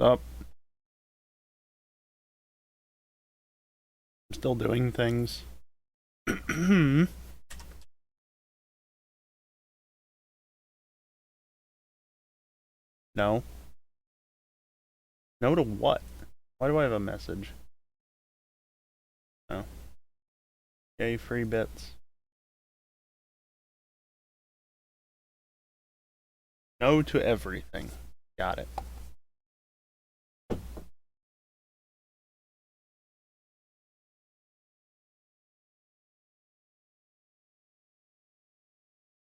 Up. I'm still doing things. No. No to what? Why do I have a message? No. Yay, free bits. No to everything. Got it.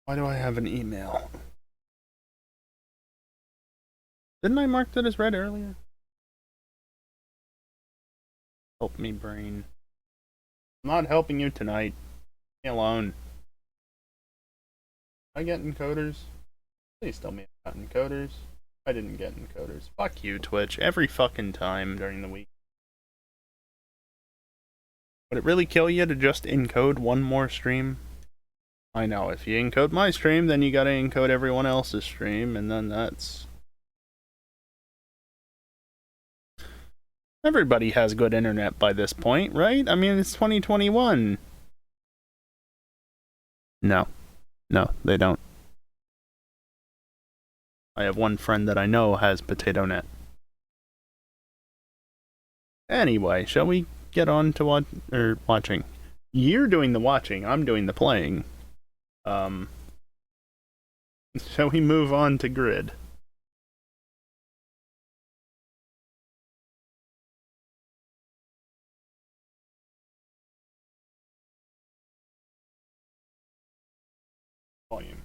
Why do I have an email? Didn't I mark that as read earlier? Help me, brain. I'm not helping you tonight. Leave me alone. I get encoders? Please tell me I got encoders. I didn't get encoders. Fuck you, Twitch. Every fucking time during the week. Would it really kill you to just encode one more stream? I know, if you encode my stream, then you gotta encode everyone else's stream, and then that's... Everybody has good internet by this point, right? I mean, it's 2021. No. No, they don't. I have one friend that I know has potato net. Anyway, shall we get on to watching? You're doing the watching, I'm doing the playing. Shall we move on to grid? Volume.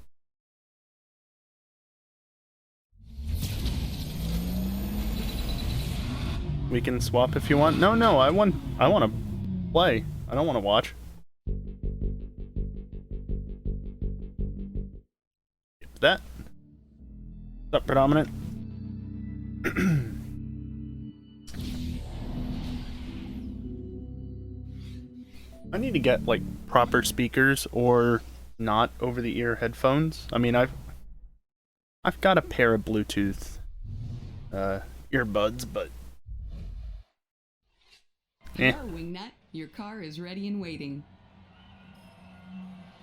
We can swap if you want. No, I want to play. I don't want to watch. That. What's up, Predominant? I need to get like proper speakers or not over-the-ear headphones. I mean, I've got a pair of Bluetooth earbuds, but Hello, Wingnut. Your car is ready and waiting.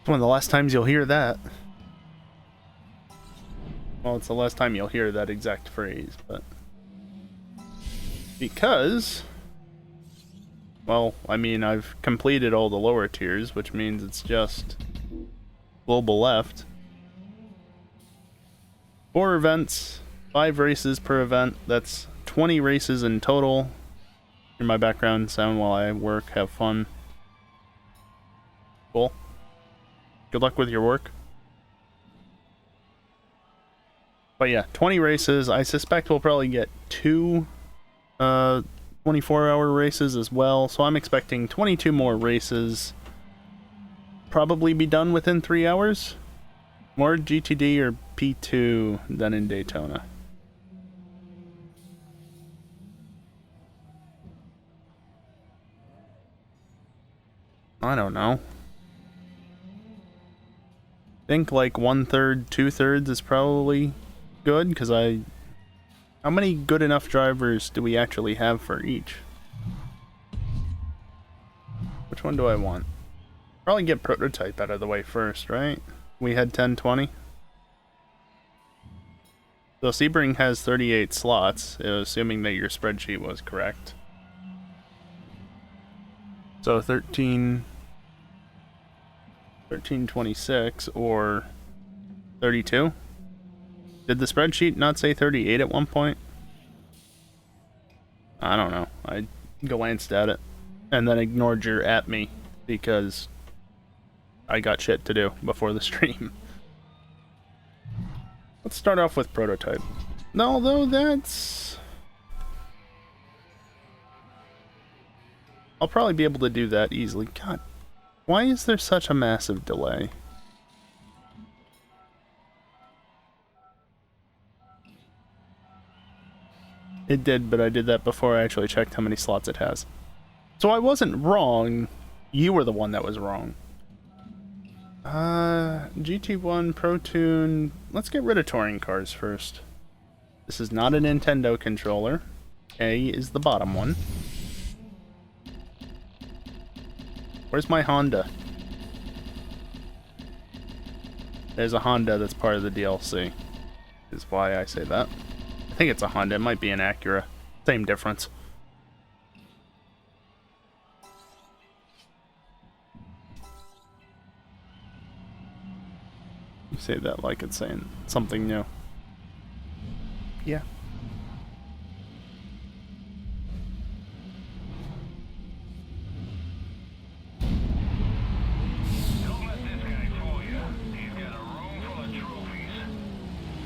It's one of the last times you'll hear that. Well, it's the last time you'll hear that exact phrase, but... Because... Well, I mean, I've completed all the lower tiers, which means it's just... global left. 4 events, 5 races per event. That's 20 races in total. Hear my background sound while I work, have fun. Cool. Good luck with your work. But yeah, 20 races. I suspect we'll probably get 2 24-hour races as well, so I'm expecting 22 more races. Probably be done within 3 hours. More GTD or P2 than in Daytona. I don't know. Think like 1/3, 2/3 is probably good, because how many good enough drivers do we actually have for each? Which one do I want? Probably get prototype out of the way first, right? We had 10, 20. So Sebring has 38 slots, assuming that your spreadsheet was correct. So 1326 or 32? Did the spreadsheet not say 38 at one point? I don't know. I glanced at it and then ignored your at me because I got shit to do before the stream. Let's start off with prototype. Although that's... I'll probably be able to do that easily. God, why is there such a massive delay? It did, but I did that before I actually checked how many slots it has. So I wasn't wrong. You were the one that was wrong. GT1, ProTune... Let's get rid of touring cars first. This is not a Nintendo controller. A is the bottom one. Where's my Honda? There's a Honda that's part of the DLC. Is why I say that. I think it's a Honda. It might be an Acura. Same difference. You say that like it's saying something new. Yeah.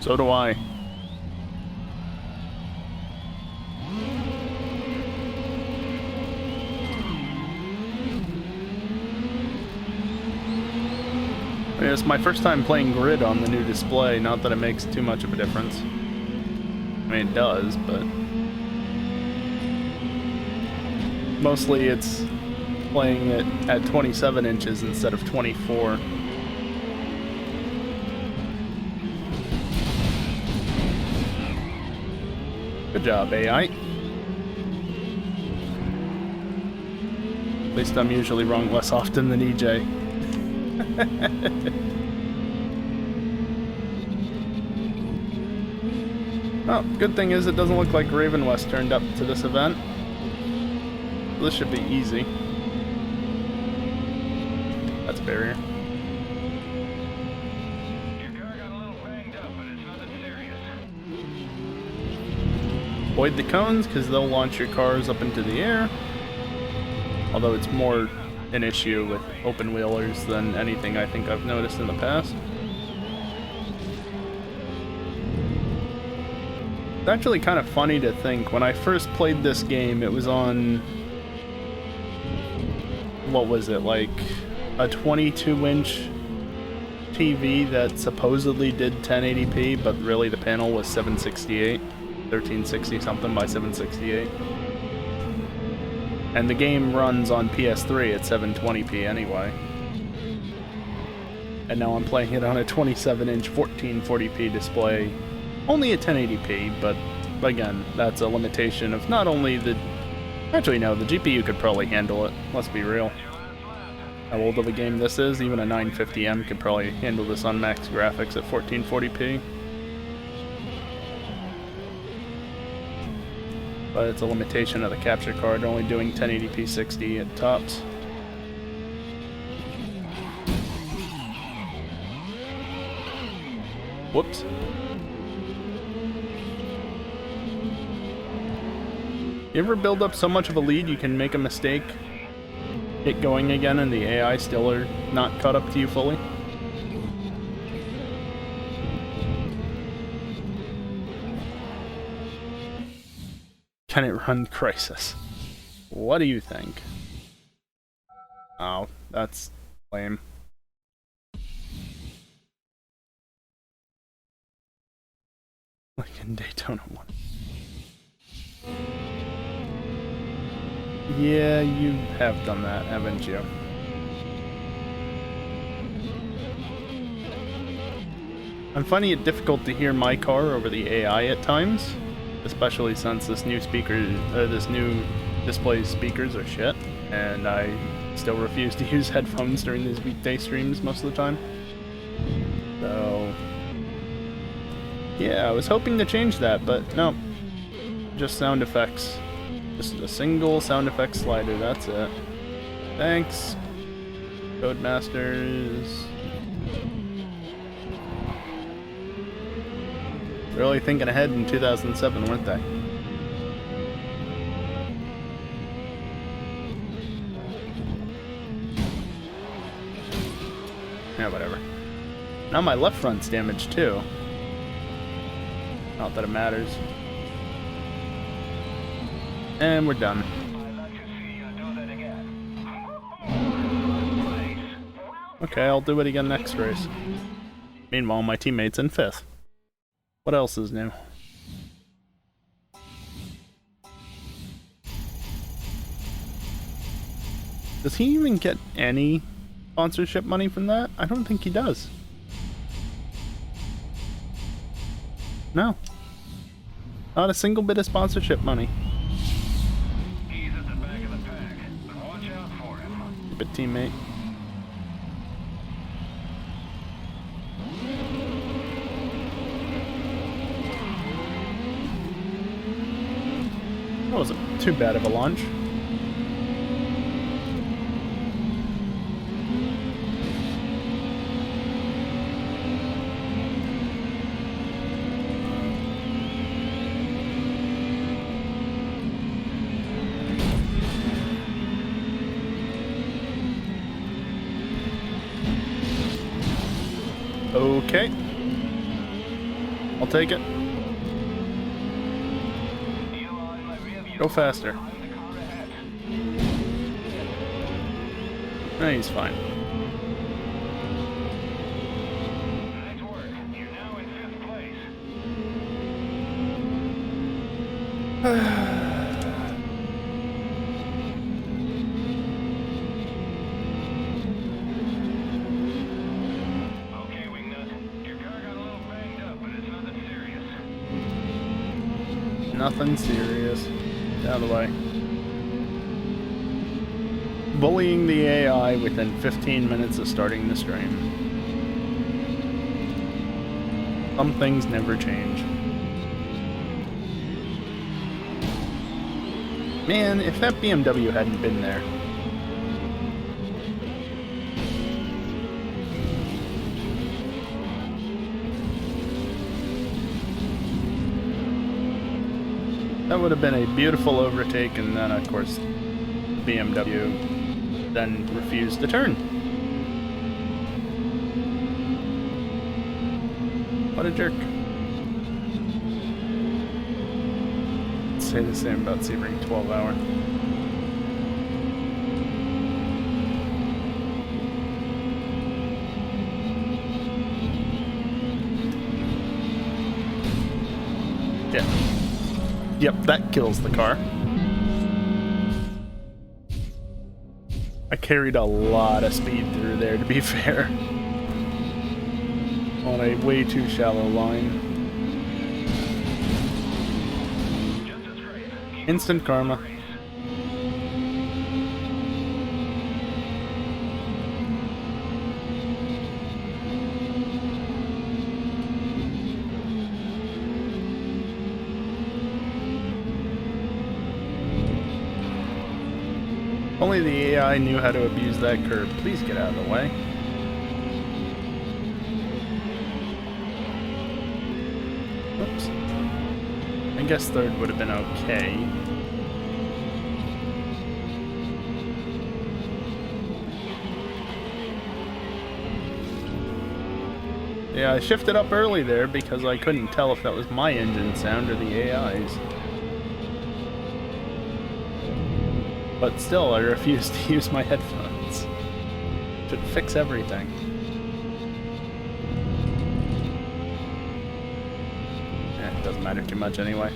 So do I. It's my first time playing Grid on the new display, not that it makes too much of a difference. I mean, it does, but... mostly it's playing it at 27 inches instead of 24. Good job, AI. At least I'm usually wrong less often than EJ. Oh, good thing is it doesn't look like Raven West turned up to this event. This should be easy. That's a barrier. Avoid the cones because they'll launch your cars up into the air. Although it's more an issue with open wheelers than anything I think I've noticed in the past. It's actually kind of funny to think, when I first played this game, it was on, what was it, like a 22-inch TV that supposedly did 1080p, but really the panel was 768, 1360 something by 768. And the game runs on PS3 at 720p anyway. And now I'm playing it on a 27-inch 1440p display. Only at 1080p, but again, that's a limitation of not only the... Actually, no, the GPU could probably handle it, let's be real. How old of a game this is, even a 950M could probably handle this on max graphics at 1440p. But it's a limitation of the capture card, only doing 1080p 60 at tops. Whoops. You ever build up so much of a lead you can make a mistake, get going again, and the AI still are not caught up to you fully? Can it run Crisis? What do you think? Oh, that's lame. Like in Daytona 1. Yeah, you have done that, haven't you? I'm finding it difficult to hear my car over the AI at times. Especially since this new this new display speakers are shit, and I still refuse to use headphones during these weekday streams most of the time. So, yeah, I was hoping to change that, but no. Just sound effects. Just a single sound effects slider, that's it. Thanks, Codemasters. Really thinking ahead in 2007, weren't they? Yeah, whatever. Now my left front's damaged too. Not that it matters. And we're done. Okay, I'll do it again next race. Meanwhile, my teammate's in 5th. What else is new? Does he even get any sponsorship money from that? I don't think he does. No. Not a single bit of sponsorship money. He's at the back of the pack, but watch out for him. Stupid teammate. That wasn't too bad of a launch. Okay. I'll take it. Go faster. No, he's fine. Nice work. You're now in 5th place. Okay, Wingnut. Your car got a little banged up, but it's nothing serious. Nothing serious. Out of the way. Bullying the AI within 15 minutes of starting the stream. Some things never change. Man, if that BMW hadn't been there. That would have been a beautiful overtake, and then, of course, the BMW then refused to turn. What a jerk. I'd say the same about Sebring 12-hour. Yeah. Yep, that kills the car. I carried a lot of speed through there, to be fair. On a way too shallow line. Instant karma. Only the AI knew how to abuse that curb. Please get out of the way. Oops. I guess third would have been okay. Yeah, I shifted up early there because I couldn't tell if that was my engine sound or the AI's. But still, I refuse to use my headphones. Should fix everything. It doesn't matter too much anyway.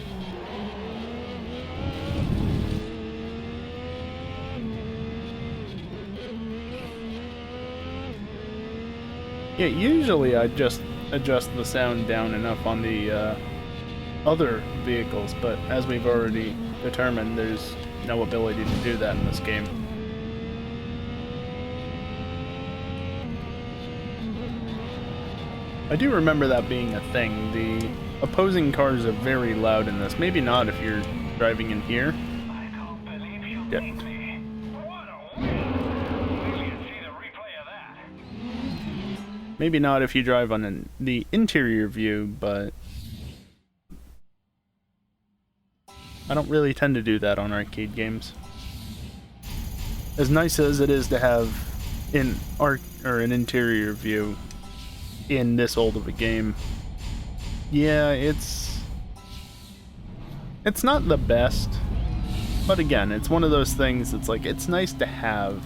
Yeah, usually I just adjust the sound down enough on the other vehicles, but as we've already determined, there's no ability to do that in this game. I do remember that being a thing. The opposing cars are very loud in this. Maybe not if you're driving in here. I don't believe you Yeah. beat me. What a win! Wish you'd see the replay of that. Maybe not if you drive on the interior view, but I don't really tend to do that on arcade games. As nice as it is to have an interior view in this old of a game, yeah, it's not the best. But again, it's one of those things that's like, it's nice to have.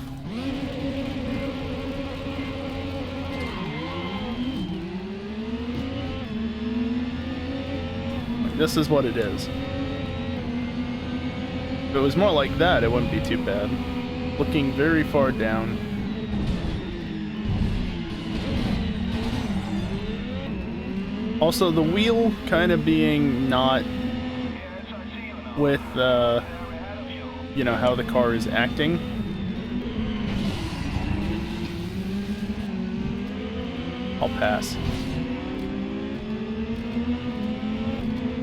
Like, this is what it is. If it was more like that, it wouldn't be too bad. Looking very far down. Also, the wheel kind of being not with, you know, how the car is acting. I'll pass.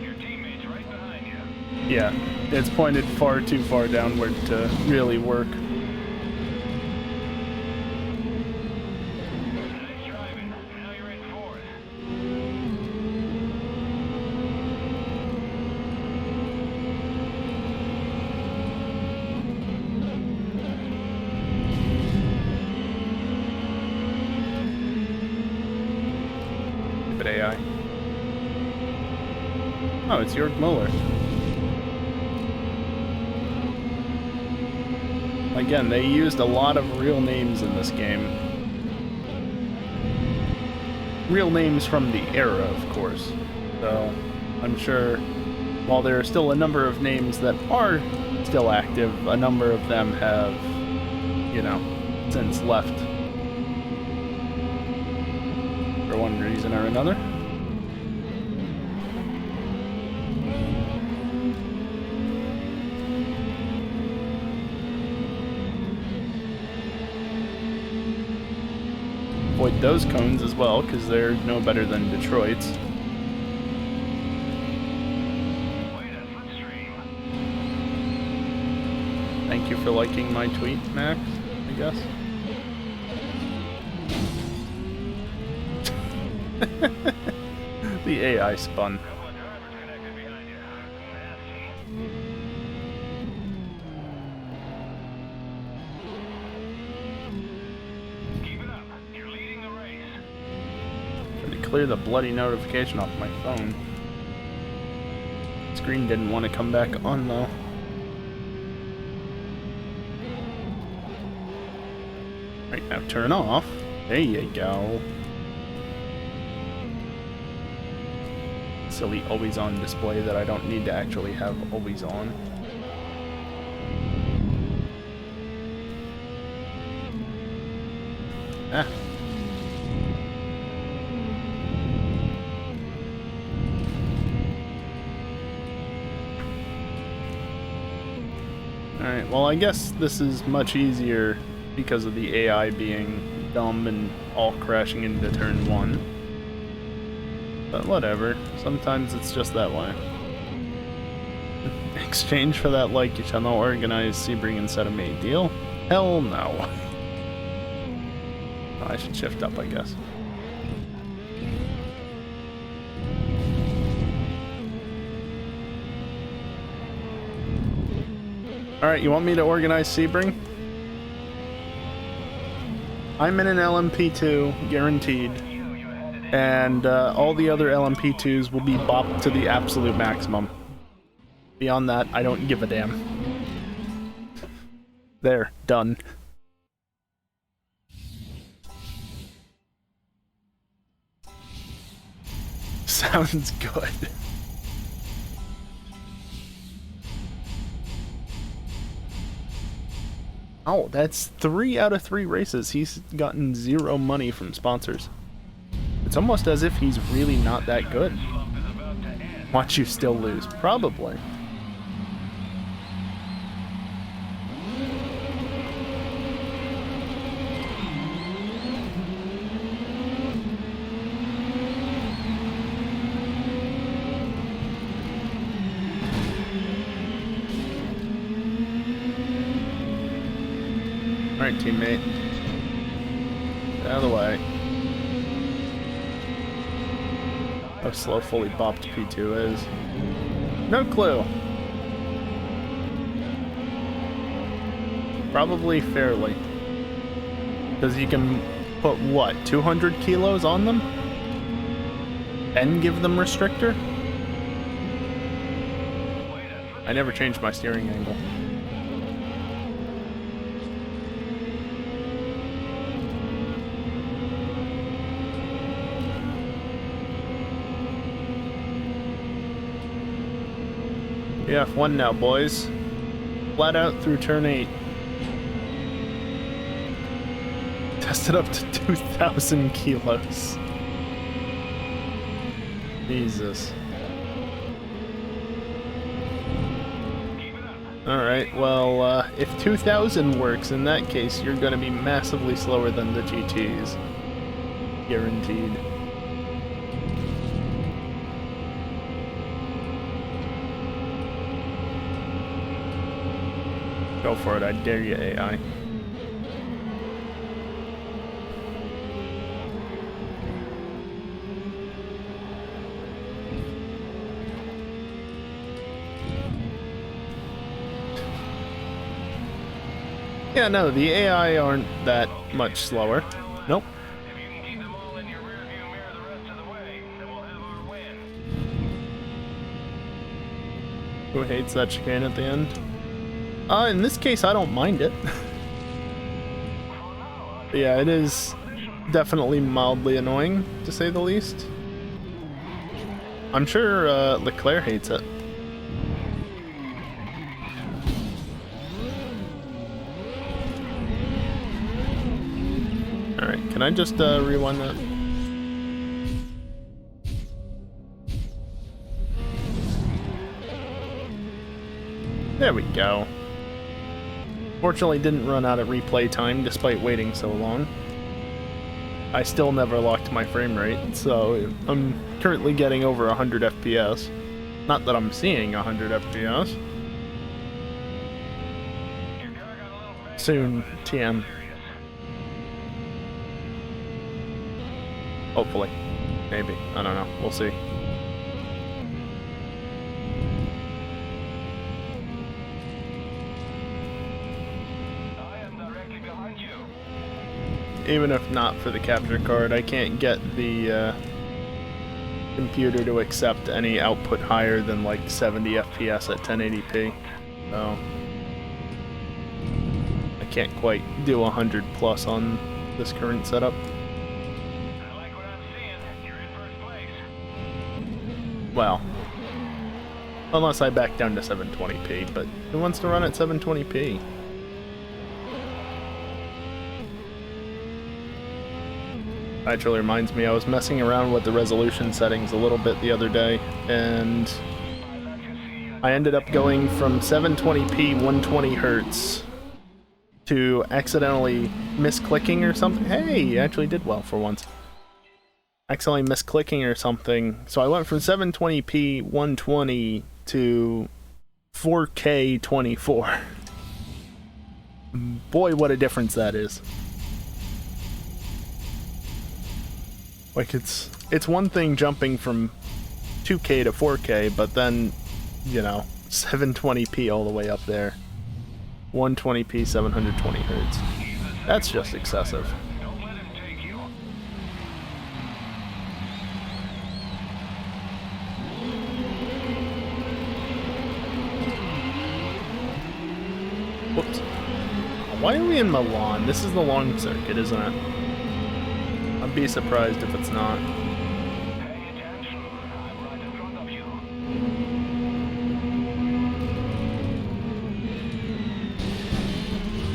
Your teammate's right behind you. Yeah, it's pointed far too far downward to really work. Nice driving. Now you're in fourth. Stupid AI. Oh, it's Jörg Muller. Again, they used a lot of real names in this game. Real names from the era, of course. So, I'm sure, while there are still a number of names that are still active, a number of them have, you know, since left. For one reason or another. Avoid those cones as well, because they're no better than Detroit's. Wait a slipstream. Thank you for liking my tweet, Max, I guess. The AI spun. Couple of drivers connected behind you. Nasty. Keep it up. You're leading the race. Tried to clear the bloody notification off my phone. Screen didn't want to come back on though. Right, now turn off. There you go. Silly always on display that I don't need to actually have always on. Ah. Alright, well I guess this is much easier because of the AI being dumb and all crashing into turn 1. But whatever, sometimes it's just that way. In exchange for that, like, you shall not organize Sebring and set a made deal? Hell no. Oh, I should shift up, I guess. Alright, you want me to organize Sebring? I'm in an LMP2, guaranteed. And all the other LMP2s will be bopped to the absolute maximum. Beyond that, I don't give a damn. There, done. Sounds good. Oh, that's 3 out of 3 races. He's gotten 0 money from sponsors. It's almost as if he's really not that good. Watch you still lose. Probably. Alright, teammate. Get out of the way. How slow fully bopped P2 is. No clue. Probably fairly. Because you can put, what, 200 kilos on them? And give them restrictor? I never changed my steering angle. Yeah, F1 now, boys. Flat out through turn 8. Tested up to 2,000 kilos. Jesus. Alright, well, if 2000 works, in that case, you're gonna be massively slower than the GTs. Guaranteed. Go for it, I dare you, AI. Yeah, no, the AI aren't that much slower. Nope. If you can keep them all in your rearview mirror the rest of the way, then we'll have our win. Who hates that chicane at the end? In this case, I don't mind it. But yeah, it is definitely mildly annoying, to say the least. I'm sure Leclerc hates it. Alright, can I just rewind that? There we go. Fortunately didn't run out of replay time despite waiting so long. I still never locked my frame rate, so I'm currently getting over 100 FPS. Not that I'm seeing 100 FPS. Soon, TM. Hopefully. Maybe. I don't know. We'll see. Even if not for the capture card, I can't get the computer to accept any output higher than like 70 FPS at 1080p. So I can't quite do 100 plus on this current setup. I like what I'm seeing. You're in first place. Well, unless I back down to 720p, but who wants to run at 720p? Actually reminds me, I was messing around with the resolution settings a little bit the other day, and I ended up going from 720p 120 hertz to accidentally misclicking or something. Hey, you actually did well for once. Accidentally misclicking or something. So I went from 720p 120 to 4K 24. Boy, what a difference that is. Like, it's one thing jumping from 2K to 4K, but then, you know, 720p all the way up there. 120p, 720 hertz. That's just excessive. Don't let him take you. Whoops. Why are we in Milan? This is the long circuit, isn't it? I'd be surprised if it's not. Pay attention. I'm right in front of you.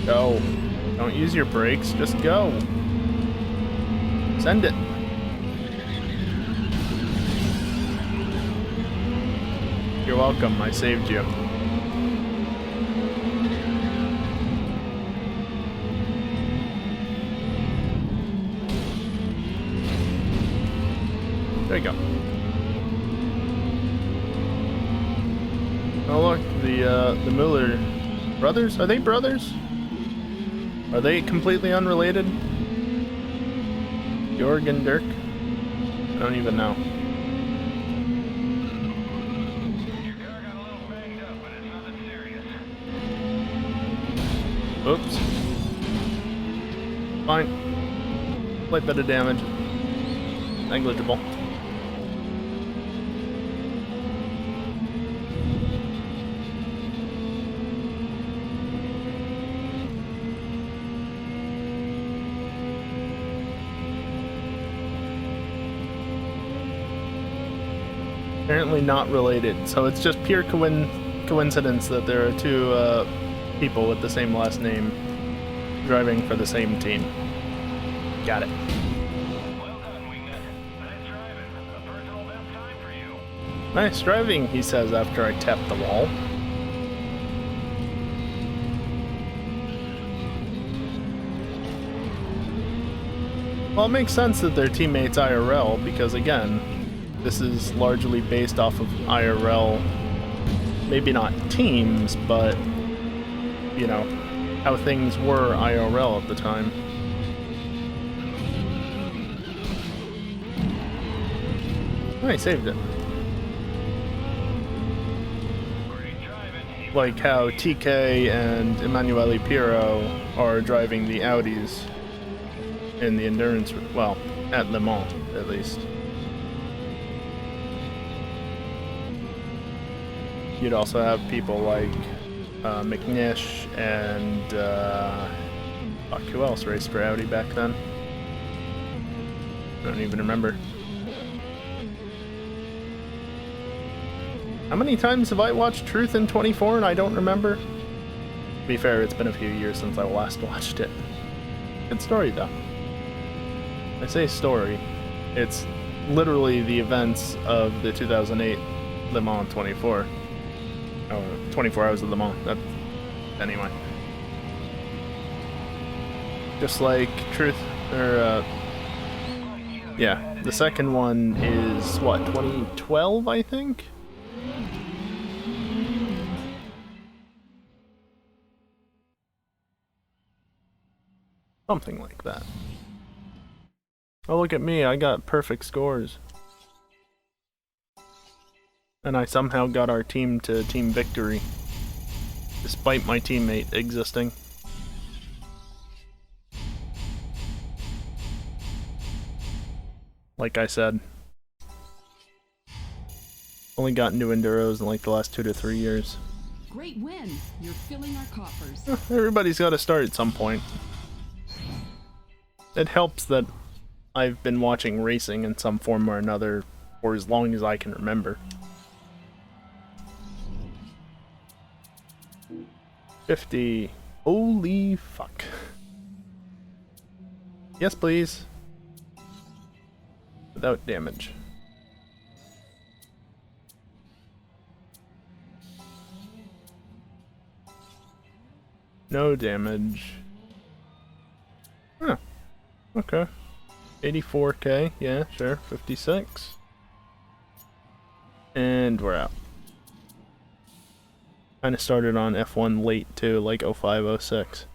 Go. Don't use your brakes, just go. Send it. You're welcome, I saved you. There you go. Oh look, the Mueller brothers? Are they brothers? Are they completely unrelated? Jorg and Dirk? I don't even know. Your car got a little banged up, but it's nothing serious. Oops. Fine. Slight bit of damage. Negligible. Apparently not related, so it's just pure coincidence that there are two people with the same last name driving for the same team. Got it. Well done, Wingnut. Nice driving. A personal best time for you. Nice driving, he says after I tap the wall. Well, it makes sense that they're teammates IRL because, again, this is largely based off of IRL, maybe not teams, but, you know, how things were IRL at the time. Oh, I saved it. Like how TK and Emanuele Pirro are driving the Audis in the endurance, well, at Le Mans, at least. You'd also have people like McNish and fuck, who else raced for Audi back then? I don't even remember. How many times have I watched Truth in 24 and I don't remember? To be fair, it's been a few years since I last watched it. Good story, though. I say story. It's literally the events of the 2008 Le Mans 24. Oh, 24 Hours of Le Mans. That, anyway. Just like Truth, or, yeah, the second one is, what, 2012, I think? Something like that. Oh, look at me, I got perfect scores. And I somehow got our team to team victory, despite my teammate existing. Like I said, only got new Enduros in like the last 2 to 3 years. Great win! You're filling our coffers. Everybody's got to start at some point. It helps that I've been watching racing in some form or another for as long as I can remember. 50. Holy fuck. Yes, please. Without damage. No damage. Huh. Okay. 84k, yeah, sure. 56. And we're out. Kinda started on F1 late too, like 05, 06.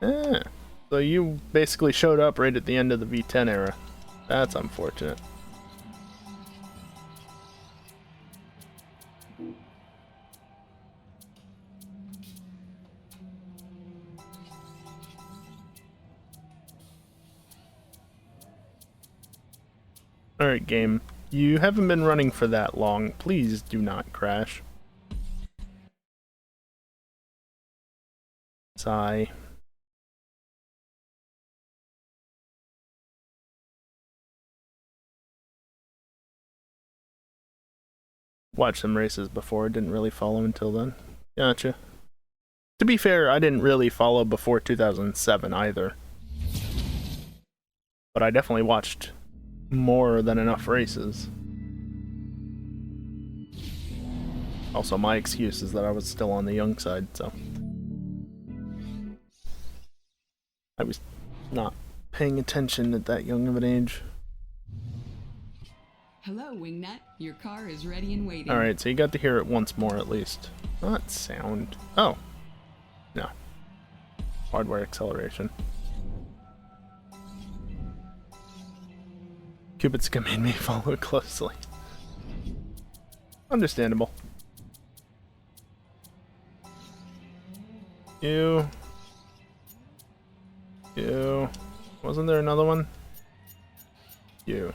Yeah. So you basically showed up right at the end of the V10 era. That's unfortunate. Alright, game. You haven't been running for that long. Please do not crash. Sigh. Watched some races before, didn't really follow until then. Gotcha. To be fair, I didn't really follow before 2007 either. But I definitely watched more than enough races. Also, my excuse is that I was still on the young side, so I was not paying attention at that young of an age. Hello, Wingnut. Your car is ready and waiting. Alright, so you got to hear it once more at least. Not sound. Oh. No. Hardware acceleration. Cubitska made me follow it closely. Understandable. You. Wasn't there another one? You.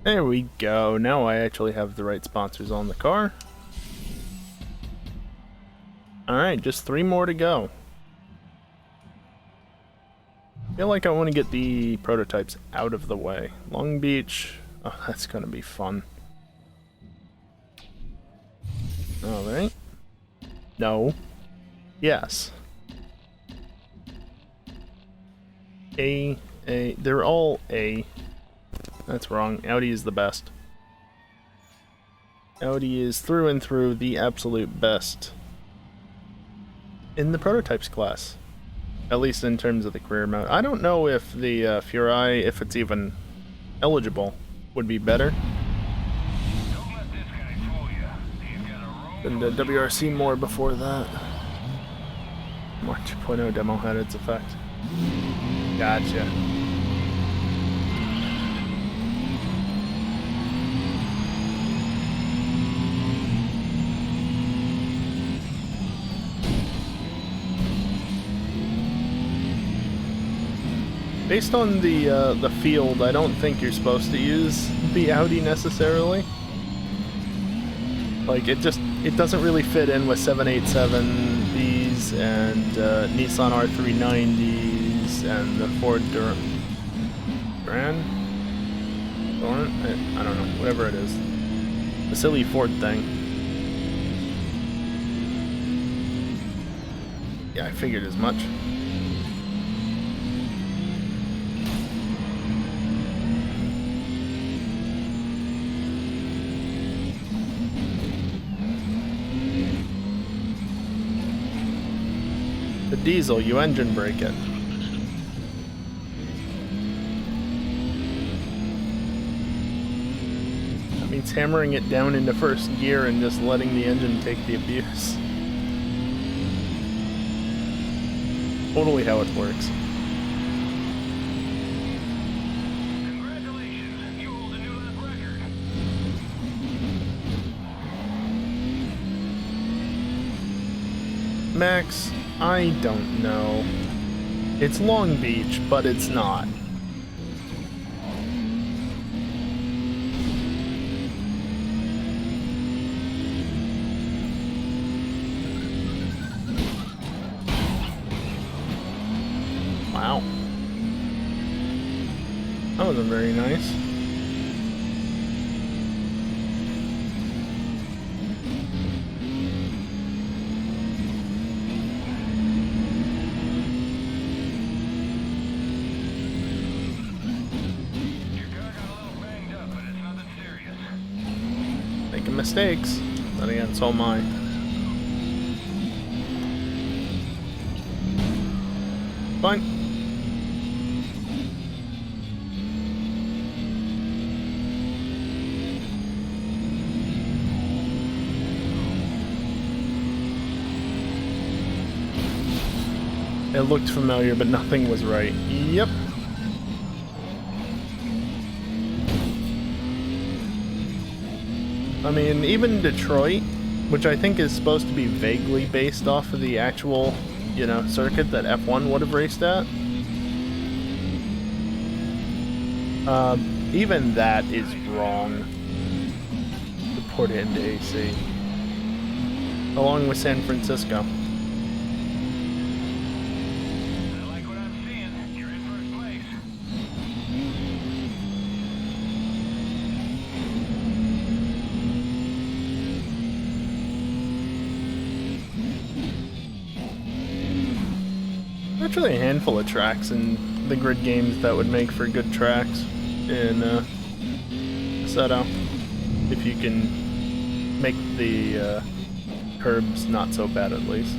There we go. Now I actually have the right sponsors on the car. Alright, just 3 more to go. I feel like I want to get the prototypes out of the way. Long Beach. Oh, that's going to be fun. Alright. No. Yes. A. They're all A. That's wrong. Audi is the best. Audi is through and through the absolute best in the prototypes class. At least in terms of the career mode. I don't know if the Furai, if it's even eligible, would be better than the WRC more before that. More 2.0 demo had its effect. Gotcha. Based on the field, I don't think you're supposed to use the Audi necessarily. Like, it doesn't really fit in with 787Bs and Nissan R390s and the Ford Duran? I don't know, whatever it is. The silly Ford thing. Yeah, I figured as much. The diesel, you engine brake it. That means hammering it down into first gear and just letting the engine take the abuse. Totally how it works. Congratulations, you hold a new lap record. Max, I don't know. It's Long Beach, but it's not. Wow. That wasn't very nice. Making mistakes. Then again, so am I. Fine. It looked familiar, but nothing was right. Yep. I mean, even Detroit, which I think is supposed to be vaguely based off of the actual, you know, circuit that F1 would have raced at. Even that is wrong to put into AC. Along with San Francisco. I like what I'm seeing. You're in first place. Actually, a handful of tracks in the grid games that would make for good tracks in Seto, if you can make the curbs not so bad at least.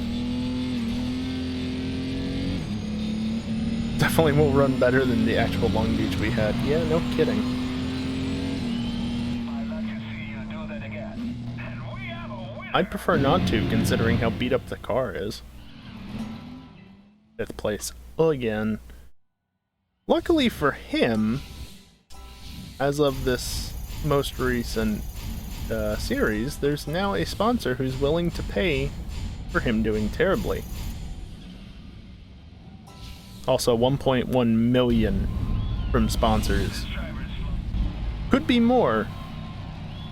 Definitely will run better than the actual Long Beach we had. Yeah, no kidding. I'd like to see you do that again. And we have a winner. I'd prefer not to, considering how beat up the car is. 5th place again. Luckily for him, as of this most recent series, there's now a sponsor who's willing to pay for him doing terribly. Also, 1.1 million from sponsors. Could be more,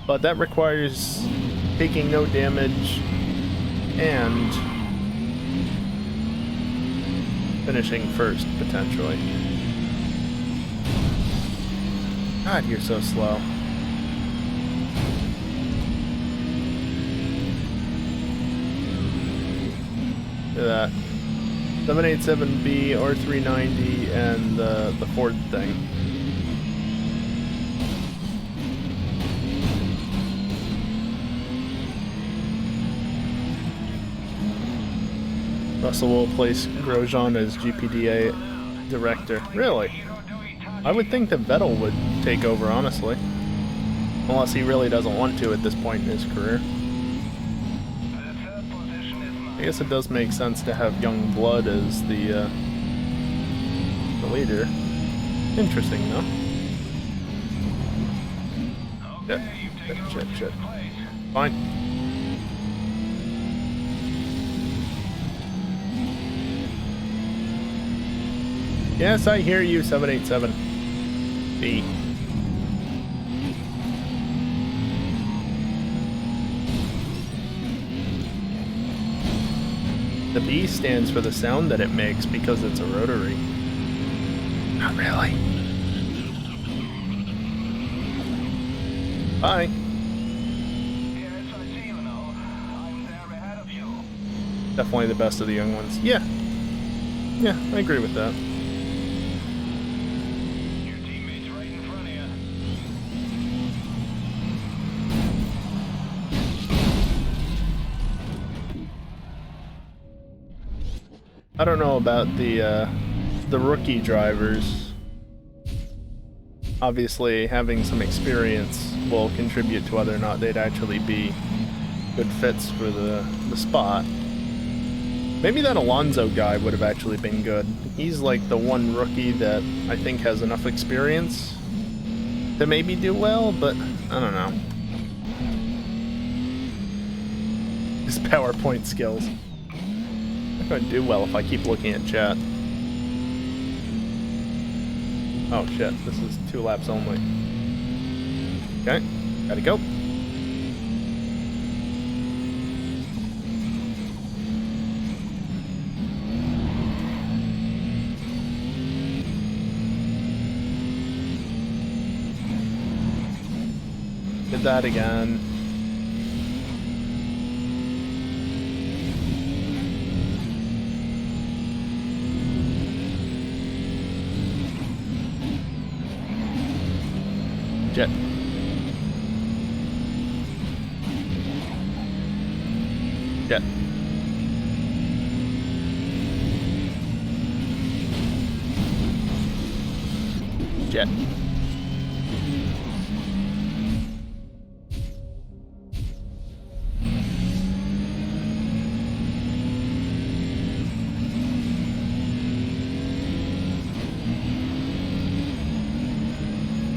but that requires taking no damage and finishing first, potentially. God, you're so slow. Look at that. 787B, R390, and the Ford thing. Russell will place Grosjean as GPDA director. Really? I would think that Vettel would take over, honestly. Unless he really doesn't want to at this point in his career. I guess it does make sense to have young blood as the leader. Interesting, though. Shit. Fine. Yes, I hear you, 787. B. The B stands for the sound that it makes because it's a rotary. Not really. Bye. Yes, I see you now. I'm there ahead of you. Definitely the best of the young ones. Yeah. Yeah, I agree with that. Your teammate's right in front of you. I don't know about the rookie drivers. Obviously, having some experience will contribute to whether or not they'd actually be good fits for the spot. Maybe that Alonso guy would have actually been good. He's like the one rookie that I think has enough experience to maybe do well, but I don't know. His PowerPoint skills. I'm not going to do well if I keep looking at chat. Oh shit, this is 2 laps only. Okay, gotta go. Did that again. Jet. Jet. Jet.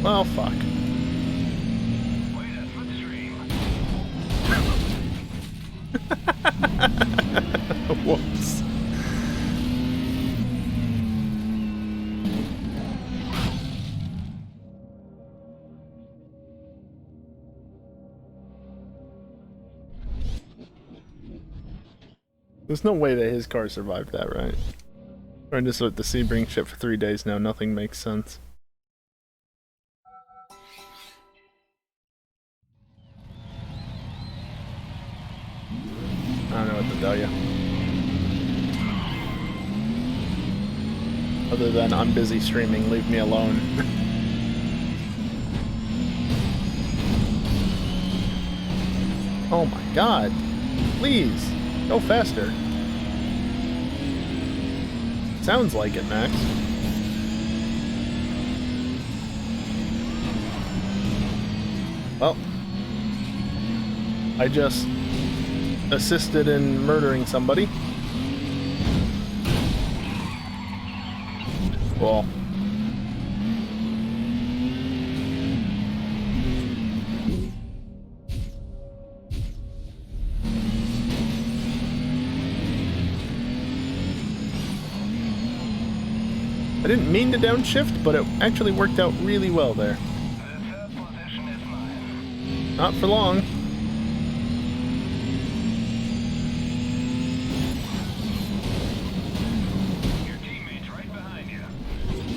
Well, fuck. Whoops. There's no way that his car survived that, right? Trying to sort the Sebring ship for 3 days now, nothing makes sense. I don't know what to tell you. Other than I'm busy streaming, leave me alone. Oh my god. Please, go faster. Sounds like it, Max. Well, I just assisted in murdering somebody. Well, I didn't mean to downshift, but it actually worked out really well there. Not for long.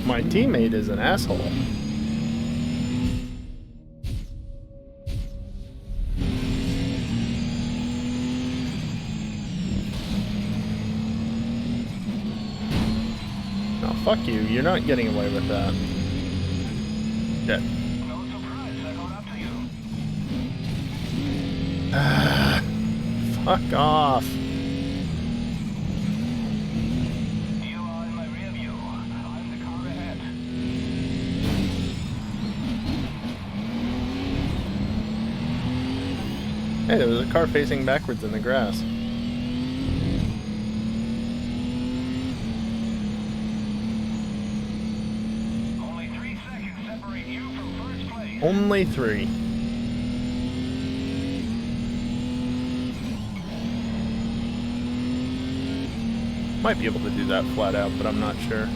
My teammate is an asshole. Oh, fuck you. You're not getting away with that. Shit. No surprise, I got up to you. Fuck off. Hey, there was a car facing backwards in the grass. Only 3 seconds separate you from first place. Only 3. Might be able to do that flat out, but I'm not sure.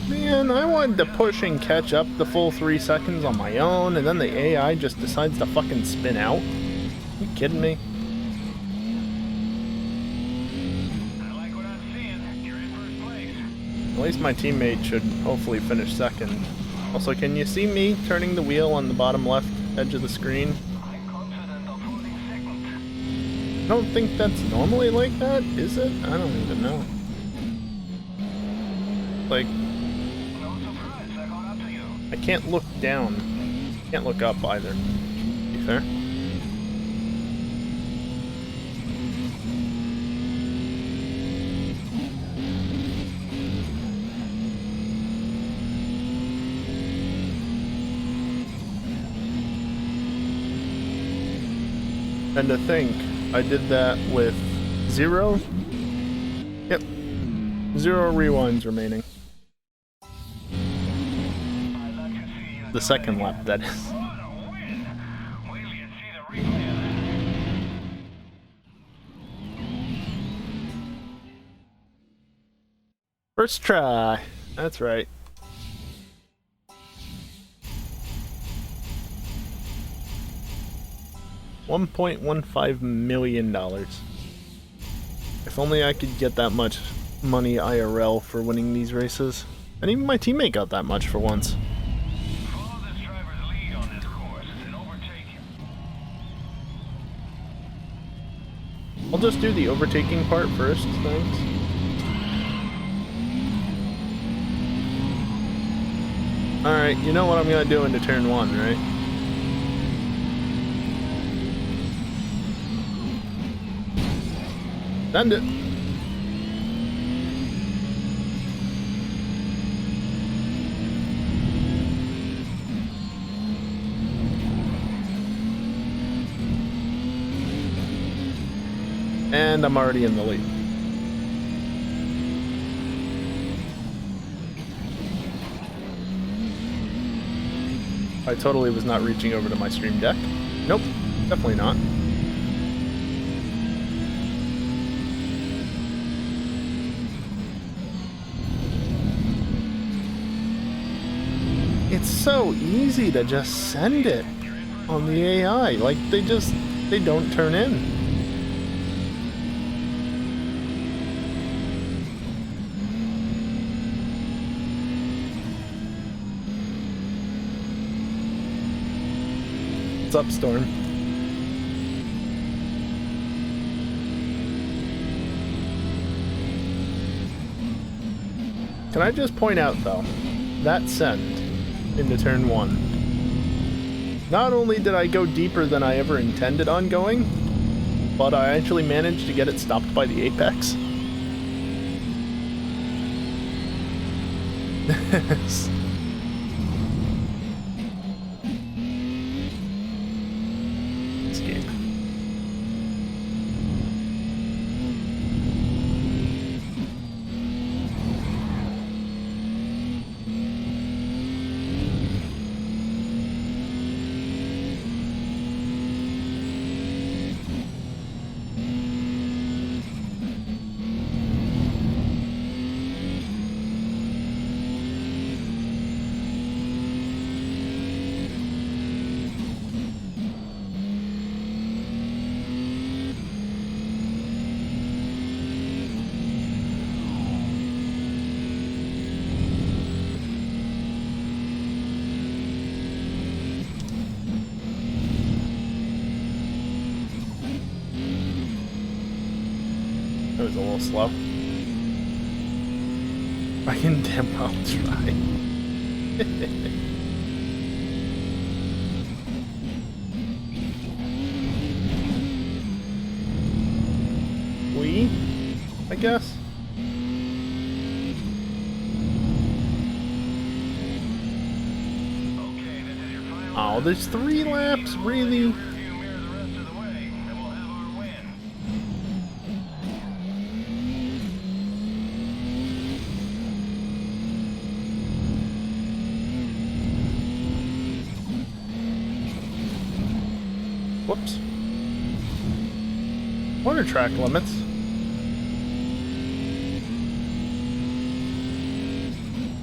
Man, I wanted to push and catch up the full 3 seconds on my own, and then the AI just decides to fucking spin out. You kidding me? I like what I'm seeing. You're in first place. At least my teammate should hopefully finish second. Also, can you see me turning the wheel on the bottom left edge of the screen? I'm confident of holding second. I don't think that's normally like that, is it? I don't even know. Like, No surprise, I caught up to you. I can't look down. Can't look up either. Be fair? And to think, I did that with 0. Yep. 0 rewinds remaining. I'd like to see you The second lap, that is. What a win! Wait till you see the replay of that. First try. That's right. $1.15 million. If only I could get that much money IRL for winning these races. And even my teammate got that much for once. Follow this driver's lead on this course and overtake him. I'll just do the overtaking part first, thanks. Alright, you know what I'm gonna do into turn 1, right? Send it. And I'm already in the lead. I totally was not reaching over to my stream deck. Nope, definitely not. It's so easy to just send it on the AI. Like, they don't turn in. What's up, Storm? Can I just point out, though, that send into turn 1. Not only did I go deeper than I ever intended on going, but I actually managed to get it stopped by the apex. Escape. a little slow. I can damn well try. I guess. Okay, this is your final. Oh, there's 3 laps? Really? Rearview mirror the rest of the way, and we'll have our win. Whoops. What are track limits?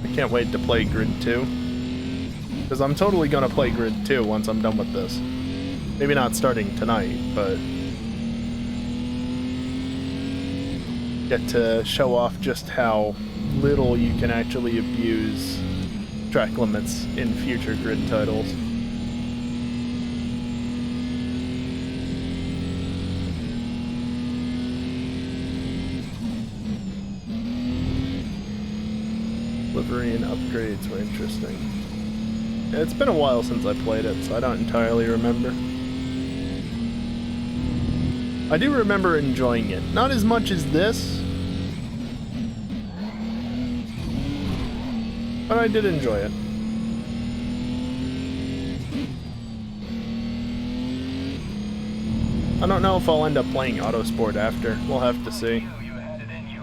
I can't wait to play Grid 2. Because I'm totally gonna play Grid 2 once I'm done with this. Maybe not starting tonight, but get to show off just how little you can actually abuse track limits in future Grid titles. Livery and upgrades were interesting. It's been a while since I played it, so I don't entirely remember. I do remember enjoying it. Not as much as this, but I did enjoy it. I don't know if I'll end up playing Autosport after. We'll have to see. You had it in you.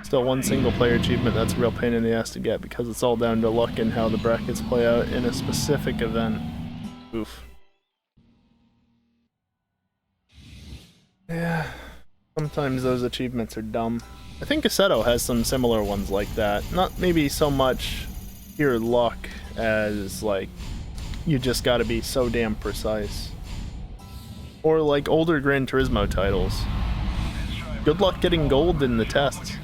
Still one single player achievement that's a real pain in the ass to get because it's all down to luck and how the brackets play out in a specific event. Oof. Yeah, sometimes those achievements are dumb. I think Assetto has some similar ones like that. Not maybe so much pure luck as like you just gotta be so damn precise. Or like older Gran Turismo titles. Good luck getting gold in the tests.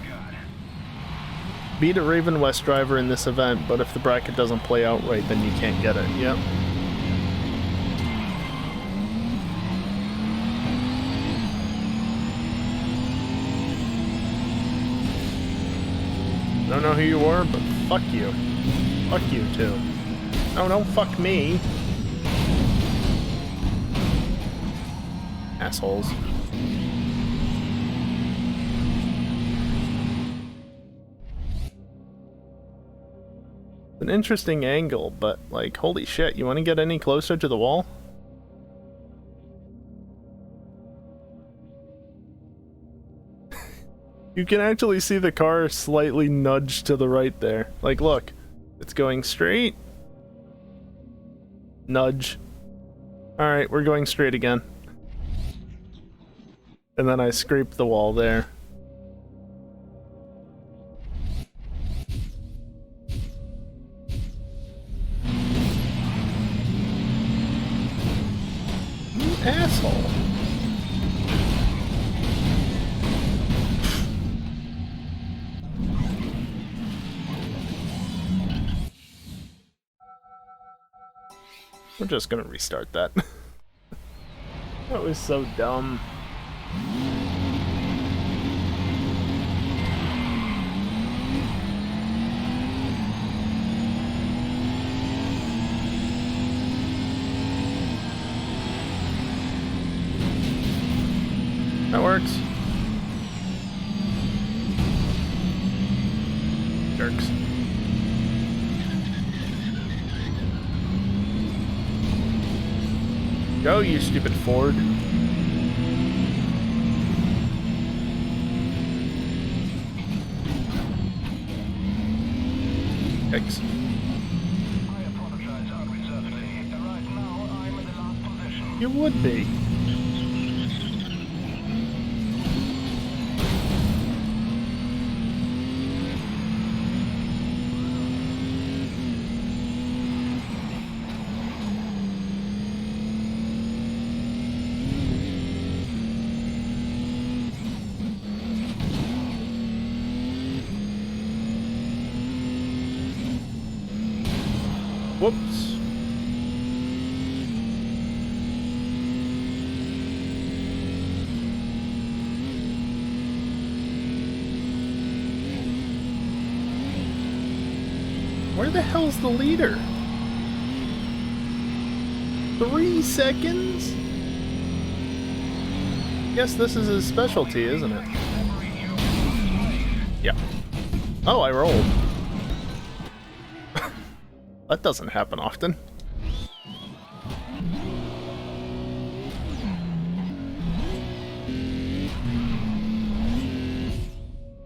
Beat a Raven West driver in this event, but if the bracket doesn't play out right, then you can't get it. Yep. I don't know who you are, but fuck you. Fuck you too. No, don't fuck me. Assholes. An interesting angle, but like, holy shit, you want to get any closer to the wall? You can actually see the car slightly nudged to the right there. Like, look, it's going straight. Nudge. Alright, we're going straight again. And then I scraped the wall there. You asshole. We're just gonna restart that. That was so dumb. That works. Jerks. Go, you stupid Ford. Thanks. I apologize unreservedly. Right now, I'm in the last position. You would be. Whoops. the hell's the leader? 3 seconds? Guess this is his specialty, isn't it? Yeah. Oh, I rolled. That doesn't happen often.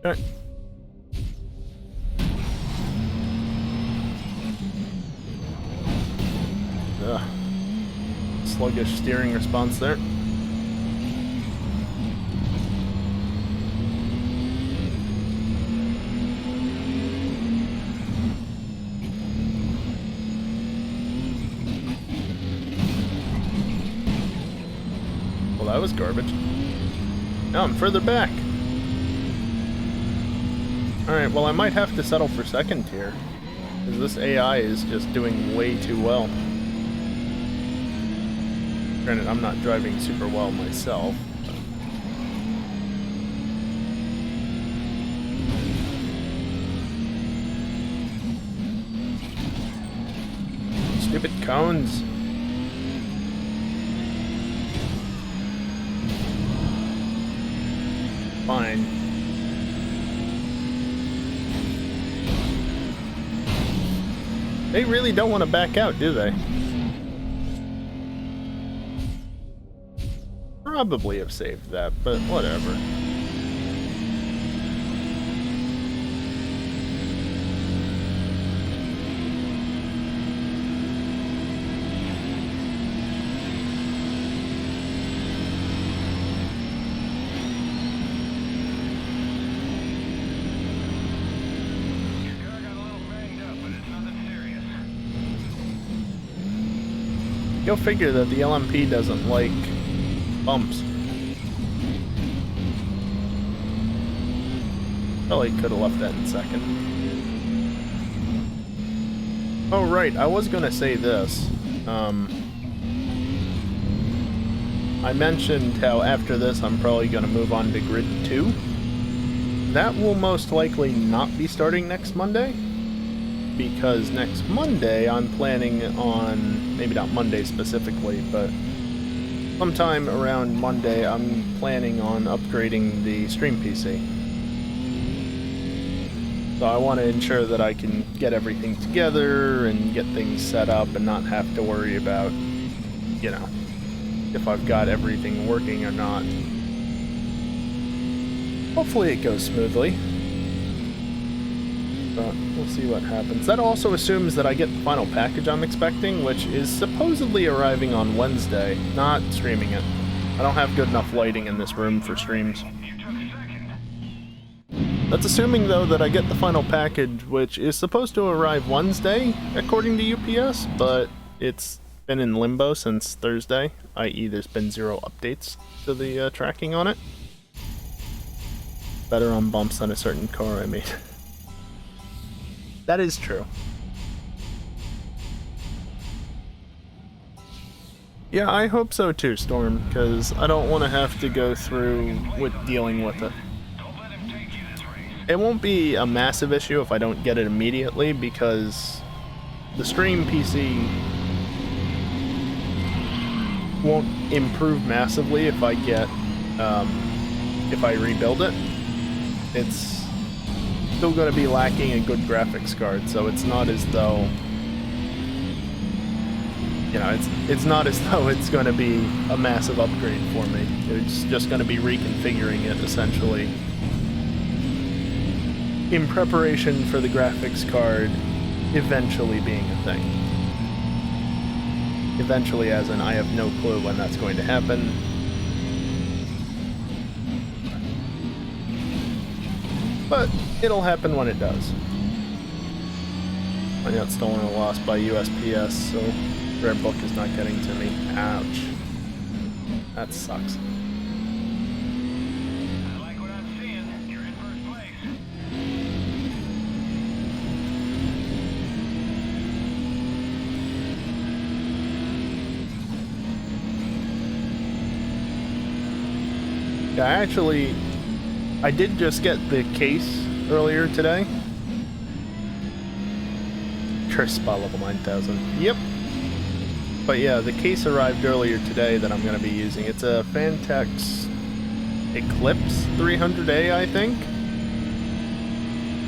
Okay. Ugh. Sluggish steering response there. Well, that was garbage. Now I'm further back. Alright, well I might have to settle for second tier, because this AI is just doing way too well. Granted, I'm not driving super well myself. Stupid cones. Fine. They really don't want to back out, do they? Probably have saved that, but whatever. Go figure that the LMP doesn't like bumps. Probably could have left that in second. Oh right, I was gonna say this. I mentioned how after this I'm probably gonna move on to Grid 2. That will most likely not be starting next Monday, because next Monday I'm planning on, maybe not Monday specifically, but sometime around Monday I'm planning on upgrading the stream PC. So I want to ensure that I can get everything together and get things set up and not have to worry about, you know, if I've got everything working or not. Hopefully it goes smoothly. But we'll see what happens. That also assumes that I get the final package I'm expecting, which is supposedly arriving on Wednesday, not streaming it. I don't have good enough lighting in this room for streams. That's assuming, though, that I get the final package, which is supposed to arrive Wednesday, according to UPS, but it's been in limbo since Thursday, i.e. there's been 0 updates to the tracking on it. Better on bumps than a certain car I made. That is true. Yeah, I hope so too, Storm, because I don't want to have to go through with dealing with it. It won't be a massive issue if I don't get it immediately, because the stream PC won't improve massively if I get, if I rebuild it. It's still going to be lacking a good graphics card, so it's not as though, you know, it's not as though it's going to be a massive upgrade for me. It's just going to be reconfiguring it, essentially, in preparation for the graphics card eventually being a thing. Eventually, as in I have no clue when that's going to happen. But it'll happen when it does. I got stolen and lost by USPS, so Rare Book is not getting to me. Ouch. That sucks. I like what I'm seeing. You're in first place. Yeah, I did just get the case earlier today. Curse spot level 9000. Yep. But yeah, the case arrived earlier today that I'm going to be using. It's a Fantex Eclipse 300A, I think.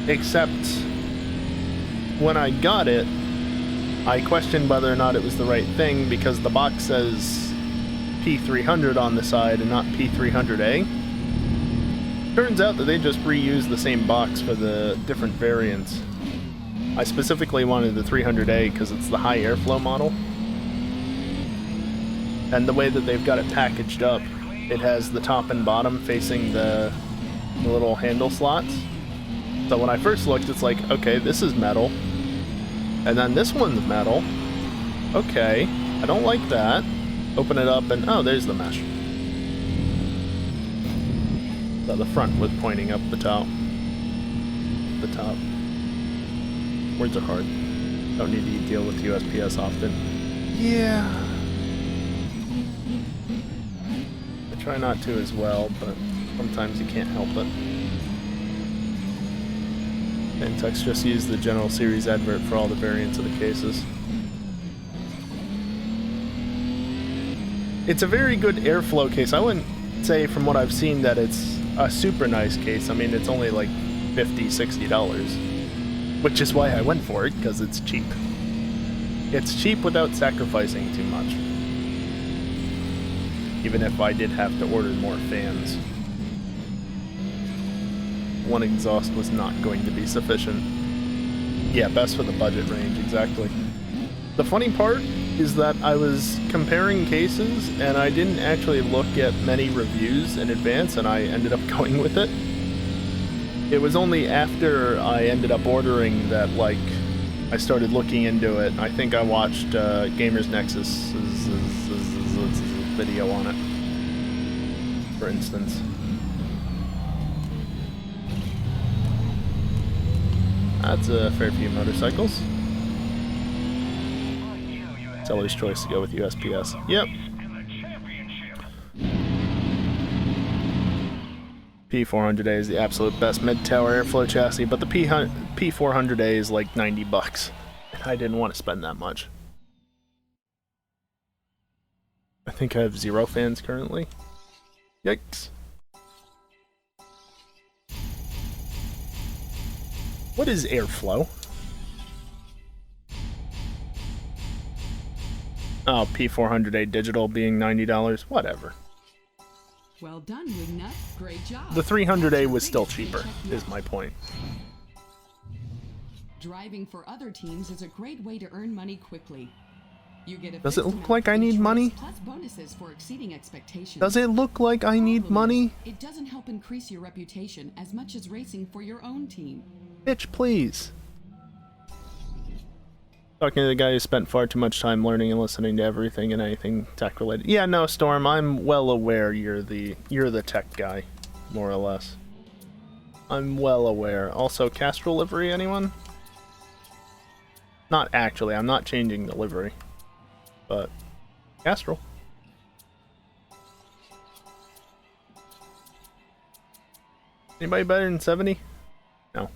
Except when I got it, I questioned whether or not it was the right thing because the box says P300 on the side and not P300A. Turns out that they just reused the same box for the different variants. I specifically wanted the 300A because it's the high airflow model. And the way that they've got it packaged up, it has the top and bottom facing the little handle slots. So when I first looked, it's like, okay, this is metal. And then this one's metal. Okay, I don't like that. Open it up and, oh, there's the mesh. So the front was pointing up the top. The top. Words are hard. Don't need to deal with USPS often. Yeah. I try not to as well, but sometimes you can't help it. Fantex just used the General Series advert for all the variants of the cases. It's a very good airflow case. I wouldn't say from what I've seen that it's a super nice case. I mean, it's only like $50, $60, which is why I went for it, because it's cheap. It's cheap without sacrificing too much. Even if I did have to order more fans. One exhaust was not going to be sufficient. Yeah, best for the budget range, exactly. The funny part is that I was comparing cases and I didn't actually look at many reviews in advance and I ended up going with it. It was only after I ended up ordering that, like, I started looking into it. I think I watched Gamers Nexus's video on it, for instance. That's a fair few motorcycles. Seller's choice to go with USPS. Yep. P400A is the absolute best mid-tower airflow chassis, but the P400A is like $90. And I didn't want to spend that much. I think I have 0 fans currently. Yikes. What is airflow? Oh, P400A digital being $90. Whatever. Well done, Wingnut. Great job. The 300A was still cheaper, is my point. Driving for other teams is a great way to earn money quickly. You get a Does it fixed look amount like for I each need race, money? plus bonuses for exceeding expectations. Does it look like I need Problem money? is, it doesn't help increase your reputation as much as racing for your own team. Bitch, please. Talking to the guy who spent far too much time learning and listening to everything and anything tech related. Yeah, no, Storm, I'm well aware you're the tech guy, more or less. I'm well aware. Also, Castrol livery, anyone? Not actually, I'm not changing the livery. But Castrol. Anybody better than 70? No.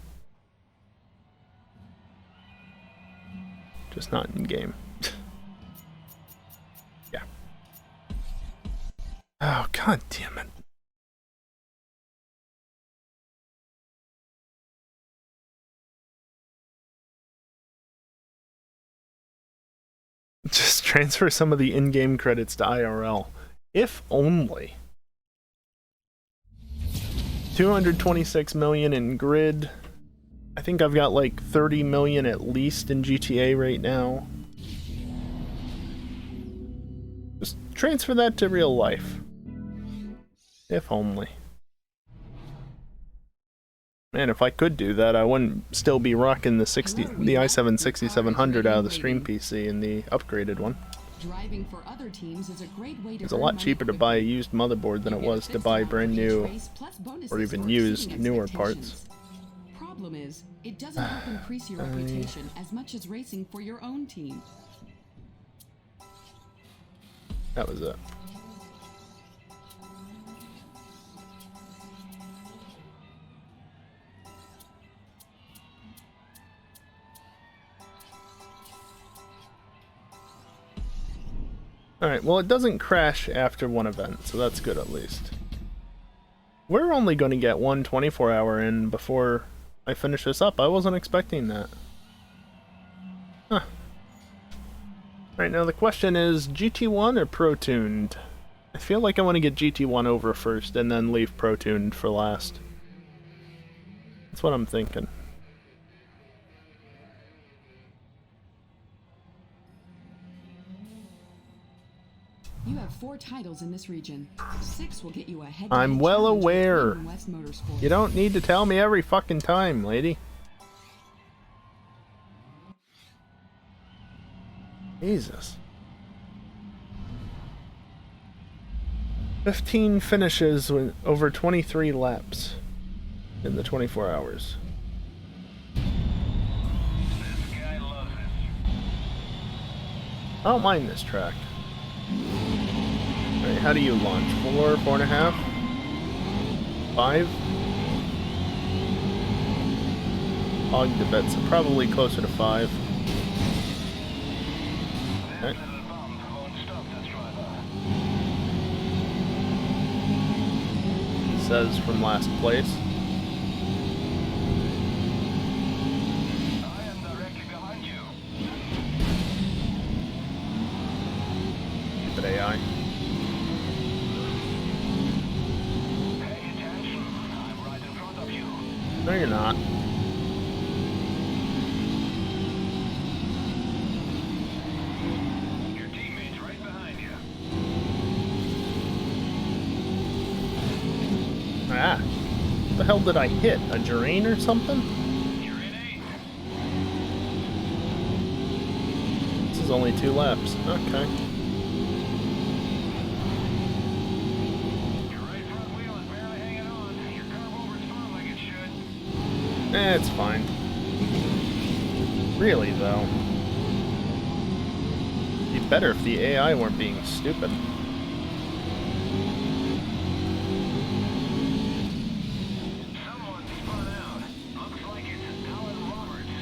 Just not in game. Yeah. Oh, god damn it. Just transfer some of the in-game credits to IRL. If only. 226 million in grid. I think I've got like 30 million at least in GTA right now. Just transfer that to real life. If only. Man, if I could do that, I wouldn't still be rocking the i7 6700 out of the stream PC and the upgraded one. Driving for other teams is a great way to It's a lot cheaper to buy a used motherboard than it was to buy brand new or even used newer parts. Problem is, it doesn't help increase your reputation as much as racing for your own team. That was it. Alright, well it doesn't crash after one event, so that's good at least. We're only going to get one 24-hour in before I finish this up. I wasn't expecting that. Huh. Right, now the question is GT1 or Pro-Tuned? I feel like I want to get GT1 over first and then leave Pro-Tuned for last. That's what I'm thinking. You have 4 titles in this region. 6 will get you a head. I'm well aware. West Motorsports. You don't need to tell me every fucking time, lady. Jesus. 15 finishes with over 23 laps in the 24 hours. This guy loves it. I don't mind this track. Alright, how do you launch? 4, 4.5? 5? Hog the bets, probably closer to 5. Okay. That little bump won't stop the driver. Says from last place. I am directly behind you. Keep it AI. Pay attention. I'm right in front of you. No, you're not. Your teammate's right behind you. Ah. What the hell did I hit? A drain or something? You're in 8. This is only 2 laps. Okay. Your right front wheel is barely hanging on. Your curve over's spun like it should. It's fine. Really, though. It'd be better if the AI weren't being stupid. Someone spun out. Looks like it's Alan Roberts.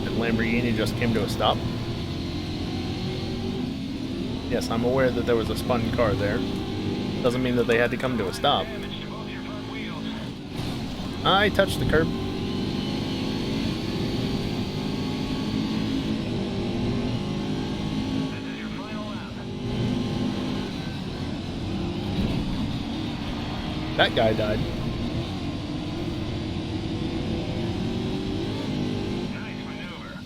And Lamborghini just came to a stop. Yes, I'm aware that there was a spun car there. Doesn't mean that they had to come to a stop. Damage to both your front wheels. I touched the curb. This is your final lap. That guy died. Nice maneuver.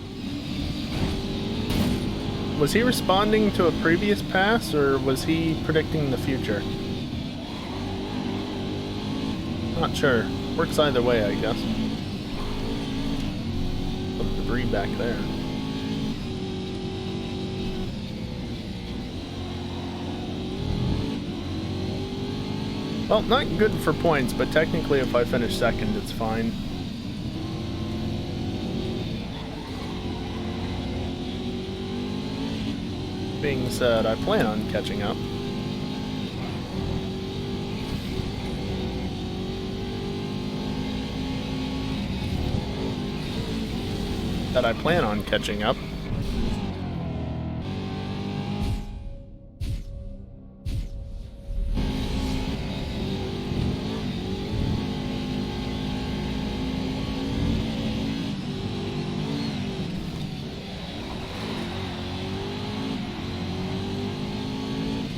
Was he responding to a previous pass, or was he predicting the future? Not sure. Works either way, I guess. Some debris back there. Well, not good for points, but technically if I finish second, it's fine. Being said, I plan on catching up. That I plan on catching up.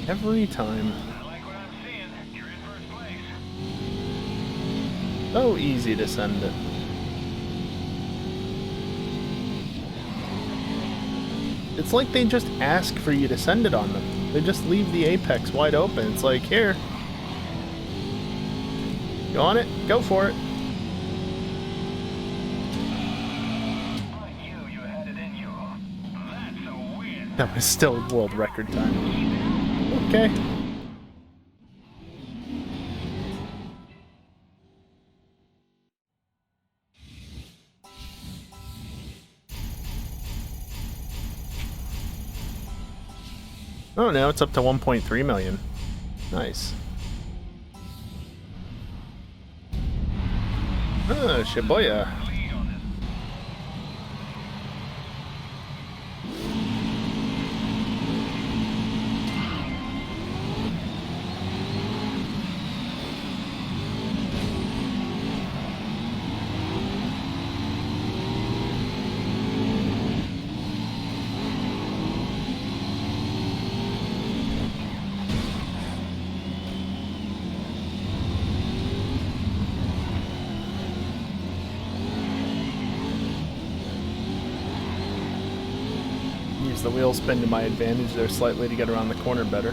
Every time. I like what I'm seeing. You're in first place. So easy to send it. It's like they just ask for you to send it on them. They just leave the apex wide open. It's like, here. You want it? Go for it. I knew you had it in you. That's a win. That was still world record time. Okay. Oh, now it's up to 1.3 million. Nice. Ah, Shibuya. Lead on this. the wheels spin to my advantage there slightly to get around the corner better.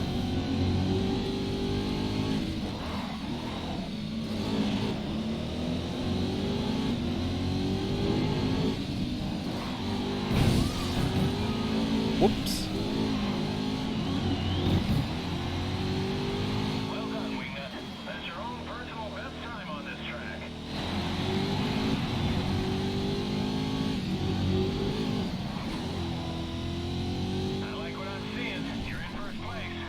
Whoops. Well done, Wingnut. That's your own personal best time on this track. I like what I'm seeing. You're in first place.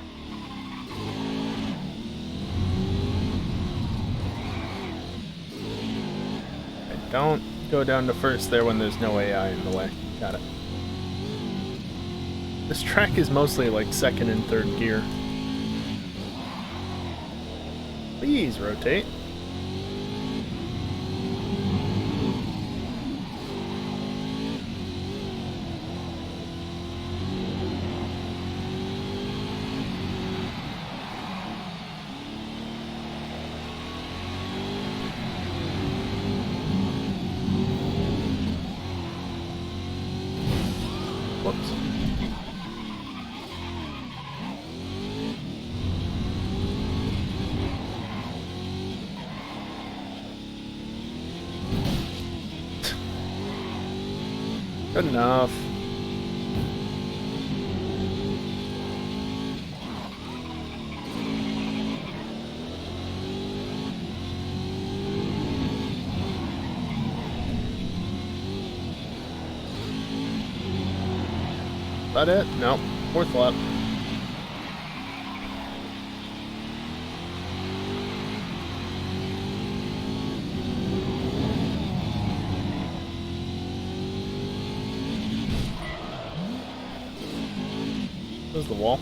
Don't go down to first there when there's no AI in the way. Got it. This track is mostly like second and third gear. Please rotate. Whoops. Good enough. Is that it? No. Fourth lap. There's the wall.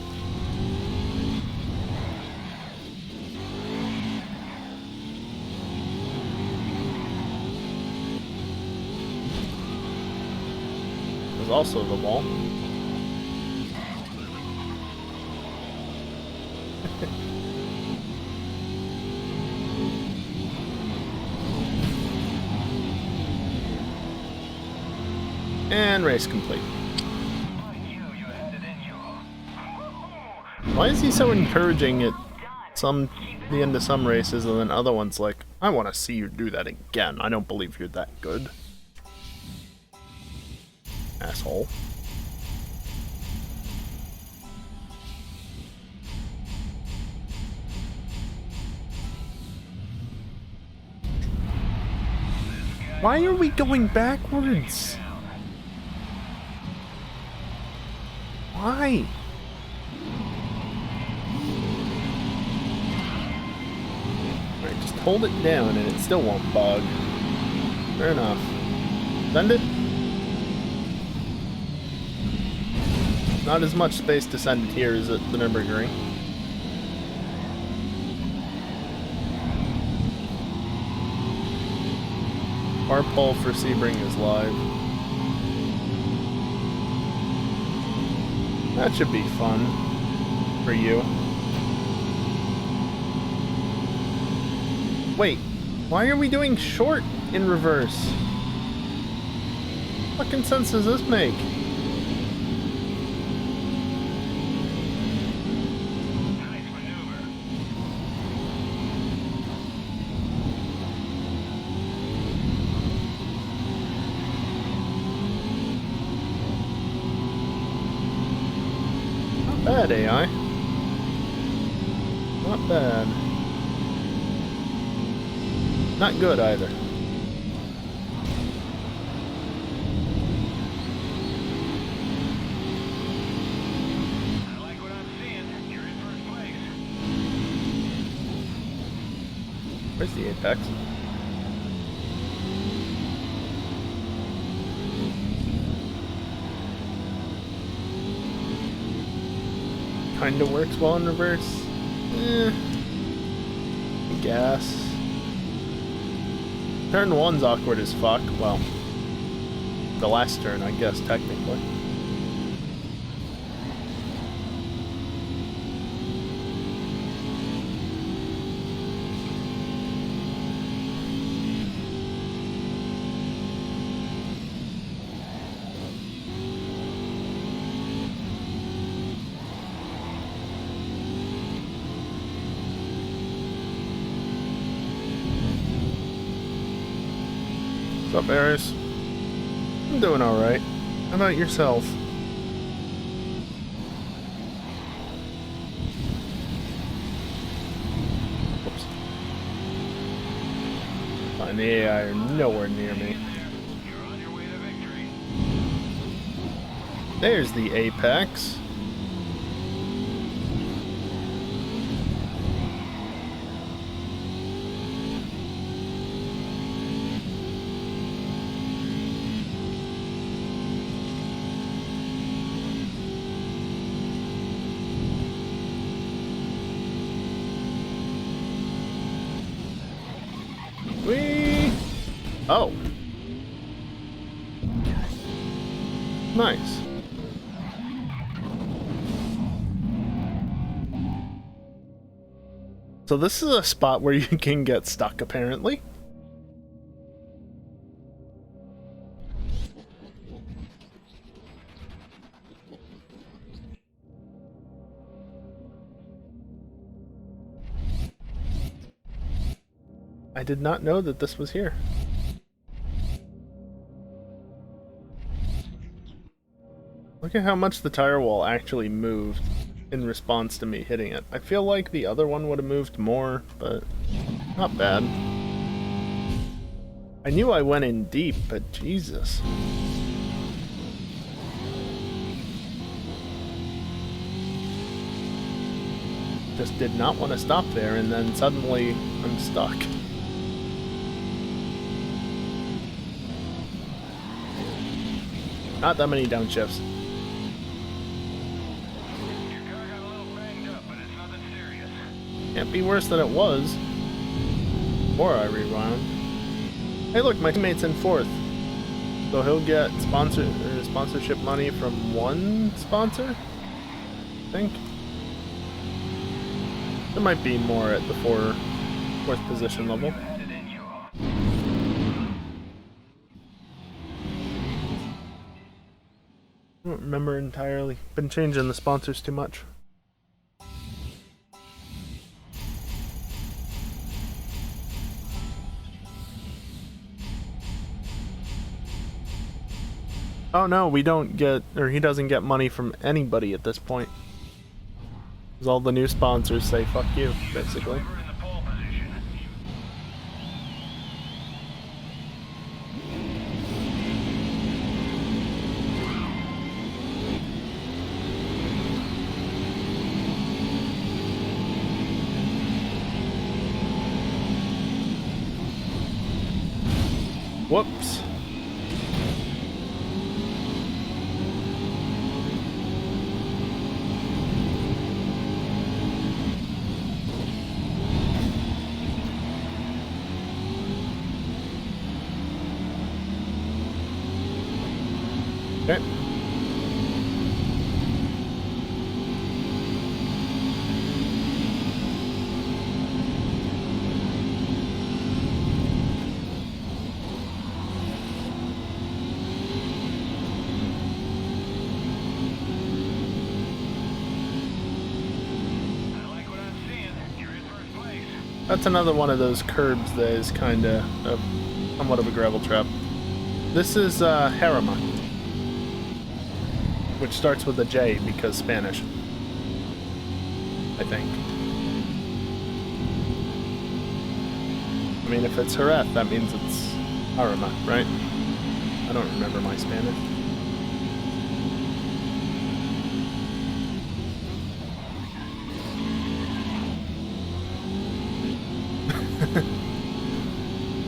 There's also the wall. And race complete. Why is he so encouraging at the end of some races and then other ones like, I want to see you do that again. I don't believe you're that good. Asshole. Why are we going backwards? Why? Alright, just hold it down and it still won't bug. Fair enough. Send it. Not as much space to send it here as at the Nürburgring. Our poll for Sebring is live. That should be fun for you. Wait, why are we doing short in reverse? What fucking sense does this make? Bad AI. Not bad. Not good either. I like what I'm seeing. You're in first place. Where's the apex? Kinda works well in reverse. I guess. Turn 1's awkward as fuck. Well, the last turn, I guess, technically. What's up, Eris? I'm doing alright. How about yourself? Whoops. Fine, the AI are nowhere near me. You're on your way to victory. There's the apex. Whee! Oh. Nice. So this is a spot where you can get stuck, apparently. I did not know that this was here. Look at how much the tire wall actually moved in response to me hitting it. I feel like the other one would have moved more, but not bad. I knew I went in deep, but Jesus. Just did not want to stop there, and then suddenly I'm stuck. Not that many downshifts. Your car got a little banged up, but it's nothing serious. Can't be worse than it was. Before I rewound. Hey look, my teammate's in 4th. So he'll get sponsorship money from one sponsor? I think. There might be more at the 4th position level. Headed in you. I don't remember entirely. Been changing the sponsors too much. Oh no, we don't get, or he doesn't get money from anybody at this point. Because all the new sponsors say fuck you, basically. Driver in the pole position. Whoops. Okay. I like what I'm seeing. You're in first place. That's another one of those curbs that is kind of somewhat of a gravel trap. This is Harima, which starts with a J because Spanish, I think. I mean, if it's Jerez, that means it's Harima, right? I don't remember my Spanish.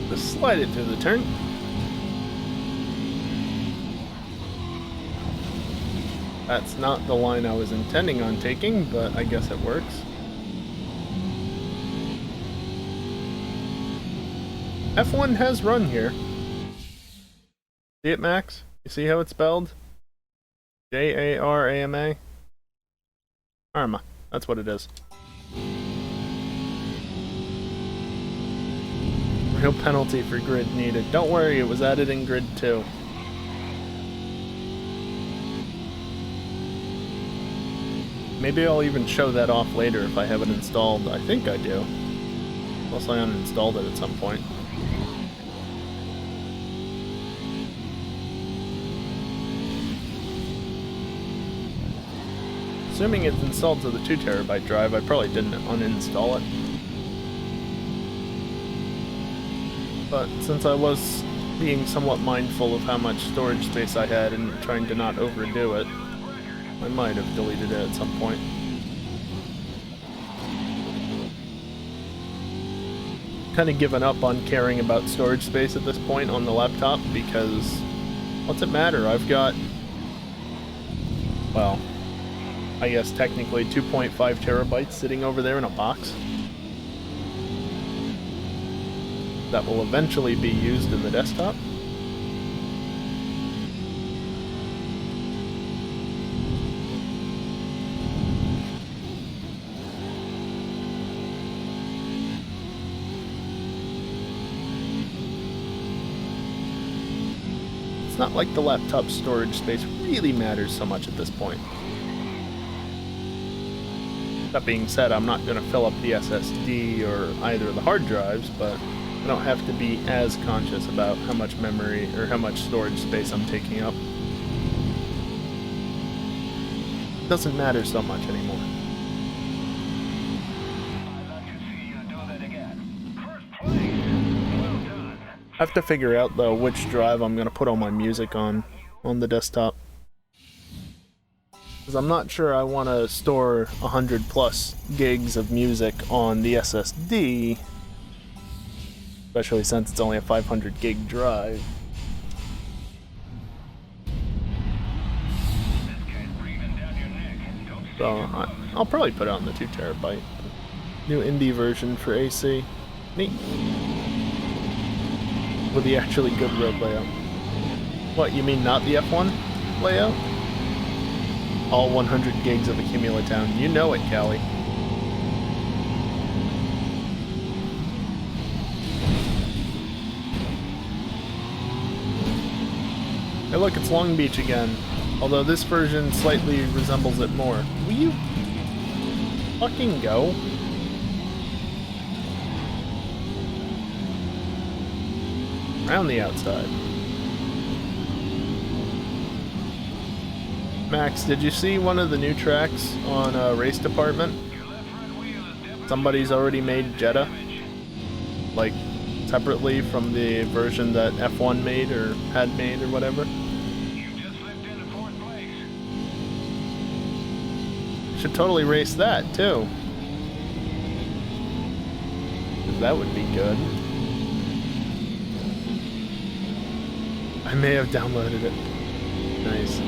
Just slide it through the turn. That's not the line I was intending on taking, but I guess it works. F1 has run here. See it, Max? You see how it's spelled? J-A-R-A-M-A? Arma. That's what it is. Real penalty for grid needed. Don't worry, it was added in grid 2. Maybe I'll even show that off later if I have it installed. I think I do. Unless I uninstalled it at some point. assuming it's installed to the 2 terabyte drive, I probably didn't uninstall it. But since I was being somewhat mindful of how much storage space I had and trying to not overdo it, I might have deleted it at some point. Kind of given up on caring about storage space at this point on the laptop because what's it matter? I've got, well, I guess technically 2.5 terabytes sitting over there in a box that will eventually be used in the desktop. It's not like the laptop storage space really matters so much at this point. That being said, I'm not going to fill up the SSD or either of the hard drives, but I don't have to be as conscious about how much memory or how much storage space I'm taking up. It doesn't matter so much anymore. I'd like to see you do that again. First place. Well done. I have to figure out, though, which drive I'm going to put all my music on the desktop. Because I'm not sure I want to store 100 plus gigs of music on the SSD, especially since it's only a 500 gig drive. This guy's breathing down your neck. Don't So I'll probably put it on the 2 terabyte. New indie version for AC. Neat. With the actually good road layout. What, you mean not the F1 layout? All 100 gigs of Accumulatown. You know it, Callie. Hey look, it's Long Beach again. Although this version slightly resembles it more. Will you fucking go? Around the outside. Max, did you see one of the new tracks on Race Department? Somebody's already made Jeddah. Like, separately from the version that F1 made or had made or whatever. You just slipped into 4th place. Should totally race that, too. 'Cause that would be good. I may have downloaded it. Nice.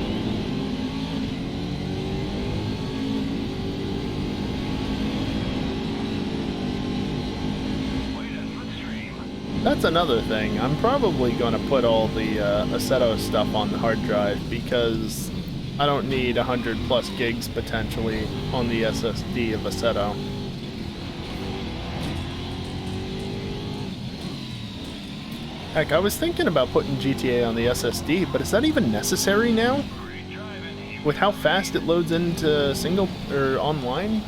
That's another thing. I'm probably going to put all the Assetto stuff on the hard drive because I don't need 100 plus gigs potentially on the SSD of Assetto. Heck, I was thinking about putting GTA on the SSD, but is that even necessary now? With how fast it loads into single or online?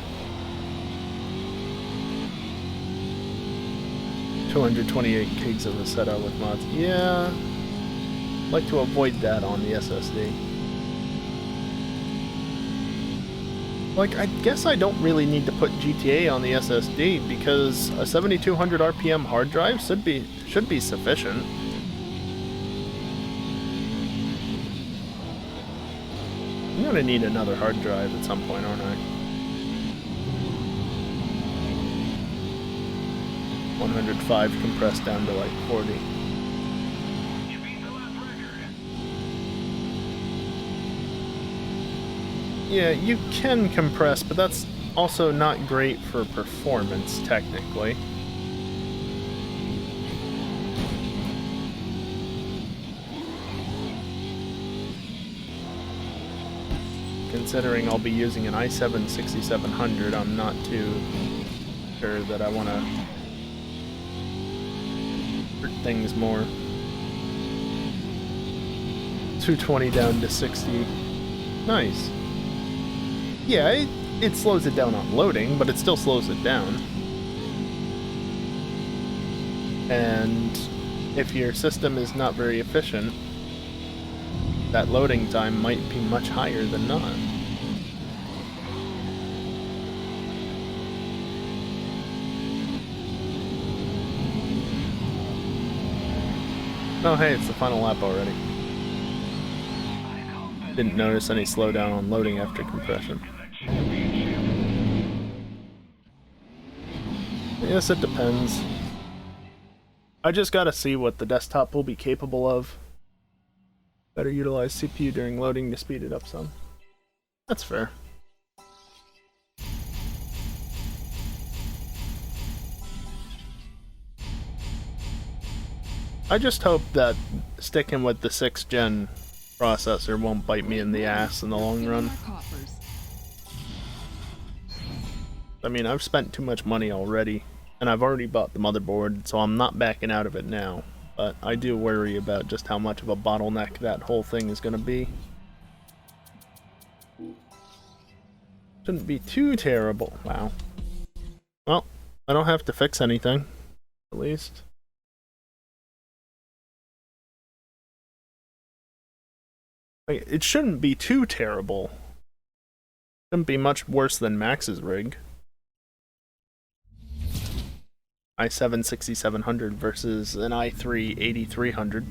228 gigs of Assetto with mods. Yeah, I'd like to avoid that on the SSD. Like, I guess I don't really need to put GTA on the SSD because a 7200 RPM hard drive should be sufficient. I'm gonna need another hard drive at some point, aren't I? 105 compressed down to like 40. You beat the lap record. Yeah, you can compress, but that's also not great for performance, technically. Considering I'll be using an i7 6700, I'm not too sure that I want to hurt things more. 220 down to 60. Nice. Yeah, it slows it down on loading, but it still slows it down. And if your system is not very efficient, that loading time might be much higher than not. Oh hey, it's the final lap already. Didn't notice any slowdown on loading after compression. Yes, it depends. I just gotta see what the desktop will be capable of. Better utilize CPU during loading to speed it up some. That's fair. I just hope that sticking with the 6th gen processor won't bite me in the ass in the long run. I mean, I've spent too much money already, and I've already bought the motherboard, so I'm not backing out of it now. But I do worry about just how much of a bottleneck that whole thing is going to be. Shouldn't be too terrible. Wow. Well, I don't have to fix anything, at least. Like, it shouldn't be too terrible. Shouldn't be much worse than Max's rig. i7 6700 versus an i3 8300.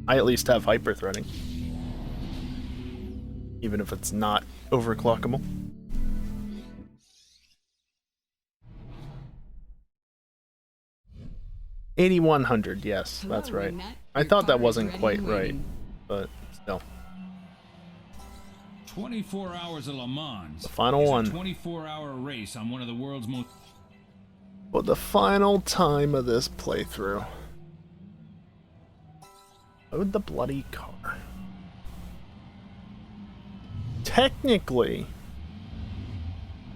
I at least have hyperthreading. Even if it's not overclockable. $8,100, yes, that's right. I thought that wasn't quite right, but still. 24 hours of Le Mans. The final one. 24-hour race on one of the world's most... For the final time of this playthrough. Load the bloody car. Technically,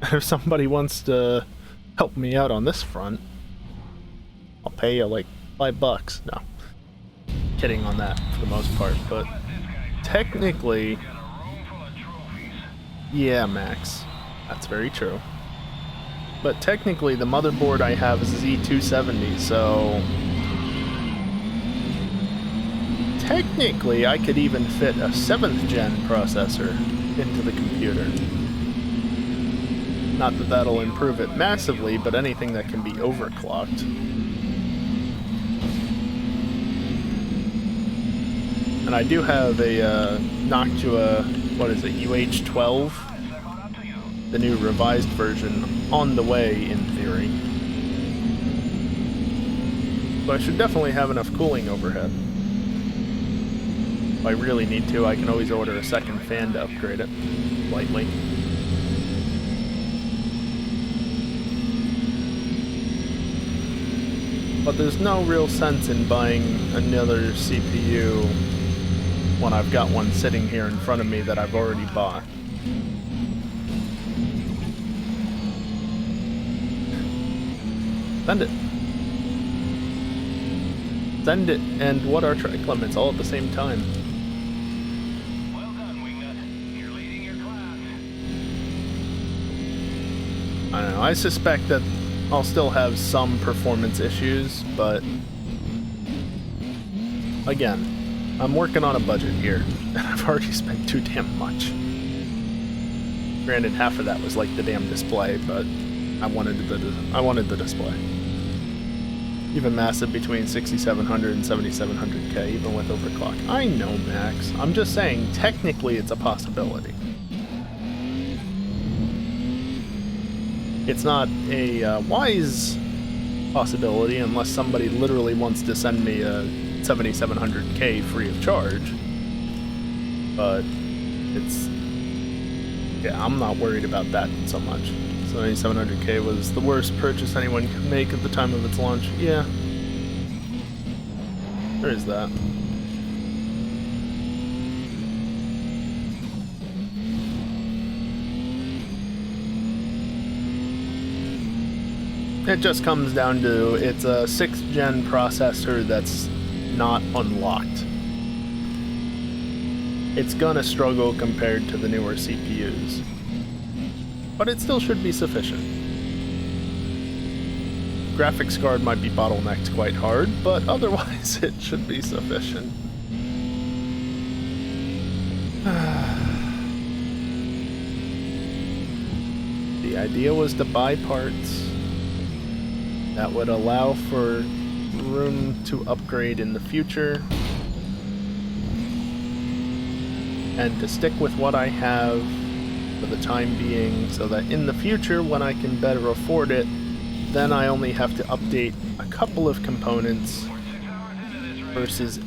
if somebody wants to help me out on this front, I'll pay you like $5. No. Kidding on that for the most part, but technically, yeah, Max. That's very true. But technically, the motherboard I have is a Z270, so technically I could even fit a 7th gen processor into the computer. Not that that'll improve it massively, but anything that can be overclocked. And I do have a Noctua, what is it, UH12? The new revised version on the way, in theory. So I should definitely have enough cooling overhead. If I really need to, I can always order a second fan to upgrade it, lightly. But there's no real sense in buying another CPU when I've got one sitting here in front of me that I've already bought. Send it. Send it, and what are track limits all at the same time? Well done, Wingnut. You're leading your class. I don't know, I suspect that I'll still have some performance issues, but again, I'm working on a budget here, and I've already spent too damn much. Granted, half of that was like the damn display, but I wanted the display. Even massive between 6700 and 7700K, even with overclock. I know, Max. I'm just saying, technically it's a possibility. It's not a wise possibility unless somebody literally wants to send me a 7700K free of charge. But it's... yeah, I'm not worried about that so much. 7700K was the worst purchase anyone could make at the time of its launch. Yeah. There is that. It just comes down to it's a 6th gen processor that's not unlocked. It's gonna struggle compared to the newer CPUs. But it still should be sufficient. Graphics card might be bottlenecked quite hard, but otherwise it should be sufficient. The idea was to buy parts that would allow for room to upgrade in the future. And to stick with what I have for the time being, so that in the future, when I can better afford it, then I only have to update a couple of components versus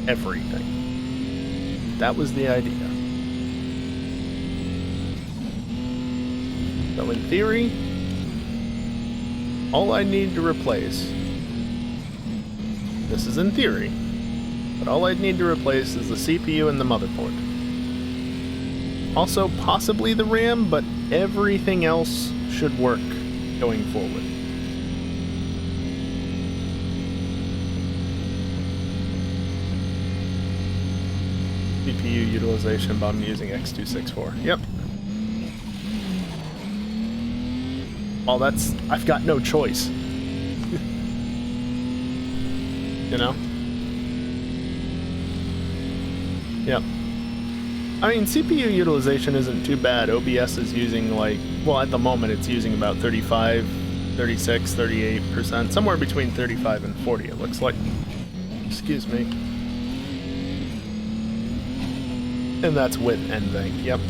everything. That was the idea. So in theory, all I need to replace, this is in theory, but all I'd need to replace is the CPU and the motherboard. Also possibly the RAM, but everything else should work going forward. CPU utilization, but I'm using X264. Yep. Well, I've got no choice. You know? Yep. I mean, CPU utilization isn't too bad. OBS is using well, at the moment it's using about 35, 36, 38%, somewhere between 35 and 40 it looks like. Excuse me. And that's with NVENC, yep.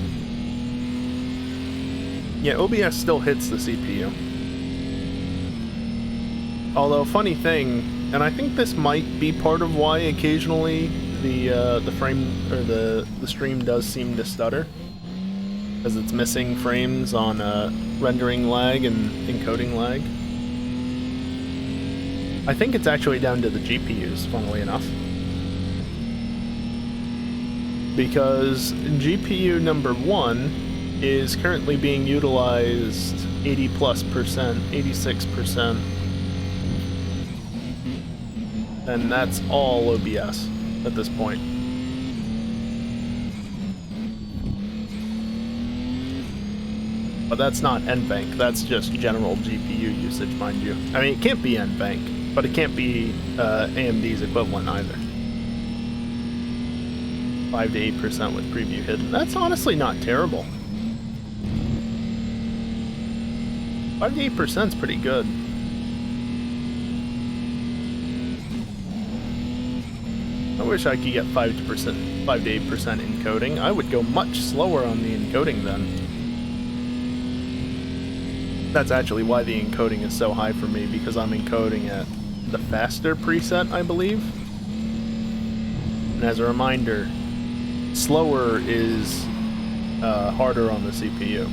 Yeah, OBS still hits the CPU. Although, funny thing, and I think this might be part of why occasionally the frame or the stream does seem to stutter, because it's missing frames on rendering lag and encoding lag. I think it's actually down to the GPUs, funnily enough. Because GPU number 1 is currently being utilized 80+%, 86%, and that's all OBS at this point. But that's not NVENC, that's just general GPU usage, mind you. I mean, it can't be NVENC, but it can't be AMD's equivalent either. 5 to 8% with preview hidden. That's honestly not terrible. 5 to 8% is pretty good. I wish I could get 5 to 8% encoding. I would go much slower on the encoding then. That's actually why the encoding is so high for me, because I'm encoding at the faster preset, I believe. And as a reminder, slower is harder on the CPU.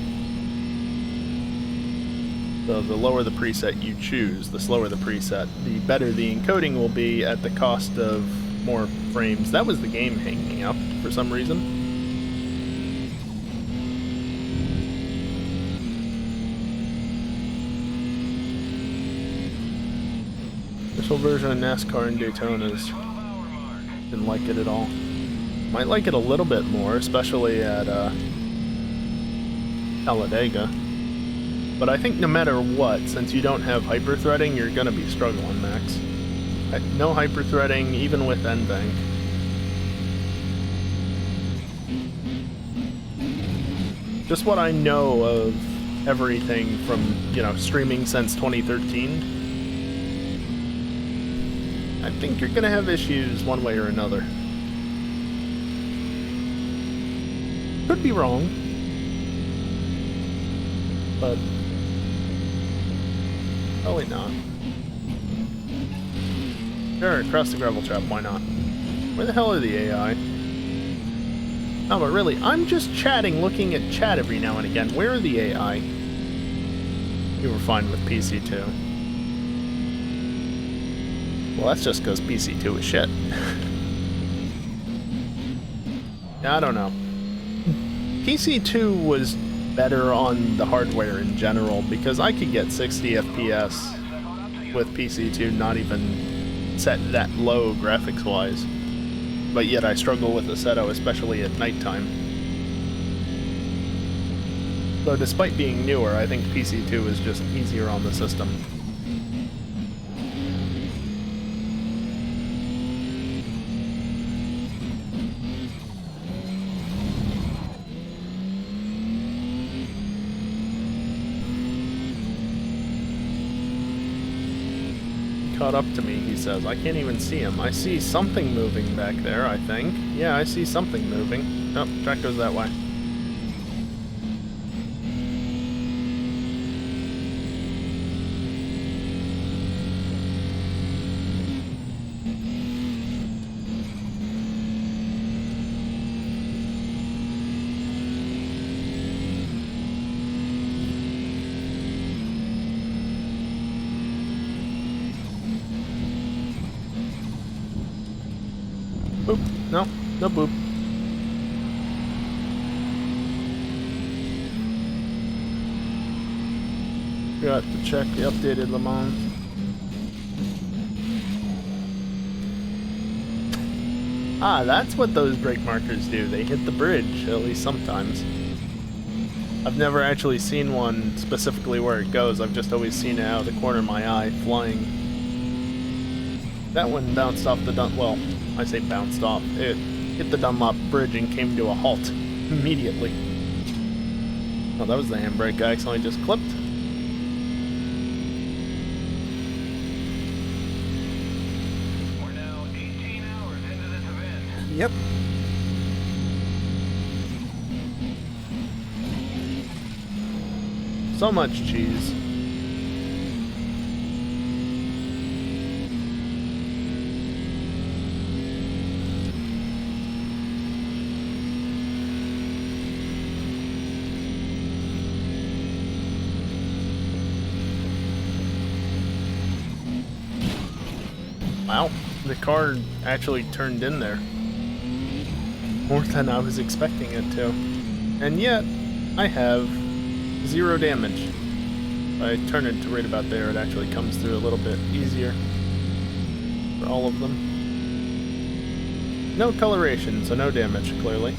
So the lower the preset you choose, the slower the preset, the better the encoding will be at the cost of more frames. That was the game hanging up for some reason. Official version of NASCAR in Daytona's didn't like it at all. Might like it a little bit more, especially at Talladega. But I think no matter what, since you don't have hyperthreading, you're gonna be struggling, Max. No hyperthreading, even with NVENC. Just what I know of everything from, streaming since 2013. I think you're gonna have issues one way or another. Could be wrong, but probably not. Sure, cross the gravel trap, why not? Where the hell are the AI? No, but really, I'm just chatting, looking at chat every now and again. Where are the AI? You were fine with PC2. Well, that's just because PC2 is shit. I don't know. PC2 was better on the hardware in general, because I could get 60 FPS with PC2, not even set that low graphics-wise. But yet I struggle with Assetto, especially at nighttime. So despite being newer, I think PC2 is just easier on the system. caught up to me, he says. I can't even see him. I see something moving back there, I think. Yeah, I see something moving. Oh, track goes that way. Boop. No, no boop. Forgot to check the updated Le Mans. Ah, that's what those brake markers do. They hit the bridge, at least sometimes. I've never actually seen one specifically where it goes. I've just always seen it out of the corner of my eye, flying. That one bounced off the well, I say bounced off. It hit the Dunlop bridge and came to a halt immediately. Oh, that was the handbrake I accidentally just clipped. We're now 18 hours into this event. Yep. So much cheese. Wow, the car actually turned in there. More than I was expecting it to. And yet, I have 0 damage. If I turn it to right about there, it actually comes through a little bit easier for all of them. No coloration, so no damage, clearly.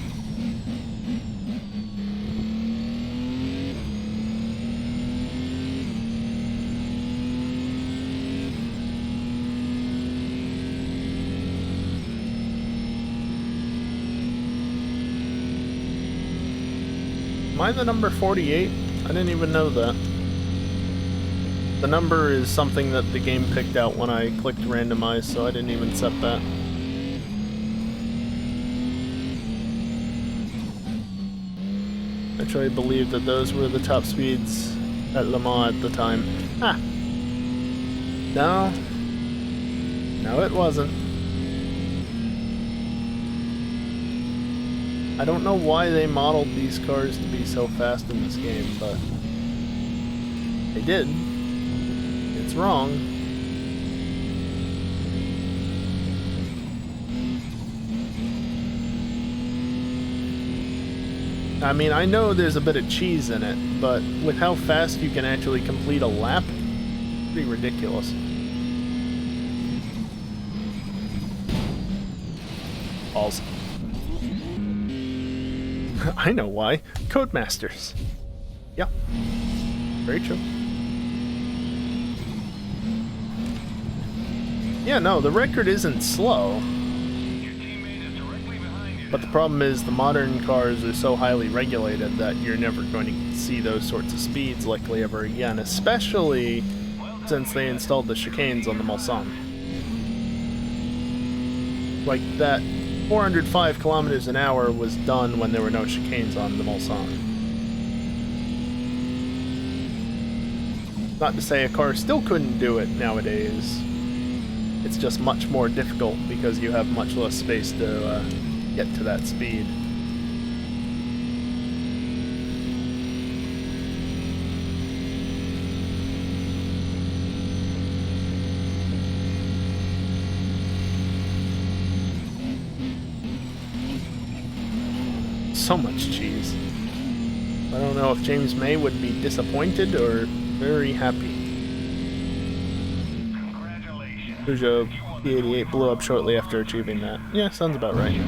Am I the number 48? I didn't even know that. The number is something that the game picked out when I clicked randomize, so I didn't even set that. I truly believe that those were the top speeds at Le Mans at the time. Ah! No. No, it wasn't. I don't know why they modeled these cars to be so fast in this game, but they did. It's wrong. I mean, I know there's a bit of cheese in it, but with how fast you can actually complete a lap, pretty ridiculous. Balls. I know why. Codemasters. Yeah. Very true. Yeah, no, the record isn't slow. Your teammate is directly behind you. But the problem is the modern cars are so highly regulated that you're never going to see those sorts of speeds likely ever again, especially since they installed the chicanes on the Mulsanne. Like that 405 kilometers an hour was done when there were no chicanes on the Mulsanne. Not to say a car still couldn't do it nowadays. It's just much more difficult because you have much less space to get to that speed. So much cheese. I don't know if James May would be disappointed or very happy. Congratulations. Peugeot P88 blew up shortly after achieving that. Yeah, sounds about right.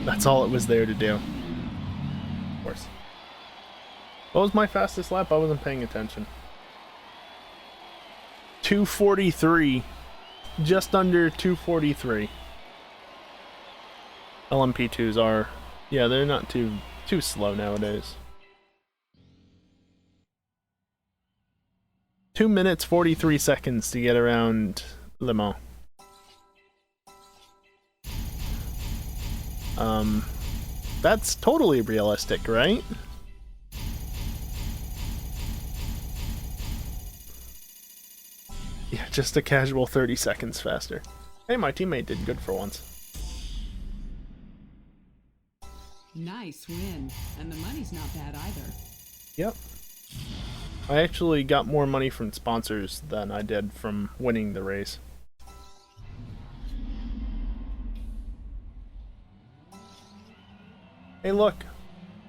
That's all it was there to do. Of course. What was my fastest lap? I wasn't paying attention. 2:43. Just under 2:43. LMP2s are, yeah, they're not too slow nowadays. 2 minutes 43 seconds to get around Le Mans. That's totally realistic, right? Yeah, just a casual 30 seconds faster. Hey, my teammate did good for once. Nice win. And the money's not bad either. Yep. I actually got more money from sponsors than I did from winning the race. Hey look,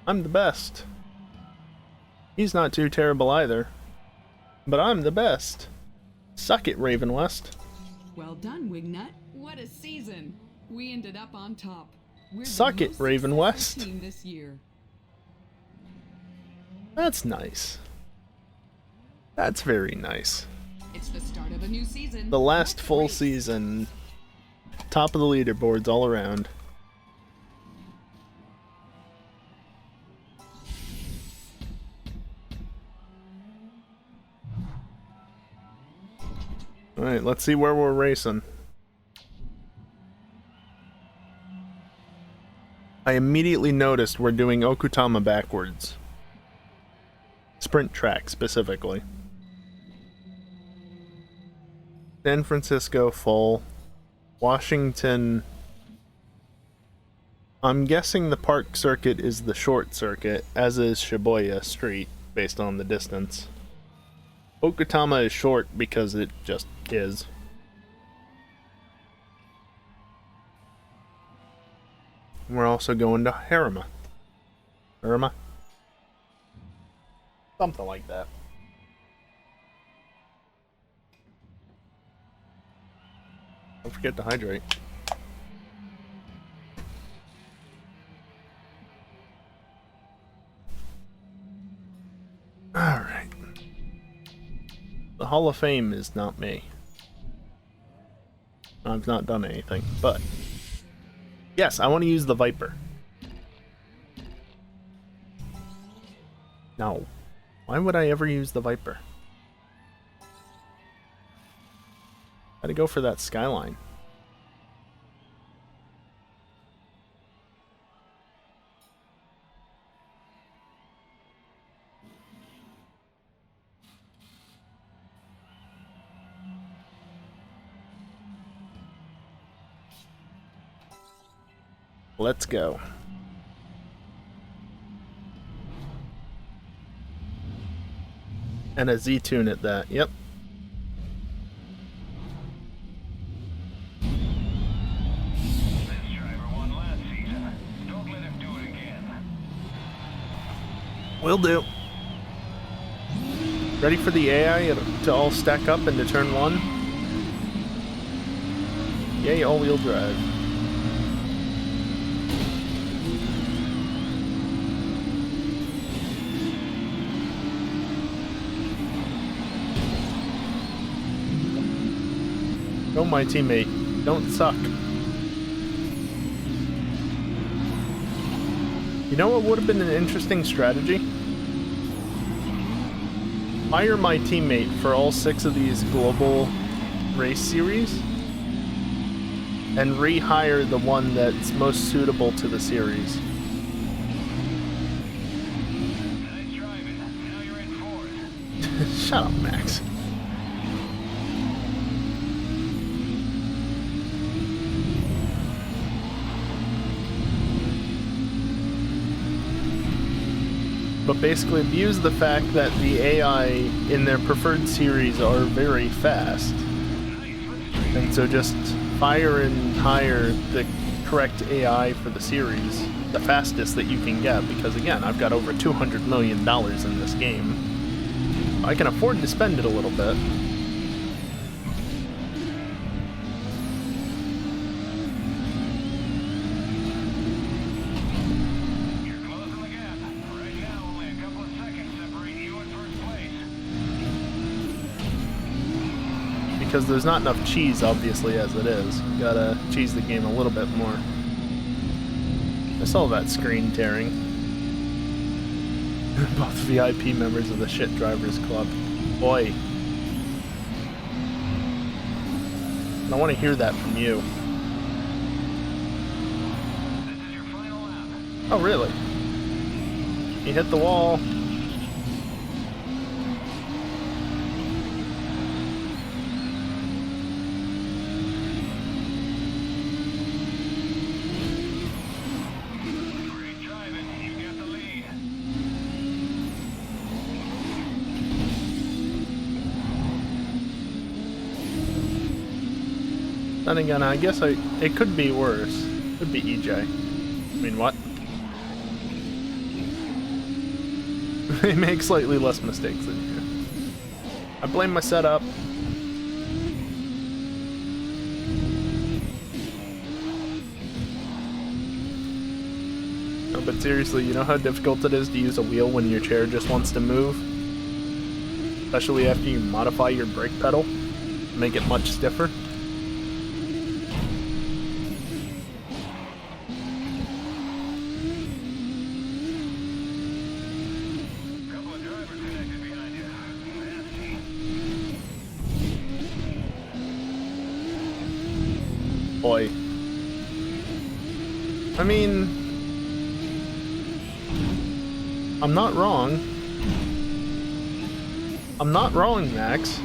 I'm the best. He's not too terrible either. But I'm the best. Suck it, Raven West. Well done, Wignut. What a season. We ended up on top. We're Suck the it, most Raven successful West. team this year. That's nice. That's very nice. It's the start of a new season. The last Let's full race. season. Top of the leaderboards all around. Alright, let's see where we're racing. I immediately noticed we're doing Okutama backwards. Sprint track, specifically. San Francisco, full. Washington... I'm guessing the park circuit is the short circuit, as is Shibuya Street, based on the distance. Okutama is short because it just is. We're also going to Harima. Harima? Something like that. Don't forget to hydrate. Alright. The Hall of Fame is not me. I've not done anything, but... Yes, I want to use the Viper. No. Why would I ever use the Viper? Gotta go for that Skyline. Let's go. And a Z-tune at that, yep. This driver won last season. Don't let him do it again. Will do. Ready for the AI to all stack up into turn one? Yay, all-wheel drive. Go, my teammate. Don't suck. You know what would have been an interesting strategy? Hire my teammate for all 6 of these global race series, and rehire the one that's most suitable to the series. Nice driving. Now you're in fourth. Shut up, Max. But basically abuse the fact that the AI in their preferred series are very fast. And so just fire and hire the correct AI for the series, the fastest that you can get, because again, I've got over $200 million in this game. I can afford to spend it a little bit. You're closing the gap. Right now, only a couple of seconds separate you in first place. Because there's not enough cheese, obviously, as it is. Gotta cheese the game a little bit more. I saw that screen tearing. Both VIP members of the Shit Drivers Club. Boy, I want to hear that from you. This is your final lap. Oh, really? You hit the wall. Great driving. You got the lead. Then again, I guess it could be worse. Could be EJ. I mean, what? They make slightly less mistakes than you. I blame my setup. No, but seriously, you know how difficult it is to use a wheel when your chair just wants to move? Especially after you modify your brake pedal, make it much stiffer. Couple of drivers connected behind you. Nasty. Boy. I mean, I'm not wrong. I'm not wrong, Max.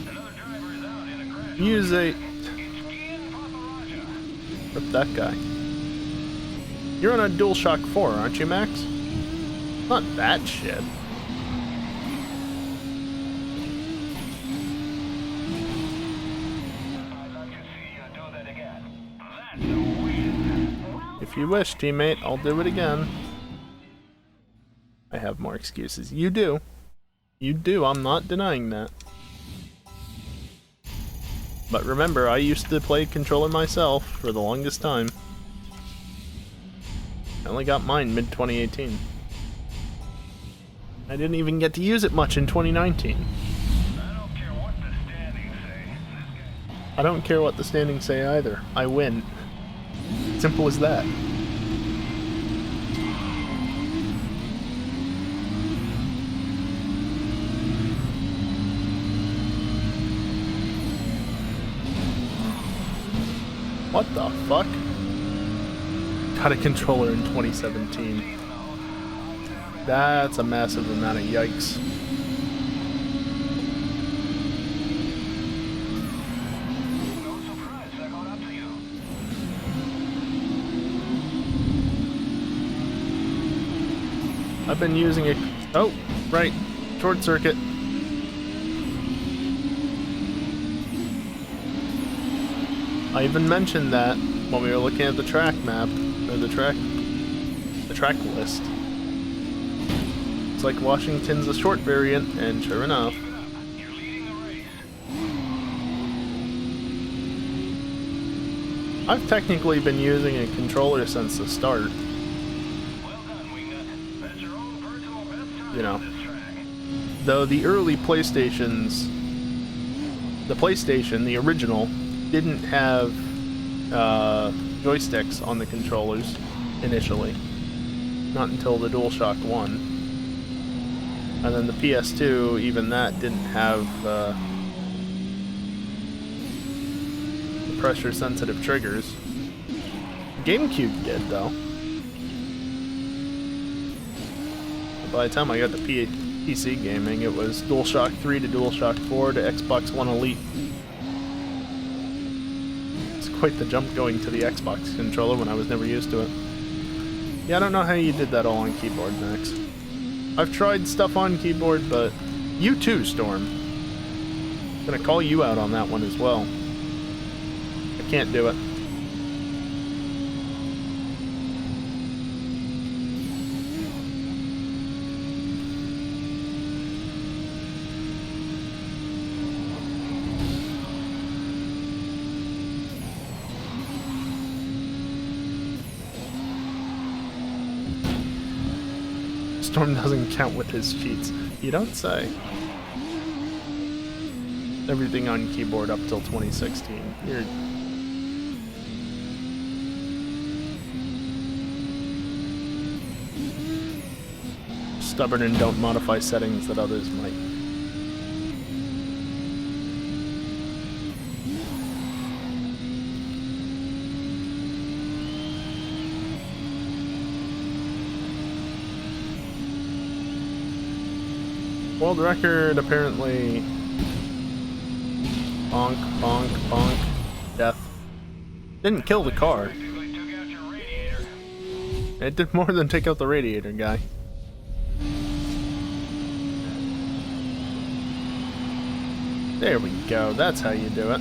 Another driver is out in a crash. Use a... It's Ian Paparaja. Rip that guy. You're on a DualShock 4, aren't you, Max? Not that shit. I'd like to see you do that again. That's a win. If you wish, teammate, I'll do it again. I have more excuses. You do. You do, I'm not denying that. But remember, I used to play controller myself for the longest time. I only got mine mid-2018. I didn't even get to use it much in 2019. I don't care what the standings say. This guy. I don't care what the standings say either. I win. Simple as that. What the fuck? Got a controller in 2017. That's a massive amount of yikes. No surprise, I got up to you. I've been using it. Oh, right. Short circuit. I even mentioned that when we were looking at the track map, or the track list. It's like Washington's a short variant, and sure enough. You're leading the race. I've technically been using a controller since the start. Well done, Wingnut. That's your own personal best time You know. on this track. Though the early PlayStations, the PlayStation, the original, didn't have joysticks on the controllers initially. Not until the DualShock 1. And then the PS2, even that didn't have the pressure-sensitive triggers. GameCube did, though. By the time I got to PC gaming, it was DualShock 3 to DualShock 4 to Xbox One Elite. It's quite the jump going to the Xbox controller when I was never used to it. Yeah, I don't know how you did that all on keyboard, Max. I've tried stuff on keyboard, but you too, Storm. I'm gonna call you out on that one as well. I can't do it. Storm doesn't count with his cheats. You don't say. Everything on keyboard up till 2016. You're... stubborn and don't modify settings that others might. World record, apparently. Bonk, bonk, bonk. Death. Didn't kill the car. Practically took out your radiator. It did more than take out the radiator, guy. There we go. That's how you do it.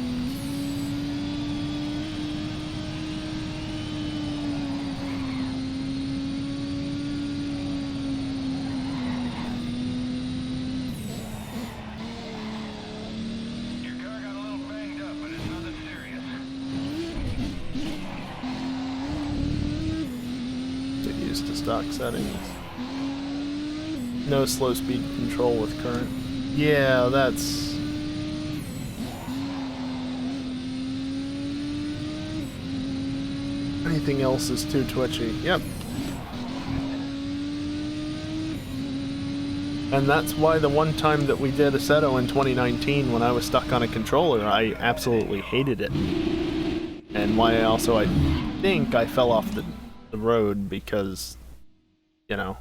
Your car got a little banged up, but it's nothing serious. Get used to stock settings. No slow speed control with current. Yeah, that's... Anything else is too twitchy. Yep. And that's why the one time that we did Assetto in 2019 when I was stuck on a controller, I absolutely hated it. And why I think I fell off the road because, you know,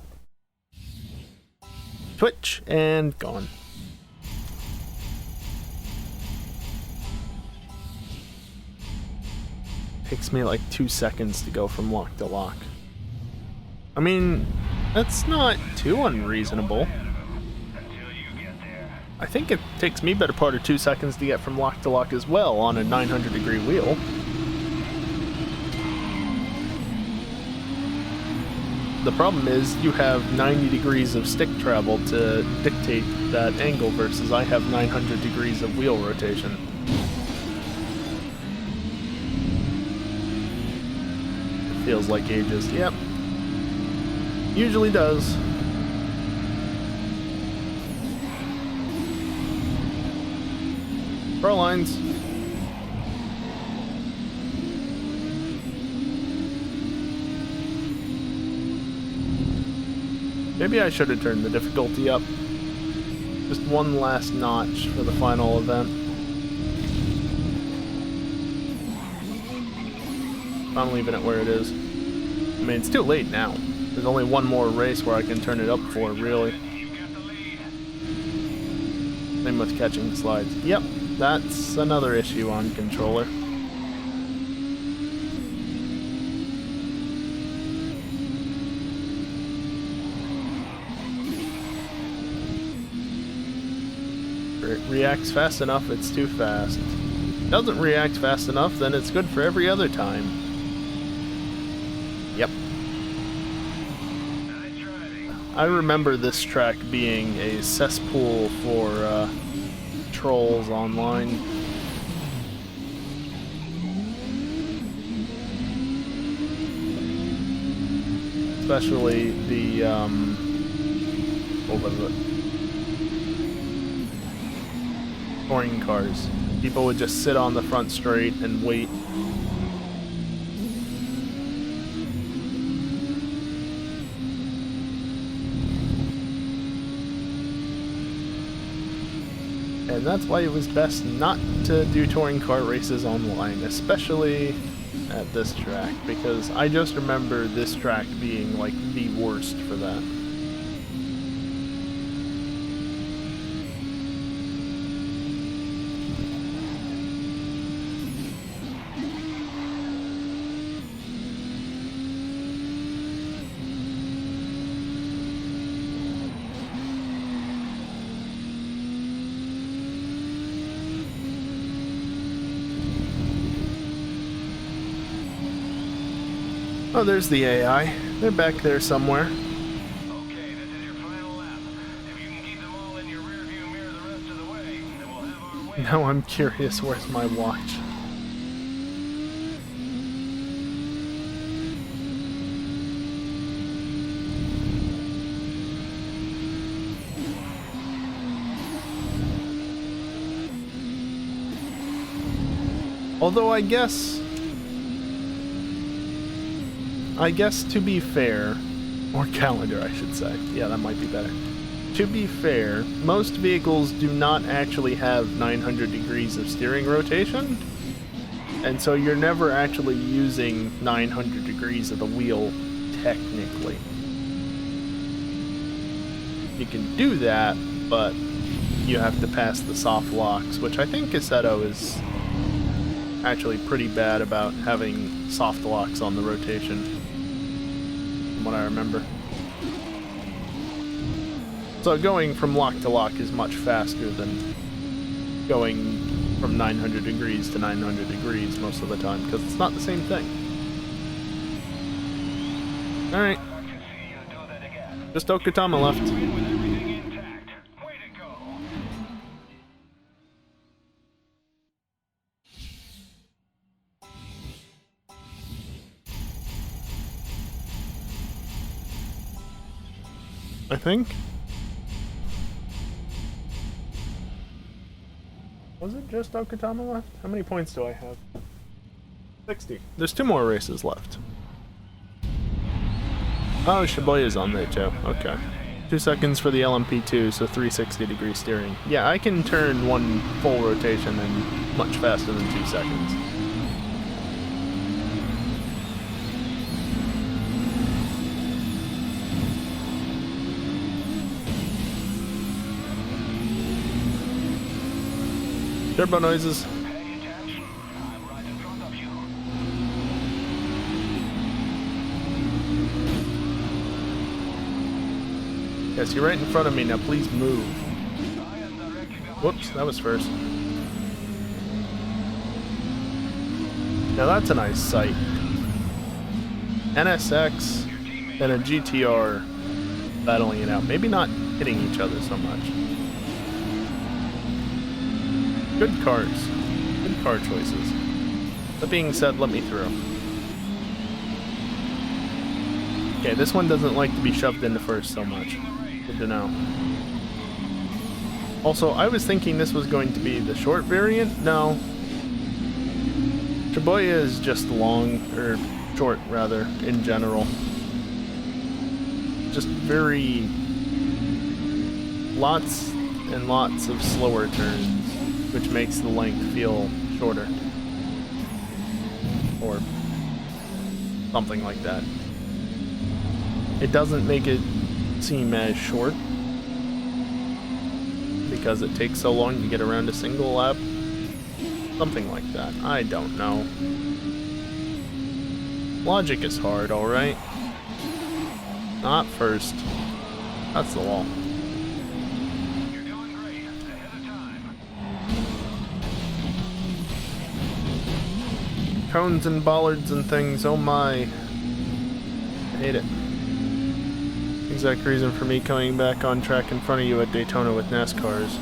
Twitch and gone. Takes me like 2 seconds to go from lock to lock. I mean, that's not too unreasonable. Until you get there. I think it takes me better part of 2 seconds to get from lock to lock as well on a 900-degree wheel. The problem is you have 90 degrees of stick travel to dictate that angle versus I have 900 degrees of wheel rotation. Feels like ages. Yep. Usually does. Pro lines. Maybe I should have turned the difficulty up. Just one last notch for the final event. I'm leaving it where it is. I mean, it's too late now. There's only one more race where I can turn it up for, really. You've got the lead. Same with catching slides. Yep, that's another issue on controller. It reacts fast enough, it's too fast. Doesn't react fast enough, then it's good for every other time. Yep. Nice driving. I remember this track being a cesspool for trolls online. Especially the, what was it? Touring cars. People would just sit on the front straight and wait. And that's why it was best not to do touring car races online, especially at this track, because I just remember this track being like the worst for that. Oh, there's the AI. They're back there somewhere. Okay, this is your final lap. If you can keep them all in your rearview mirror the rest of the way, then we'll have our way. Now I'm curious, where's my watch? Although I guess to be fair, or calendar I should say, yeah, that might be better. To be fair, most vehicles do not actually have 900 degrees of steering rotation, and so you're never actually using 900 degrees of the wheel, technically. You can do that, but you have to pass the soft locks, which I think Cassetto is actually pretty bad about having soft locks on the rotation, from what I remember. So going from lock to lock is much faster than going from 900 degrees to 900 degrees most of the time, because it's not the same thing. Alright. Just Okatama left. With everything intact. Way to go. I think. Was it just Okatama left? How many points do I have? 60. There's 2 more races left. Oh, Shibuya's on there too. Okay. 2 seconds for the LMP2, so 360-degree steering. Yeah, I can turn one full rotation in much faster than 2 seconds. Turbo noises. Pay attention. I'm right in front of you. Yes, you're right in front of me, now please move. I am directly behind Whoops, you. that was first. Now that's a nice sight. NSX and a GTR battling it out. Maybe not hitting each other so much. Good cars. Good car choices. That being said, let me through. Okay, this one doesn't like to be shoved into first so much. Good to know. Also, I was thinking this was going to be the short variant. No. Shibuya is just long, or short rather, in general. Just very... lots and lots of slower turns, which makes the length feel shorter. Or something like that. It doesn't make it seem as short because it takes so long to get around a single lap. Something like that. I don't know. Logic is hard, alright? Not first. That's the wall. You're doing great. Ahead of time. Cones and bollards and things, oh my. I hate it. Exact reason for me coming back on track in front of you at Daytona with NASCARs.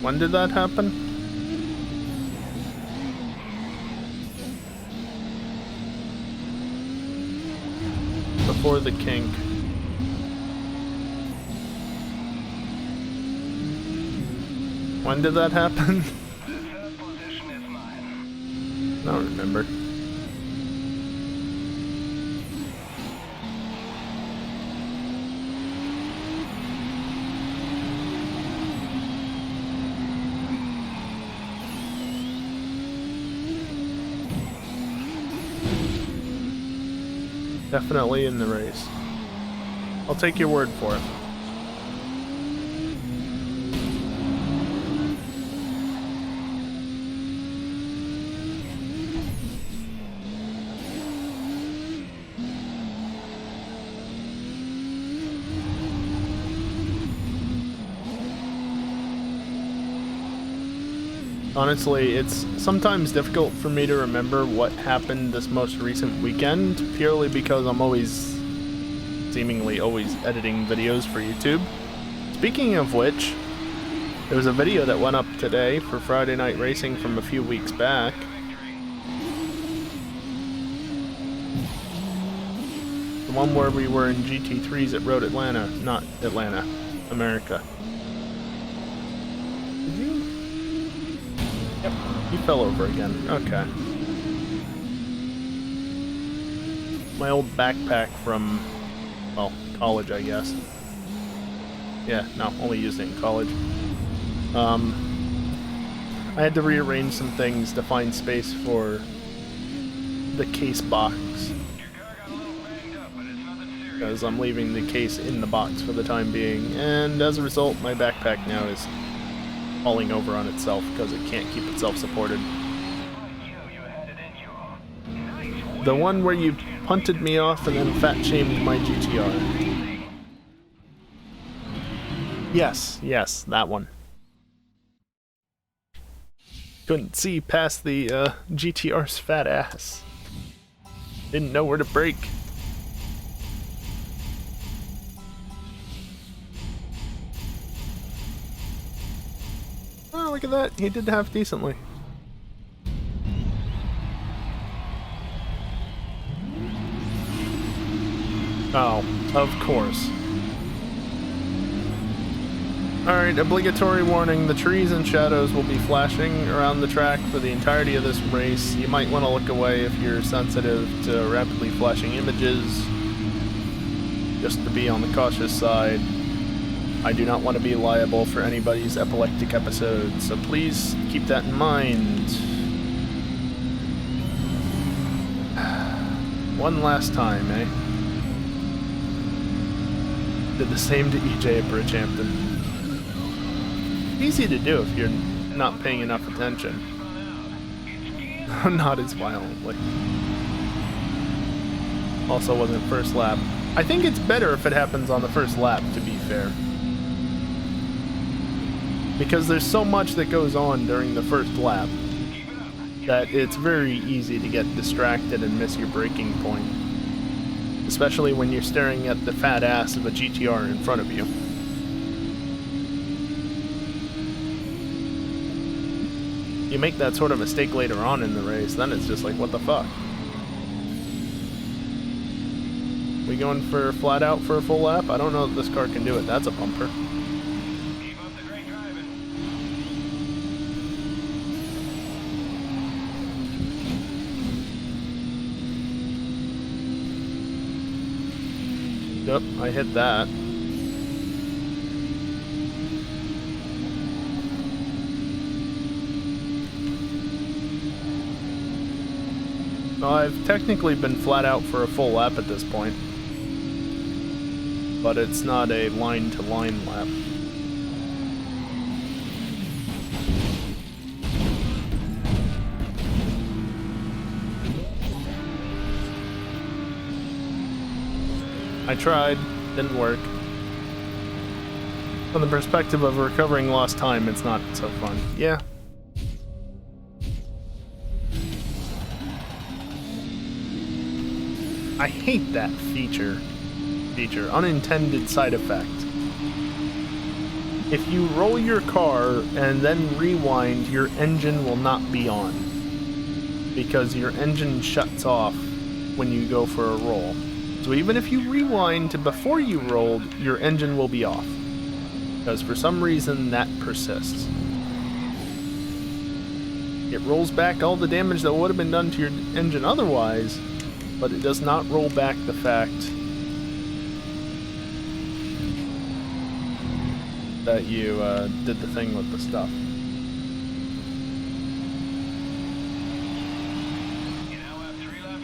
When did that happen? Before the kink. When did that happen? The third position is mine. I don't remember. Definitely in the race. I'll take your word for it. Honestly, it's sometimes difficult for me to remember what happened this most recent weekend, purely because I'm seemingly always editing videos for YouTube. Speaking of which, there was a video that went up today for Friday Night Racing from a few weeks back. The one where we were in GT3s at Road Atlanta, not Atlanta, America. Did you? Yep, he fell over again. Okay. My old backpack from, well, college, I guess. Yeah, no, only used it in college. I had to rearrange some things to find space for the case box. Your car got a little banged because I'm leaving the case in the box for the time being, and as a result, my backpack now is falling over on itself because it can't keep itself supported. The one where you punted me off and then fat-shamed my GTR. Yes, that one. Couldn't see past the GTR's fat ass. Didn't know where to brake. Oh, look at that. He did half decently. Oh, of course. Alright, obligatory warning. The trees and shadows will be flashing around the track for the entirety of this race. You might want to look away if you're sensitive to rapidly flashing images, just to be on the cautious side. I do not want to be liable for anybody's epileptic episodes, so please keep that in mind. One last time, eh? Did the same to EJ at Bridgehampton. Easy to do if you're not paying enough attention. Not as violently. Also wasn't first lap. I think it's better if it happens on the first lap, to be fair. Because there's so much that goes on during the first lap that it's very easy to get distracted and miss your braking point. Especially when you're staring at the fat ass of a GTR in front of you. You make that sort of mistake later on in the race, then it's just like, what the fuck? We going for flat out for a full lap? I don't know if this car can do it. That's a bumper. Keep up the great driving. Yep, I hit that. Well, I've technically been flat out for a full lap at this point, but it's not a line-to-line lap. I tried, didn't work. From the perspective of recovering lost time, it's not so fun. Yeah. I hate that feature, unintended side effect. If you roll your car and then rewind, your engine will not be on, because your engine shuts off when you go for a roll. So even if you rewind to before you rolled, your engine will be off, because for some reason that persists. It rolls back all the damage that would have been done to your engine otherwise, but it does not roll back the fact that you did the thing with the stuff.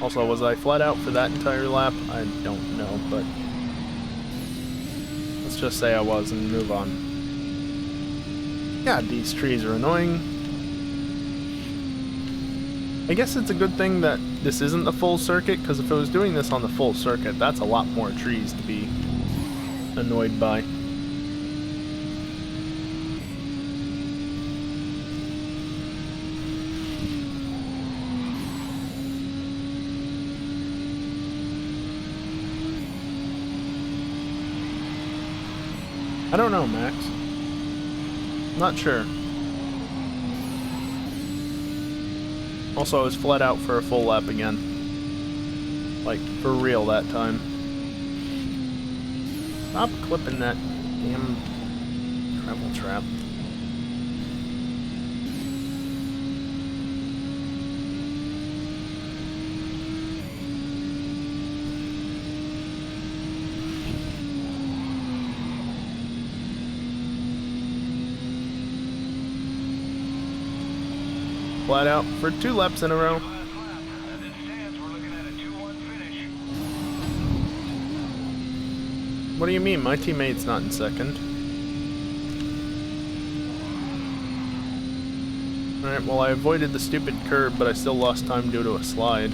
Also, was I flat out for that entire lap? I don't know, but let's just say I was and move on. God, these trees are annoying. I guess it's a good thing that this isn't the full circuit, because if I was doing this on the full circuit, that's a lot more trees to be annoyed by. I don't know, Max. Not sure. Also, I was flat out for a full lap again. Like, for real that time. Stop clipping that damn travel trap. Flat out for 2 laps in a row. What do you mean? My teammate's not in second. Alright, well I avoided the stupid curb, but I still lost time due to a slide.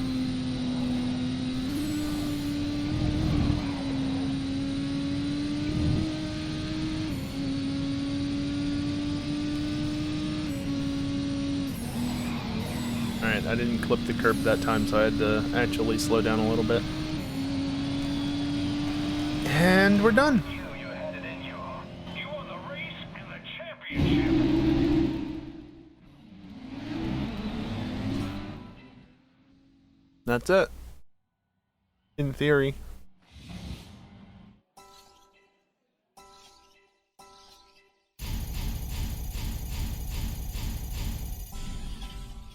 Alright, I didn't clip the curb that time, so I had to actually slow down a little bit. And we're done. You had it in you. You won the race and the championship. That's it. In theory.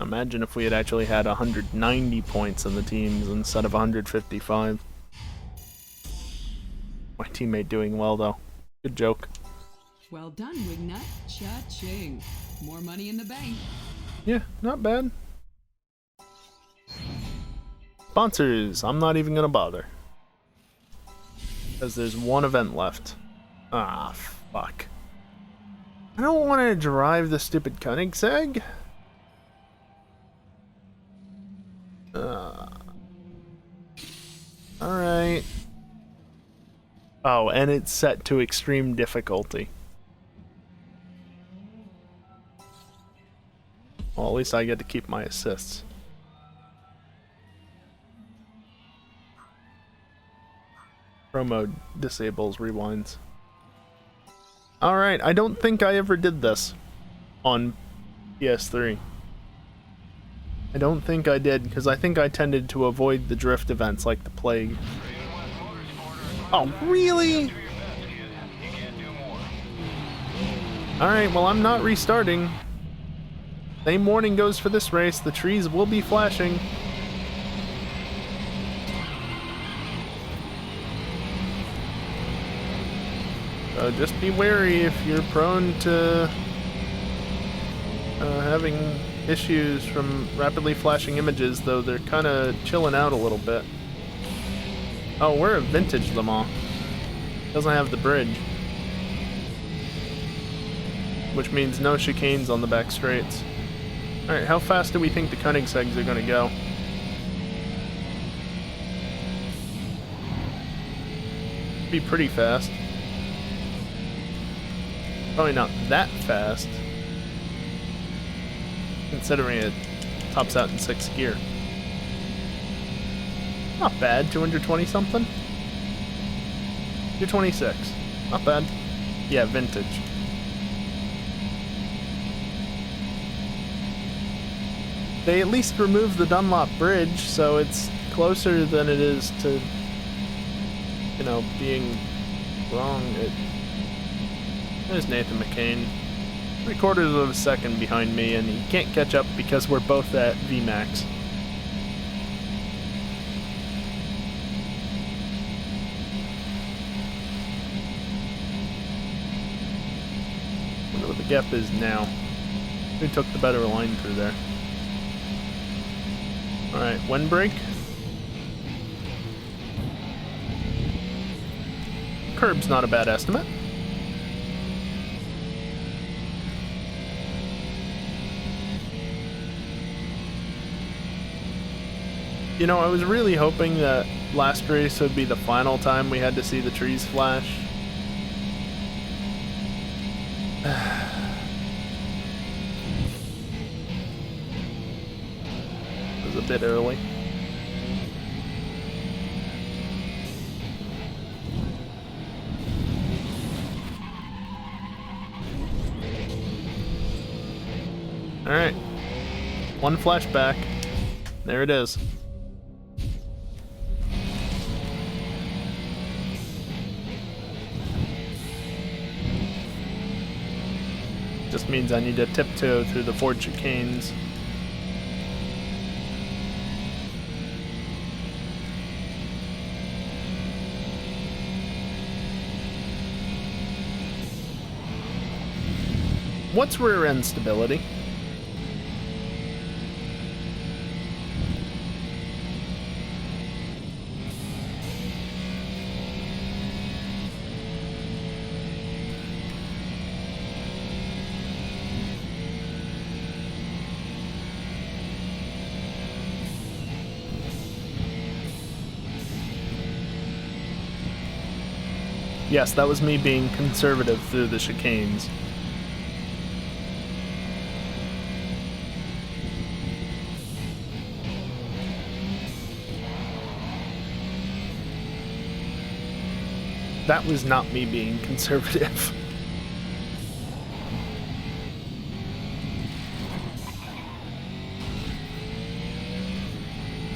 Imagine if we had actually had 190 points in the teams instead of 155. My teammate doing well though. Good joke. Well done, Wignut. Cha-ching. More money in the bank. Yeah, not bad. Sponsors, I'm not even gonna bother. Because there's one event left. Ah, fuck. I don't want to drive the stupid Koenigsegg. Alright. Oh, and it's set to extreme difficulty. Well, at least I get to keep my assists. Pro mode disables rewinds. Alright, I don't think I ever did this on PS3. I don't think I did, because I think I tended to avoid the drift events like the plague. Oh, really? Alright, well I'm not restarting. Same warning goes for this race, the trees will be flashing. So just be wary if you're prone to having issues from rapidly flashing images, though they're kind of chilling out a little bit. Oh, we're a vintage Le Mans. Doesn't have the bridge. Which means no chicanes on the back straights. Alright, how fast do we think the Koenigsegg's are gonna go? Be pretty fast. Probably not that fast, considering it tops out in 6th gear. Not bad, 220 something? 226. Not bad. Yeah, vintage. They at least removed the Dunlop Bridge, so it's closer than it is to, you know, being wrong. There's Nathan McCain. 3/4 of a second behind me, and he can't catch up because we're both at VMAX. Wonder what the gap is now. Who took the better line through there? Alright, windbreak. Curb's not a bad estimate. You know, I was really hoping that last race would be the final time we had to see the trees flash. It was a bit early. Alright. One flashback. There it is. Just means I need to tiptoe through the Ford chicanes. What's rear end stability? Yes, that was me being conservative through the chicanes. That was not me being conservative.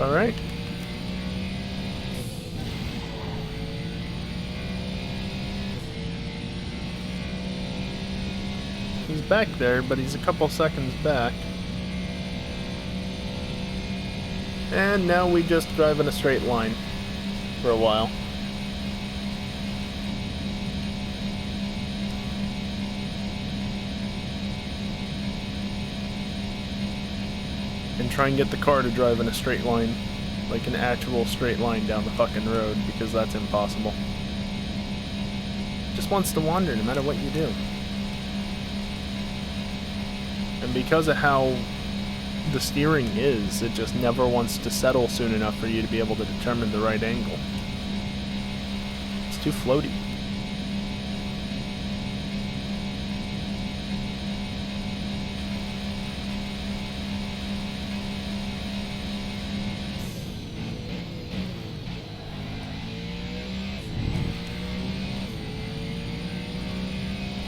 All right. He's back there, but he's a couple seconds back. And now we just drive in a straight line for a while. And try and get the car to drive in a straight line, like an actual straight line down the fucking road, because that's impossible. Just wants to wander no matter what you do. And because of how the steering is, it just never wants to settle soon enough for you to be able to determine the right angle. It's too floaty.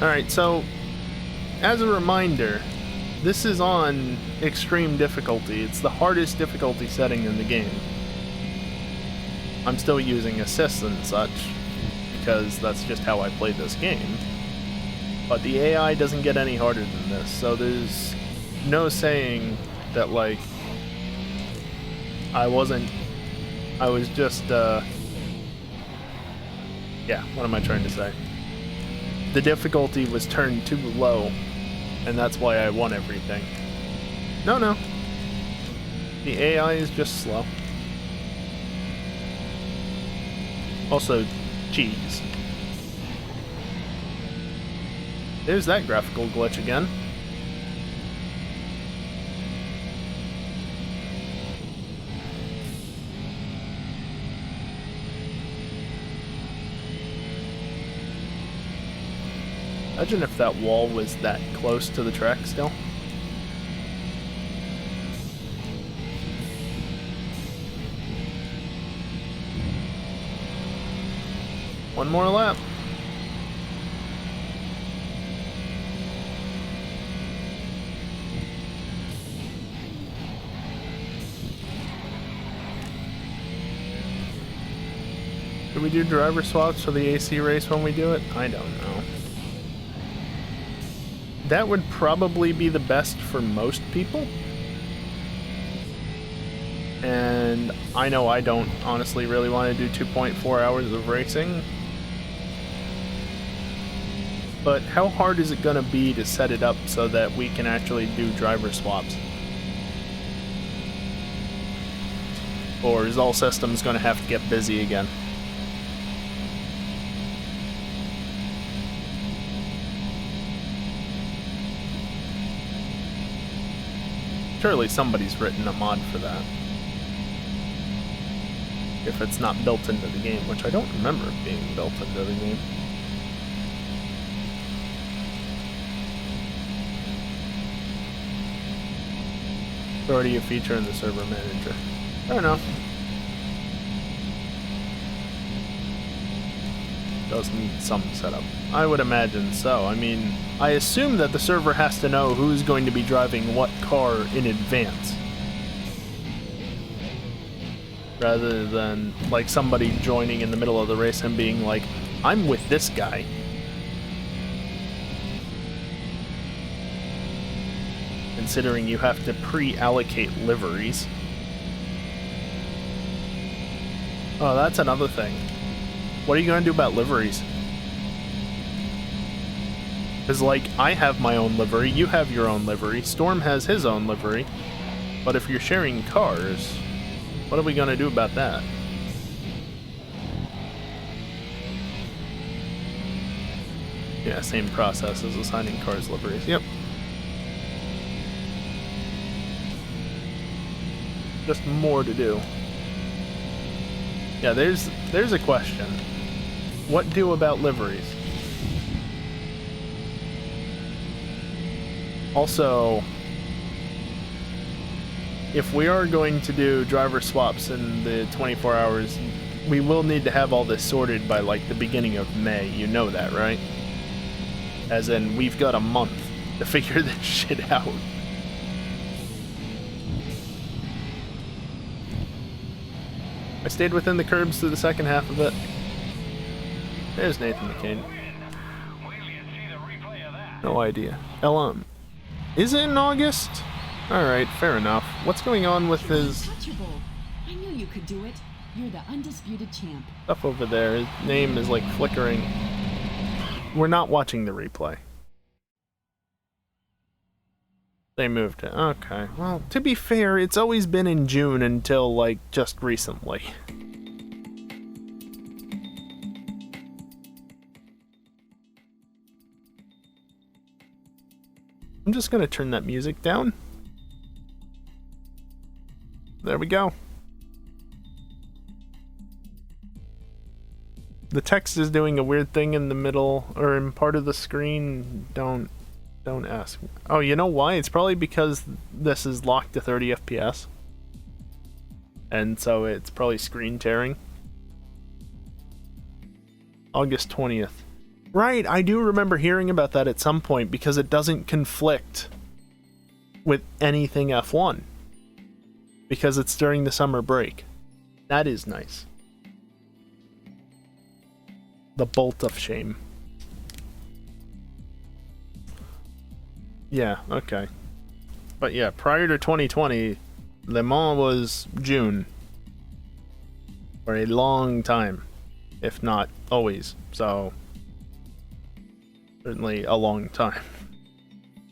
Alright, so as a reminder, this is on extreme difficulty. It's the hardest difficulty setting in the game. I'm still using assists and such, because that's just how I play this game. But the AI doesn't get any harder than this, so there's no saying that, like, I was just, yeah, what am I trying to say? The difficulty was turned too low, and that's why I won everything. No. The AI is just slow. Also, cheese. There's that graphical glitch again. Imagine if that wall was that close to the track still. One more lap. Do we do driver swaps for the AC race when we do it? I don't know. That would probably be the best for most people. And I know I don't honestly really want to do 2.4 hours of racing. But how hard is it going to be to set it up so that we can actually do driver swaps? Or is all systems going to have to get busy again? Surely somebody's written a mod for that. If it's not built into the game, which I don't remember it being built into the game. It's already a feature in the server manager. Fair enough. Does need some setup. I would imagine so. I mean, I assume that the server has to know who's going to be driving what car in advance. Rather than, like, somebody joining in the middle of the race and being like, I'm with this guy. Considering you have to pre-allocate liveries. Oh, that's another thing. What are you going to do about liveries? Because, like, I have my own livery, you have your own livery, Storm has his own livery. But if you're sharing cars, what are we going to do about that? Yeah, same process as assigning cars liveries. Yep. Just more to do. Yeah, there's a question. What do about liveries? Also, if we are going to do driver swaps in the 24 hours, we will need to have all this sorted by like the beginning of May. You know that, right? As in, we've got a month to figure this shit out. I stayed within the curbs through the second half of it. There's Nathan McCain. No idea. LM. Is it in August? Alright, fair enough. What's going on with his Untouchable. I knew you could do it. You're the undisputed champ. stuff over there? His name is like flickering. We're not watching the replay. They moved it. Okay. Well, to be fair, it's always been in June until like just recently. I'm just gonna turn that music down. There we go. The text is doing a weird thing in the middle or in part of the screen. Don't ask. Oh, you know why? It's probably because this is locked to 30 FPS. And so it's probably screen tearing. August 20th. Right, I do remember hearing about that at some point because it doesn't conflict with anything F1. Because it's during the summer break. That is nice. The bolt of shame. Yeah, okay. But yeah, prior to 2020, Le Mans was June. For a long time. If not always. So, certainly a long time.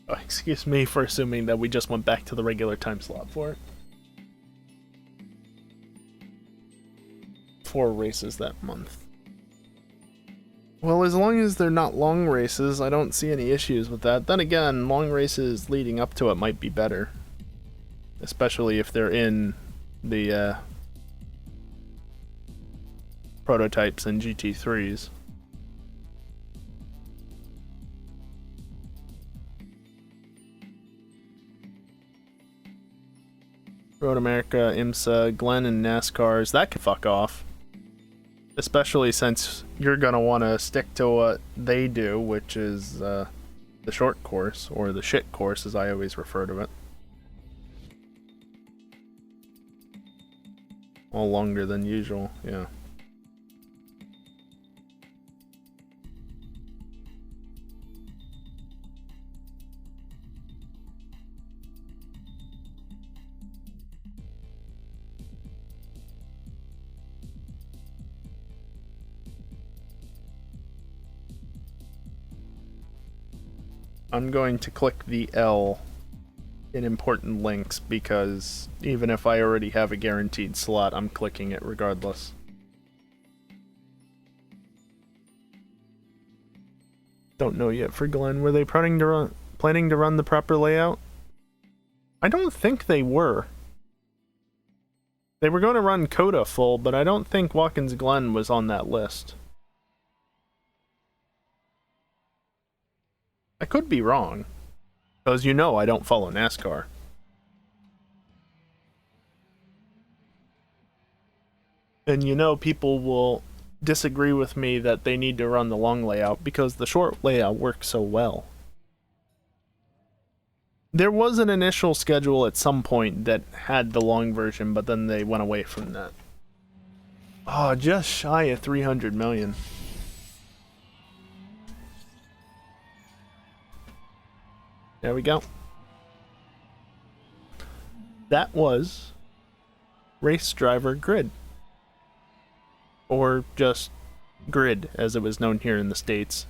Oh, excuse me for assuming that we just went back to the regular time slot for it. 4 races that month. Well, as long as they're not long races, I don't see any issues with that. Then again, long races leading up to it might be better. Especially if they're in the prototypes and GT3s. Road America, IMSA, Glenn, and NASCARs, that could fuck off. Especially since you're gonna want to stick to what they do, which is the short course, or the shit course as I always refer to it. All longer than usual, yeah. I'm going to click the L in important links because even if I already have a guaranteed slot, I'm clicking it regardless. Don't know yet for Glenn. Were they planning to run the proper layout? I don't think they were. They were going to run Coda full, but I don't think Watkins Glen was on that list. I could be wrong, because you know I don't follow NASCAR. And you know people will disagree with me that they need to run the long layout because the short layout works so well. There was an initial schedule at some point that had the long version, but then they went away from that. Oh, just shy of 300 million. There we go. That was Race Driver Grid. Or just Grid, as it was known here in the States.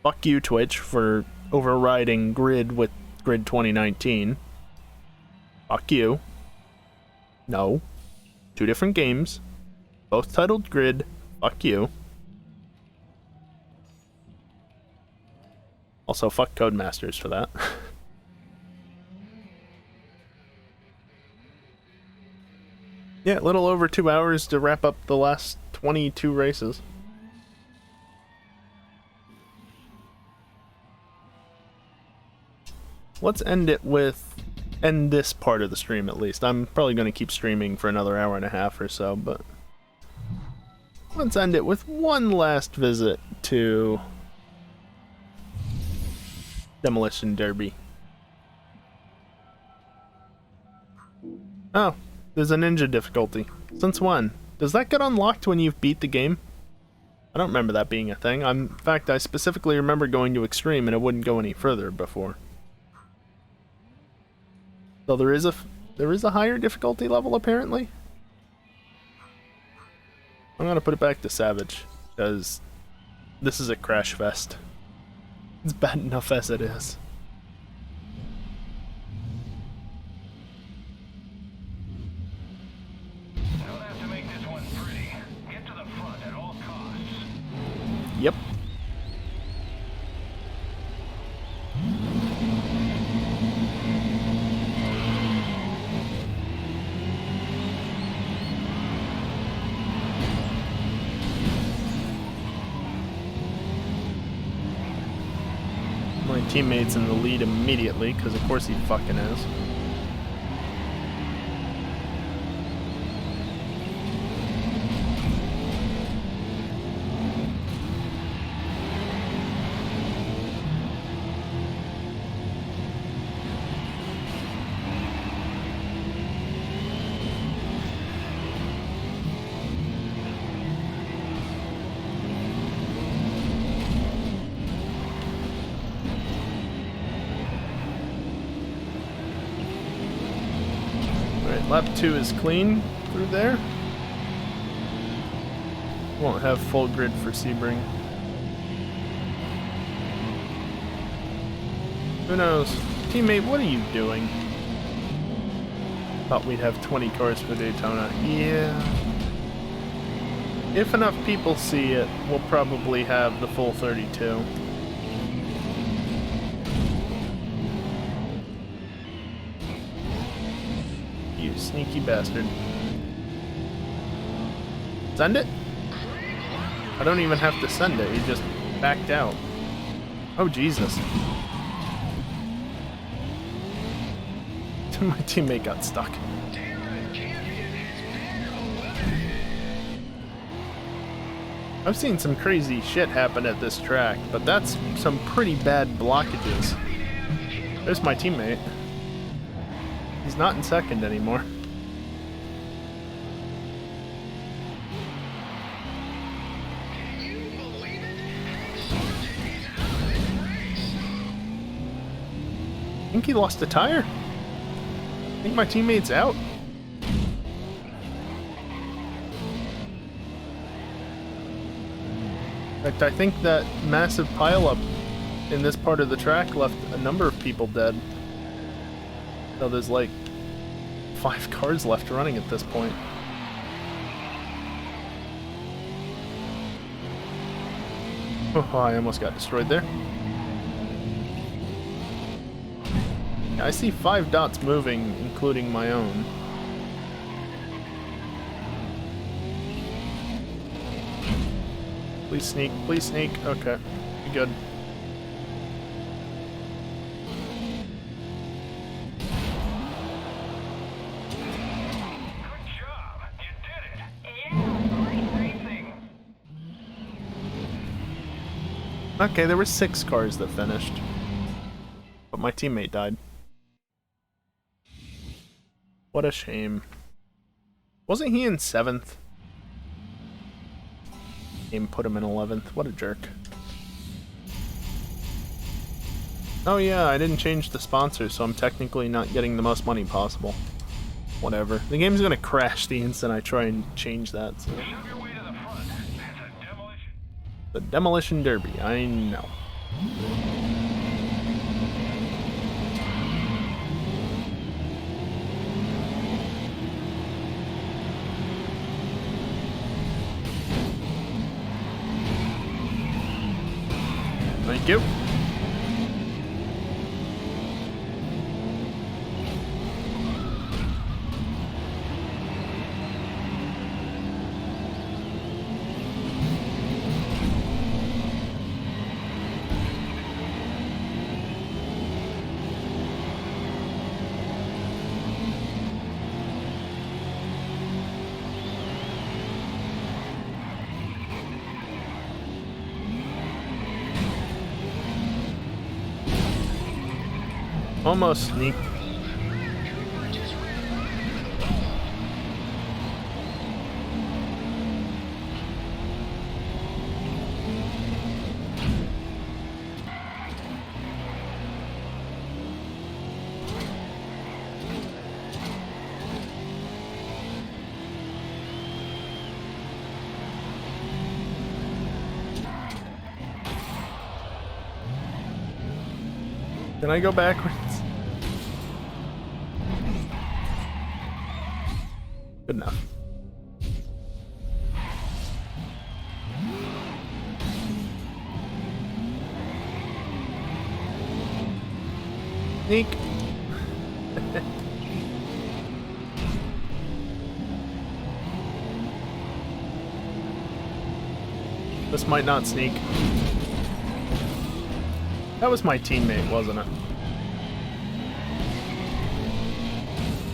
Fuck you, Twitch, for overriding Grid with Grid 2019. Fuck you. No. 2 different games. Both titled Grid. Fuck you. Also, fuck Codemasters for that. Yeah, a little over 2 hours to wrap up the last 22 races. let's end this part of the stream at least. I'm probably going to keep streaming for another hour and a half or so, but let's end it with one last visit to Demolition Derby. Oh, there's a ninja difficulty. Since when? Does that get unlocked when you've beat the game? I don't remember that being a thing. In fact, I specifically remember going to extreme and it wouldn't go any further before. So there is a higher difficulty level apparently. I'm gonna put it back to Savage, because this is a crash fest. It's bad enough as it is. Don't have to make this one pretty. Get to the front at all costs. Yep. My teammate's in the lead immediately, because of course he fucking is. Lap 2 is clean through there. Won't have full grid for Sebring. Who knows? Teammate, what are you doing? Thought we'd have 20 cars for Daytona. Yeah. If enough people see it, we'll probably have the full 32. You sneaky bastard. Send it? I don't even have to send it, he just backed out. Oh, Jesus. My teammate got stuck. I've seen some crazy shit happen at this track, but that's some pretty bad blockages. There's my teammate. He's not in second anymore. I think he lost a tire. I think my teammate's out. In fact, I think that massive pileup in this part of the track left a number of people dead. So there's like 5 cars left running at this point. Oh, I almost got destroyed there. I see 5 dots moving, including my own. Please sneak, please sneak. Okay, good. Good job. You did it. Yeah, great racing. Okay, there were 6 cars that finished. But my teammate died. What a shame. Wasn't he in 7th? Game put him in 11th. What a jerk. Oh yeah, I didn't change the sponsor, so I'm technically not getting the most money possible. Whatever. The game's gonna crash the instant I try and change that. So. Shove your way to the front. That's a demolition. The Demolition Derby, I know. Thank you. Almost sneak. Can I go backwards? Good enough. Sneak. This might not sneak. That was my teammate, wasn't it?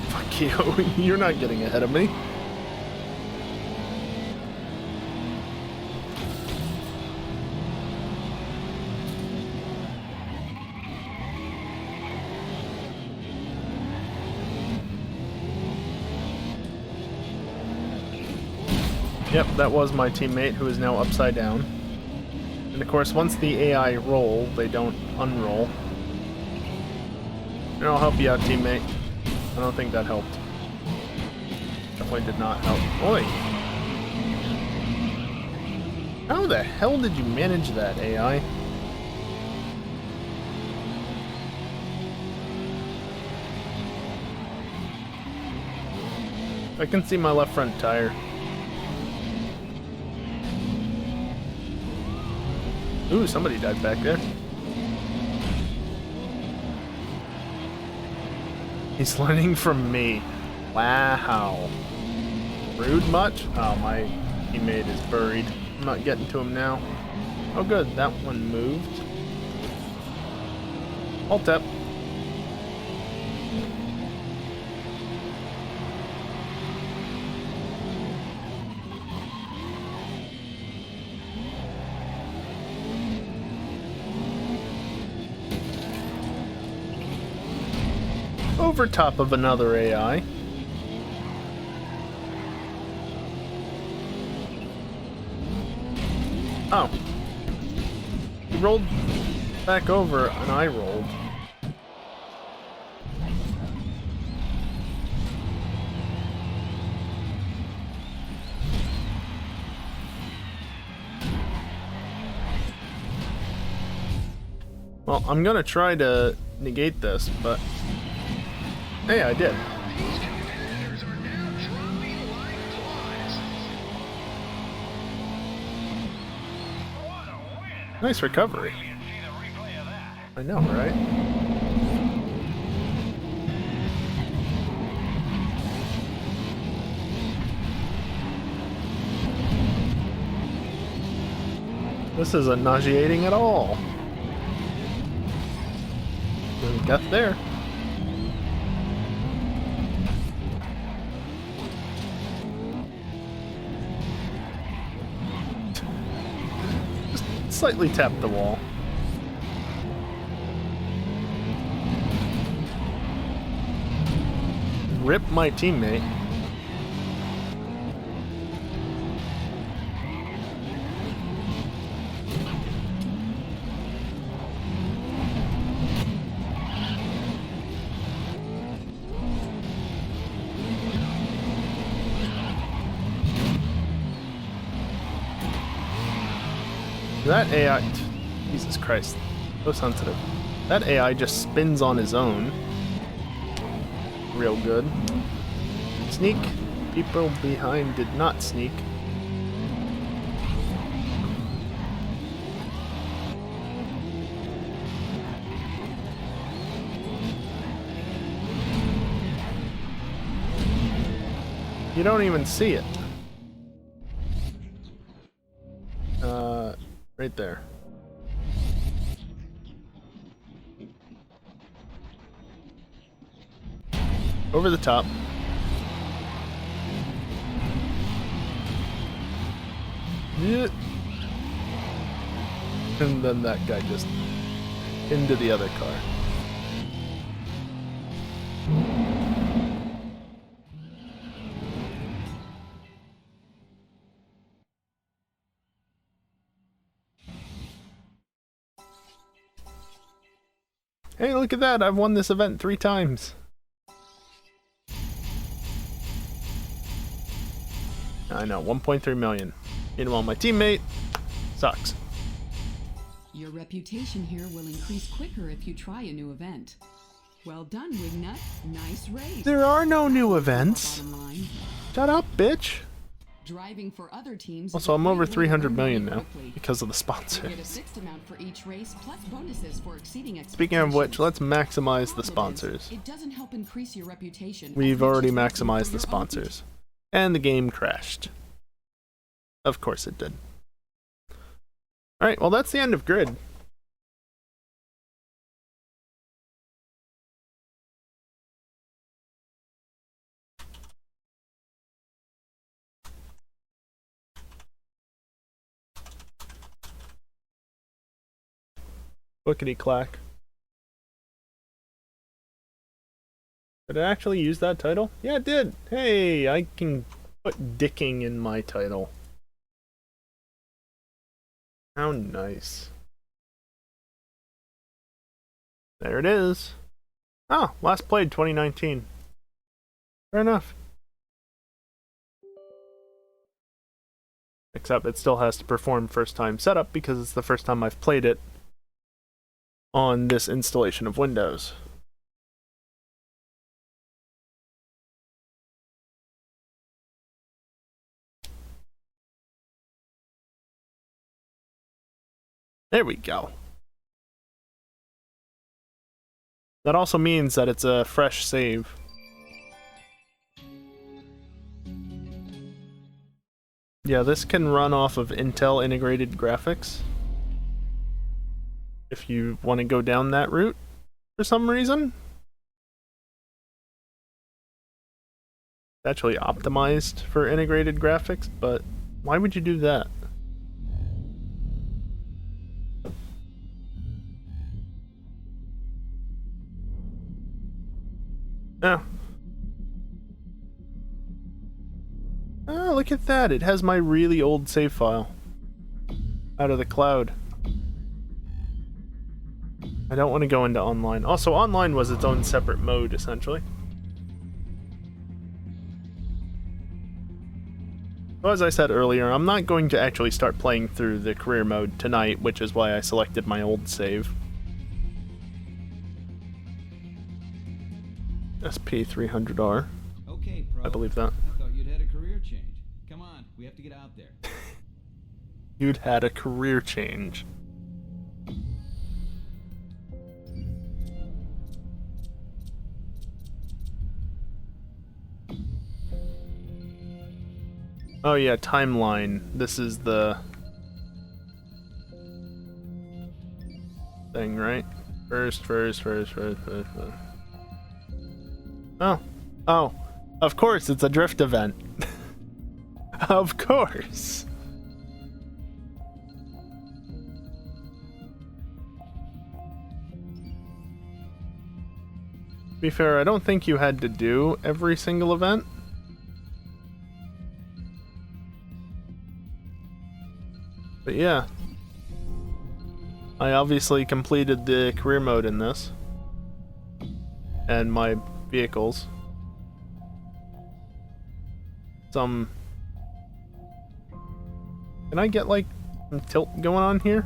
Fuck you. You're not getting ahead of me. Yep, that was my teammate who is now upside down. And of course, once the AI roll, they don't unroll. And I'll help you out, teammate. I don't think that helped. Definitely did not help. Oi! How the hell did you manage that, AI? I can see my left front tire. Ooh, somebody died back there. He's learning from me. Wow. Rude much? Oh, my teammate is buried. I'm not getting to him now. Oh good, that one moved. Alt up. Over top of another AI. Oh. He rolled back over and I rolled. Well, I'm gonna try to negate this, but hey, I did. These competitors are now dropping like flies. What a win! Nice recovery. You can see the replay of that. I know, right? This isn't nauseating at all. There's death there. Slightly tap the wall. Rip my teammate. That AI, Jesus Christ, so sensitive. That AI just spins on his own. Real good. Sneak. People behind did not sneak. You don't even see it. Right there. Over the top. Yeah. And then that guy just into the other car. Hey, look at that! I've won this event 3 times. I know, 1.3 million. Meanwhile, my teammate sucks. Your reputation here will increase quicker if you try a new event. Well done, Wignut. Nice race. There are no new events. Bottom line. Shut up, bitch. Driving for other teams. Also, I'm over 300 million now quickly. because of the You sponsors. get a fixed amount for each race, plus bonuses for exceeding expectations. Speaking of which, let's maximize the Problem is, sponsors. It doesn't help increase your reputation. We've as much already as racing for maximized the your own sponsors. And the game crashed. Of course it did. Alright, well that's the end of Grid. Clickety clack. Did it actually use that title? Yeah, it did. Hey, I can put dicking in my title. How nice. There it is. Oh, last played 2019. Fair enough. Except it still has to perform first time setup because it's the first time I've played it on this installation of Windows. There we go. That also means that it's a fresh save. Yeah, this can run off of Intel integrated graphics. If you want to go down that route for some reason. It's actually optimized for integrated graphics, but why would you do that? Oh. Oh, look at that. It has my really old save file out of the cloud. I don't want to go into online. Also, online was its own separate mode, essentially. So as I said earlier, I'm not going to actually start playing through the career mode tonight, which is why I selected my old save. SP300R. Okay, Pro. I believe that. I thought you'd had a career change. Come on, we have to get out there. You'd had a career change. Oh yeah, timeline. This is the thing, right? First. Oh. Oh. Of course, it's a drift event. Of course. To be fair, I don't think you had to do every single event. But yeah. I obviously completed the career mode in this. And my vehicles. Can I get like some tilt going on here?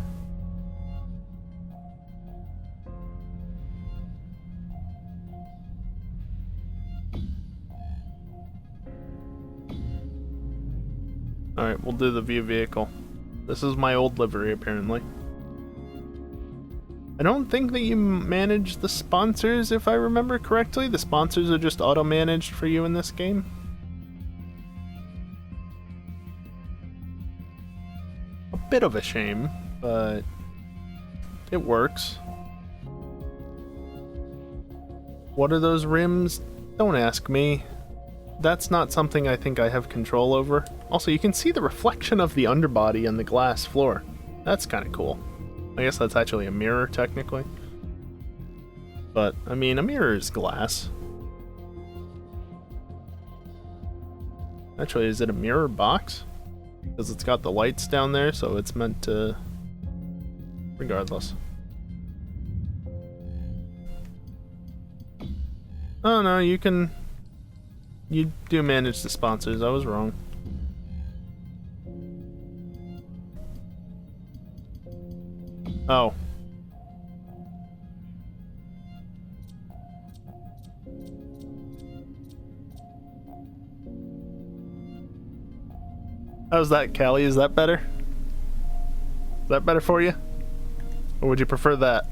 Alright, we'll do the view vehicle. This is my old livery, apparently. I don't think that you manage the sponsors, if I remember correctly. The sponsors are just auto-managed for you in this game. A bit of a shame, but it works. What are those rims? Don't ask me. That's not something I think I have control over. Also, you can see the reflection of the underbody on the glass floor. That's kind of cool. I guess that's actually a mirror, technically. But, I mean, a mirror is glass. Actually, is it a mirror box? Because it's got the lights down there, so it's meant to... Regardless. Oh no, you can... You do manage the sponsors, I was wrong. Oh. How's that, Callie? Is that better? Is that better for you? Or would you prefer that?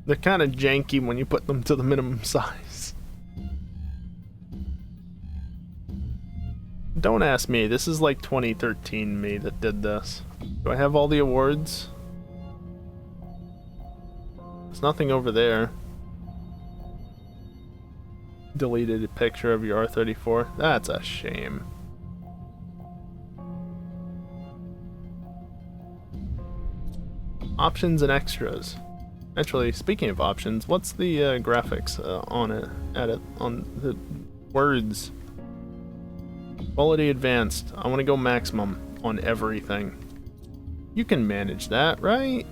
They're kind of janky when you put them to the minimum size. Don't ask me. This is like 2013 me that did this. Do I have all the awards? There's nothing over there. Deleted a picture of your R34. That's a shame. Options and extras. Actually, speaking of options, what's the graphics on it? On the words. Quality advanced. I want to go maximum on everything. You can manage that, right?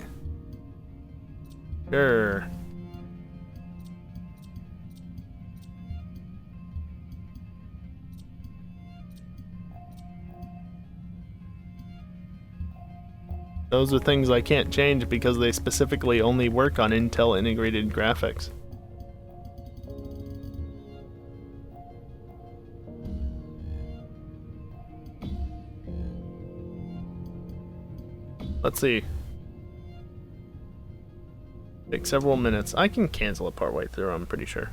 Sure. Those are things I can't change because they specifically only work on Intel integrated graphics. Let's see. Take several minutes. I can cancel it partway through, I'm pretty sure.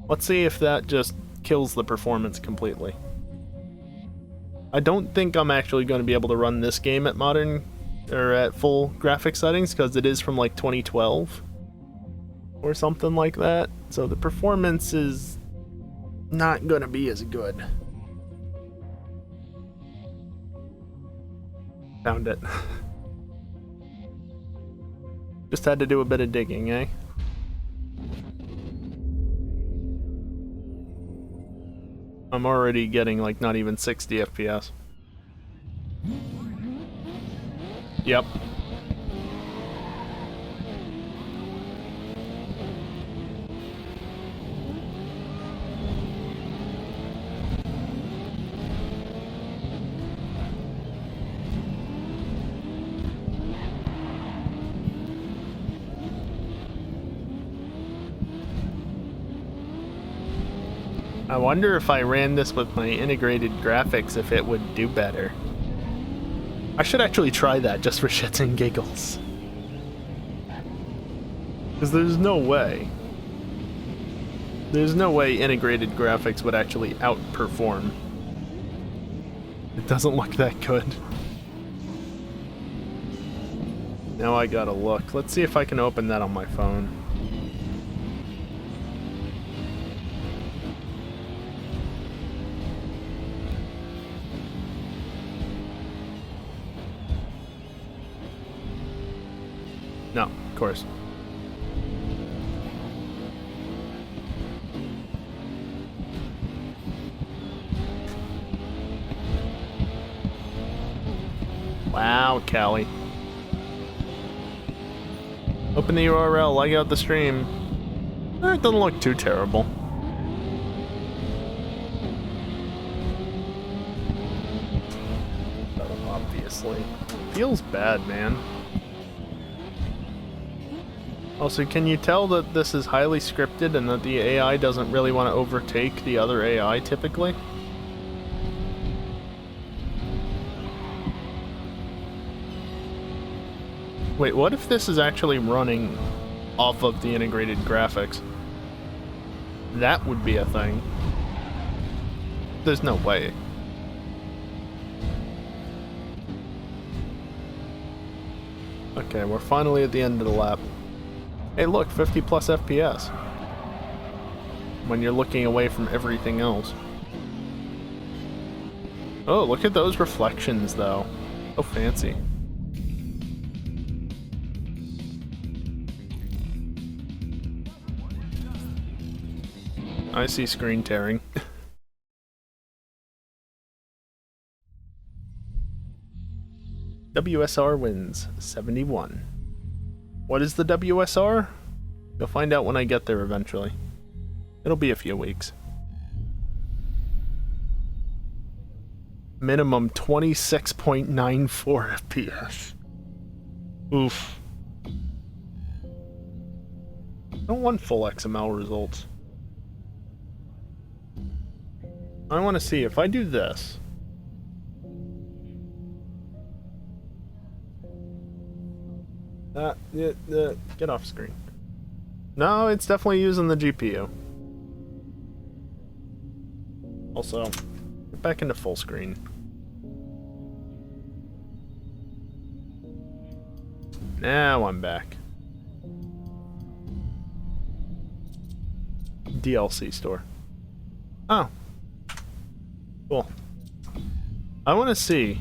Let's see if that just kills the performance completely. I don't think I'm actually going to be able to run this game at modern or at full graphic settings because it is from like 2012 or something like that. So the performance is not going to be as good. Found it. Just had to do a bit of digging, eh? I'm already getting like not even 60 FPS. Yep. I wonder if I ran this with my integrated graphics if it would do better. I should actually try that just for shits and giggles. Because there's no way. There's no way integrated graphics would actually outperform. It doesn't look that good. Now I gotta look. Let's see if I can open that on my phone. No, of course. Wow, Callie. Open the URL, like out the stream. It doesn't look too terrible. Obviously. Feels bad, man. Also, can you tell that this is highly scripted and that the AI doesn't really want to overtake the other AI typically? Wait, what if this is actually running off of the integrated graphics? That would be a thing. There's no way. Okay, we're finally at the end of the lap. Hey look, 50 plus FPS. When you're looking away from everything else. Oh, look at those reflections though. So fancy. I see screen tearing. WSR wins 71. What is the WSR? You'll find out when I get there eventually. It'll be a few weeks. Minimum 26.94 FPS. Oof. I don't want full XML results. I want to see if I do this. Get off screen. No, it's definitely using the GPU. Also, get back into full screen. Now I'm back. DLC store. Oh. Cool. I want to see.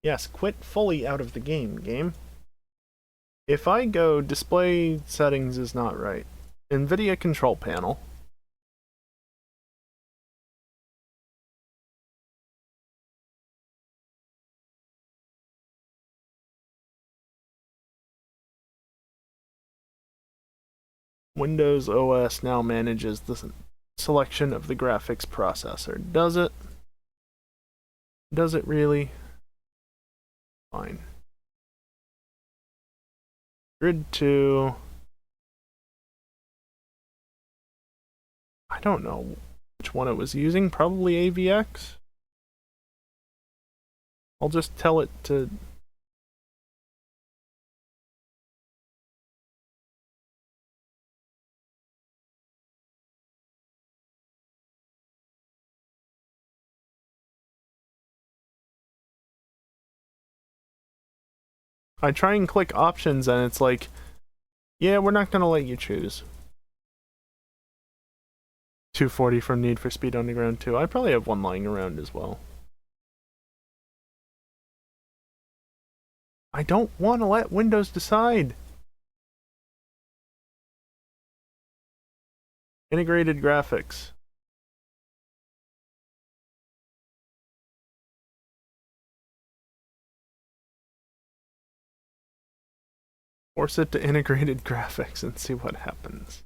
Yes, quit fully out of the game. If I go display settings is not right. NVIDIA control panel. Windows OS now manages the selection of the graphics processor. Does it? Does it really? Fine. Grid 2. I don't know which one it was using. Probably AVX. I'll just tell it to... I try and click options and it's like, yeah, we're not gonna let you choose. 240 from Need for Speed Underground 2. I probably have one lying around as well. I don't want to let Windows decide. Integrated graphics. Force it to integrated graphics and see what happens.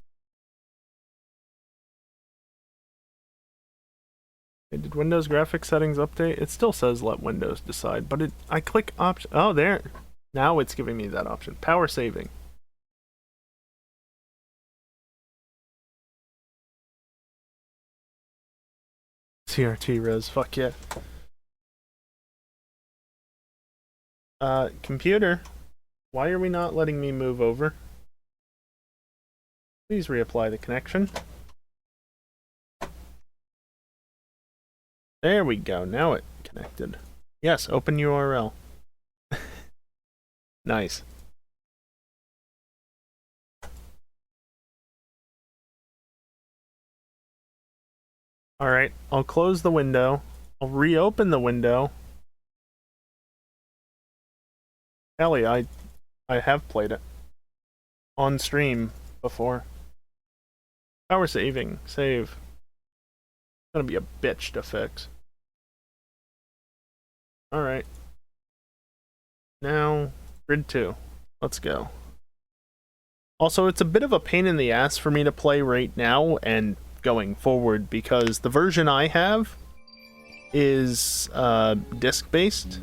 Okay, did Windows graphics settings update? It still says let Windows decide, but I click option. Oh, there. Now it's giving me that option. Power saving. CRT res, fuck yeah. Computer. Why are we not letting me move over? Please reapply the connection. There we go, now it connected. Yes, open URL. Nice. Alright, I'll close the window. I'll reopen the window. Ellie, I have played it on stream before. Power saving, save. It's gonna be a bitch to fix. Alright. Now, grid 2. Let's go. Also, it's a bit of a pain in the ass for me to play right now and going forward because the version I have is disc-based.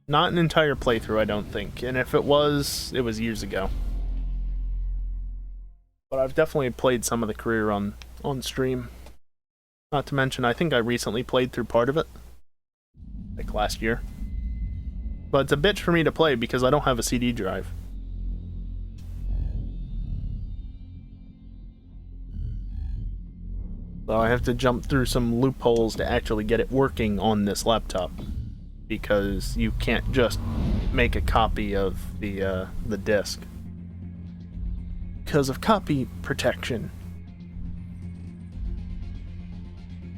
Not an entire playthrough, I don't think. And if it was years ago. But I've definitely played some of the career on stream. Not to mention, I think I recently played through part of it. Like last year. But it's a bitch for me to play because I don't have a CD drive. So I have to jump through some loopholes to actually get it working on this laptop. Because you can't just make a copy of the disc. Because of copy protection.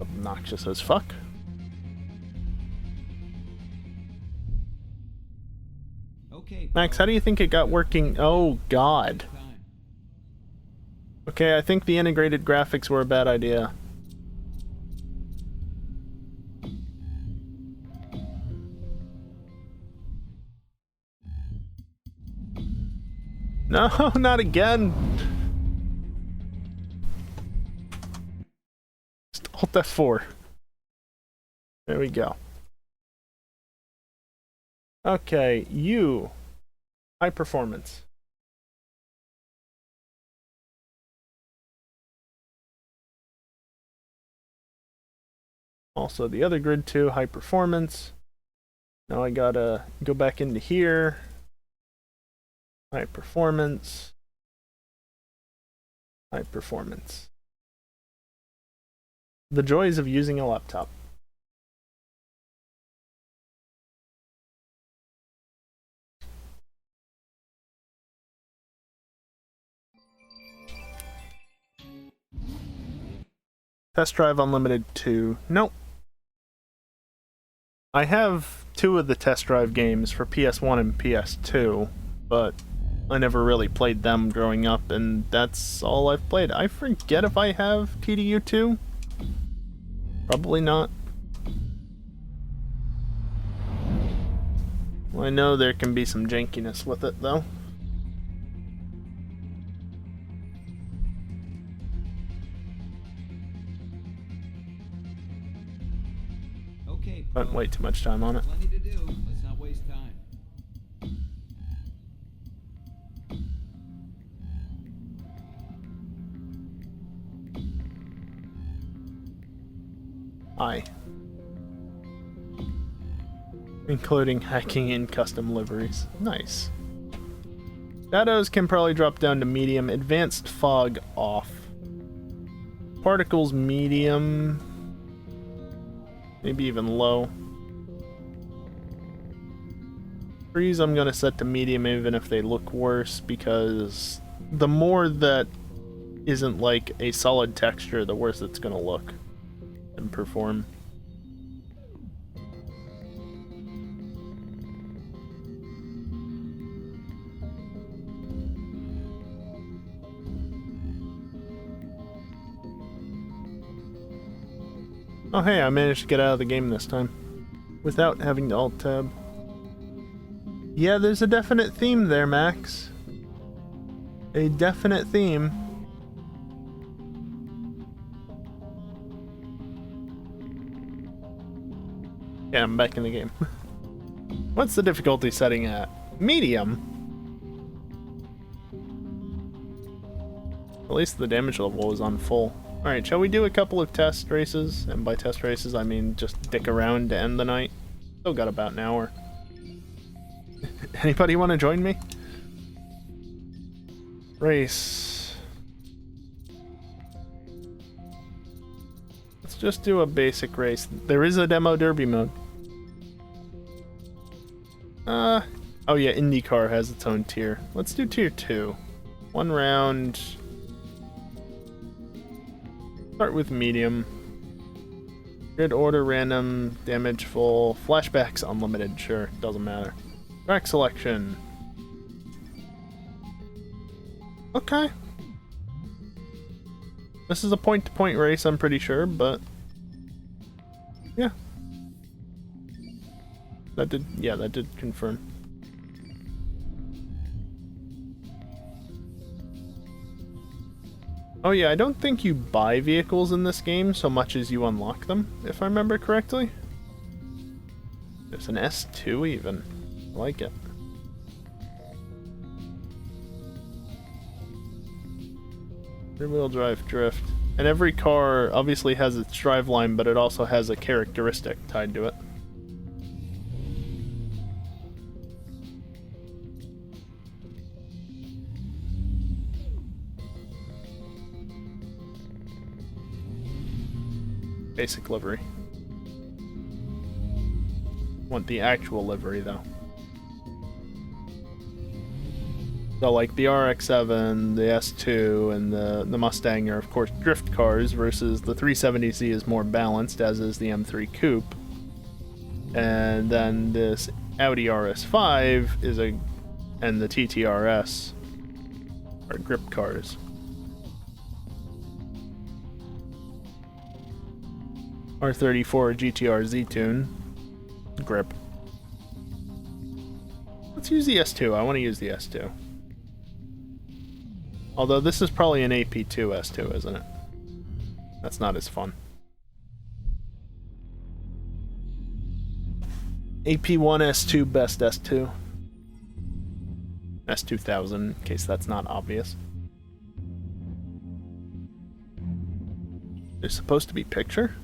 Obnoxious as fuck. Okay, Max, how do you think it got working? Oh, God. Okay, I think the integrated graphics were a bad idea. No, not again. Just Alt F4. There we go. Okay, you. High performance. Also the other grid too, high performance. Now I gotta go back into here. High performance. High performance. The joys of using a laptop. Test Drive Unlimited 2. Nope. I have 2 of the Test Drive games for PS1 and PS2, but I never really played them growing up, and that's all I've played. I forget if I have TDU2. Probably not. Well, I know there can be some jankiness with it, though. Okay, Spent way too much time on it. plenty to do. Let's not waste time. Aye. Including hacking in custom liveries. Nice. Shadows can probably drop down to medium. Advanced fog off. Particles medium. Maybe even low. Freeze I'm gonna set to medium even if they look worse, because the more that isn't like a solid texture, the worse it's gonna look and perform. Oh hey, I managed to get out of the game this time without having to alt tab. Yeah, there's a definite theme there, Max. A definite theme. Yeah, I'm back in the game. What's the difficulty setting at? Medium? At least the damage level is on full. Alright, shall we do a couple of test races? And by test races, I mean just dick around to end the night. Still got about an hour. Anybody want to join me? Race. Let's just do a basic race. There is a demo derby mode. Oh yeah, IndyCar has its own tier. Let's do tier 2. 1 round. Start with medium. Grid order random, damage full, flashbacks unlimited, sure, doesn't matter. Track selection. Okay. This is a point-to-point race, I'm pretty sure, but yeah. That did confirm. Oh yeah, I don't think you buy vehicles in this game so much as you unlock them, if I remember correctly. There's an S2 even. I like it. Rear-wheel drive drift. And every car obviously has its driveline, but it also has a characteristic tied to it. Basic livery. Want the actual livery though. So like the RX-7, the S2, and the Mustang are of course drift cars, versus the 370Z is more balanced, as is the M3 Coupe. And then this Audi RS5 is and the TTRS are grip cars. R34 GTR Z-Tune. Grip. Let's use the S2. I want to use the S2. Although this is probably an AP2 S2, isn't it? That's not as fun. AP1 S2 best S2. S2000, in case that's not obvious. There's supposed to be picture?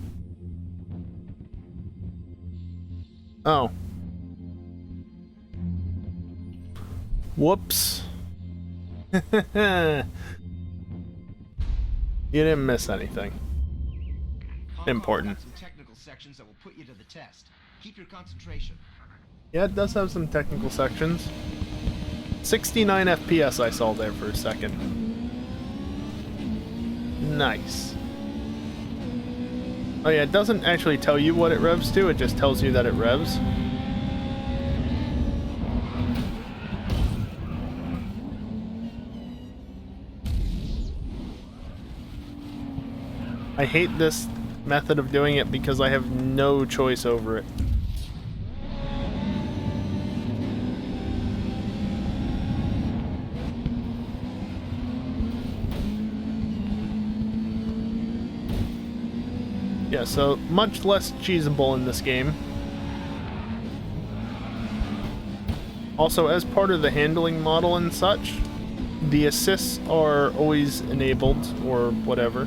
Oh. Whoops. You didn't miss anything important. Some technical sections that will put you to the test. Keep your concentration. Yeah, it does have some technical sections. 69 FPS I saw there for a second. Nice. Oh yeah, it doesn't actually tell you what it revs to, it just tells you that it revs. I hate this method of doing it because I have no choice over it. Yeah, so much less cheesable in this game. Also, as part of the handling model and such, the assists are always enabled, or whatever.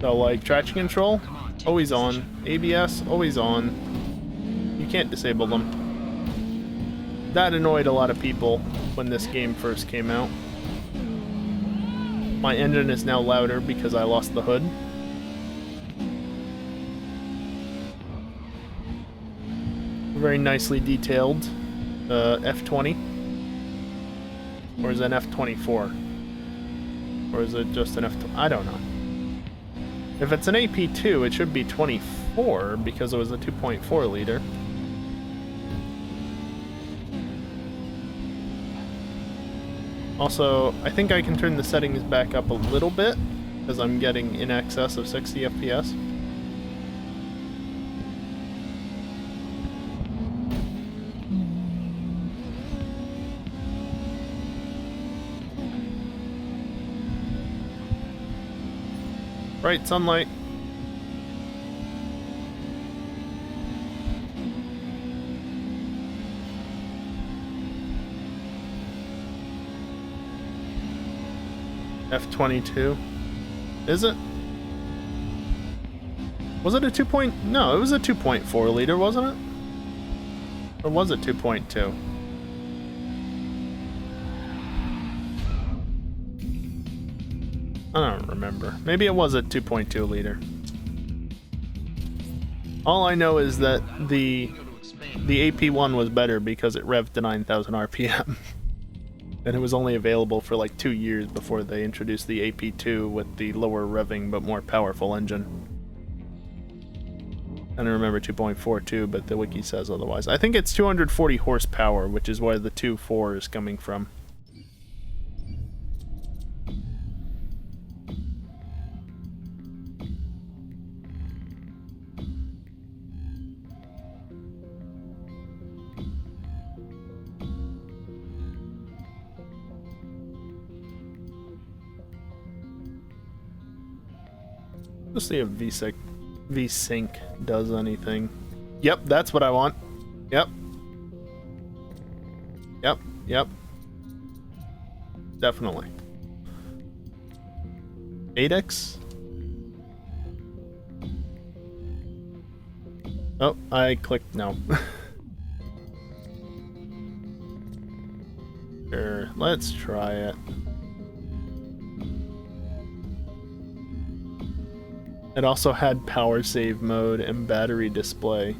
So, like, traction control, always on. ABS, always on. You can't disable them. That annoyed a lot of people when this game first came out. My engine is now louder because I lost the hood. Very nicely detailed F20. Or is it an F24? Or is it just an F20? I don't know. If it's an AP2, it should be 24 because it was a 2.4 liter. Also, I think I can turn the settings back up a little bit because I'm getting in excess of 60 FPS. Bright sunlight. F22. Is it? Was it a 2. No, it was a 2.4 liter, wasn't it? Or was it 2.2? I don't remember. Maybe it was a 2.2 liter. All I know is that the AP1 was better because it revved to 9,000 RPM. And it was only available for like 2 years before they introduced the AP2 with the lower revving but more powerful engine. And I remember 2.4 too, but the wiki says otherwise. I think it's 240 horsepower, which is where the 2.4 is coming from. Let's see if VSync does anything. Yep, that's what I want. Yep. Yep. Definitely. 8x? Oh, I clicked no. Sure, let's try it. It also had power save mode and battery display.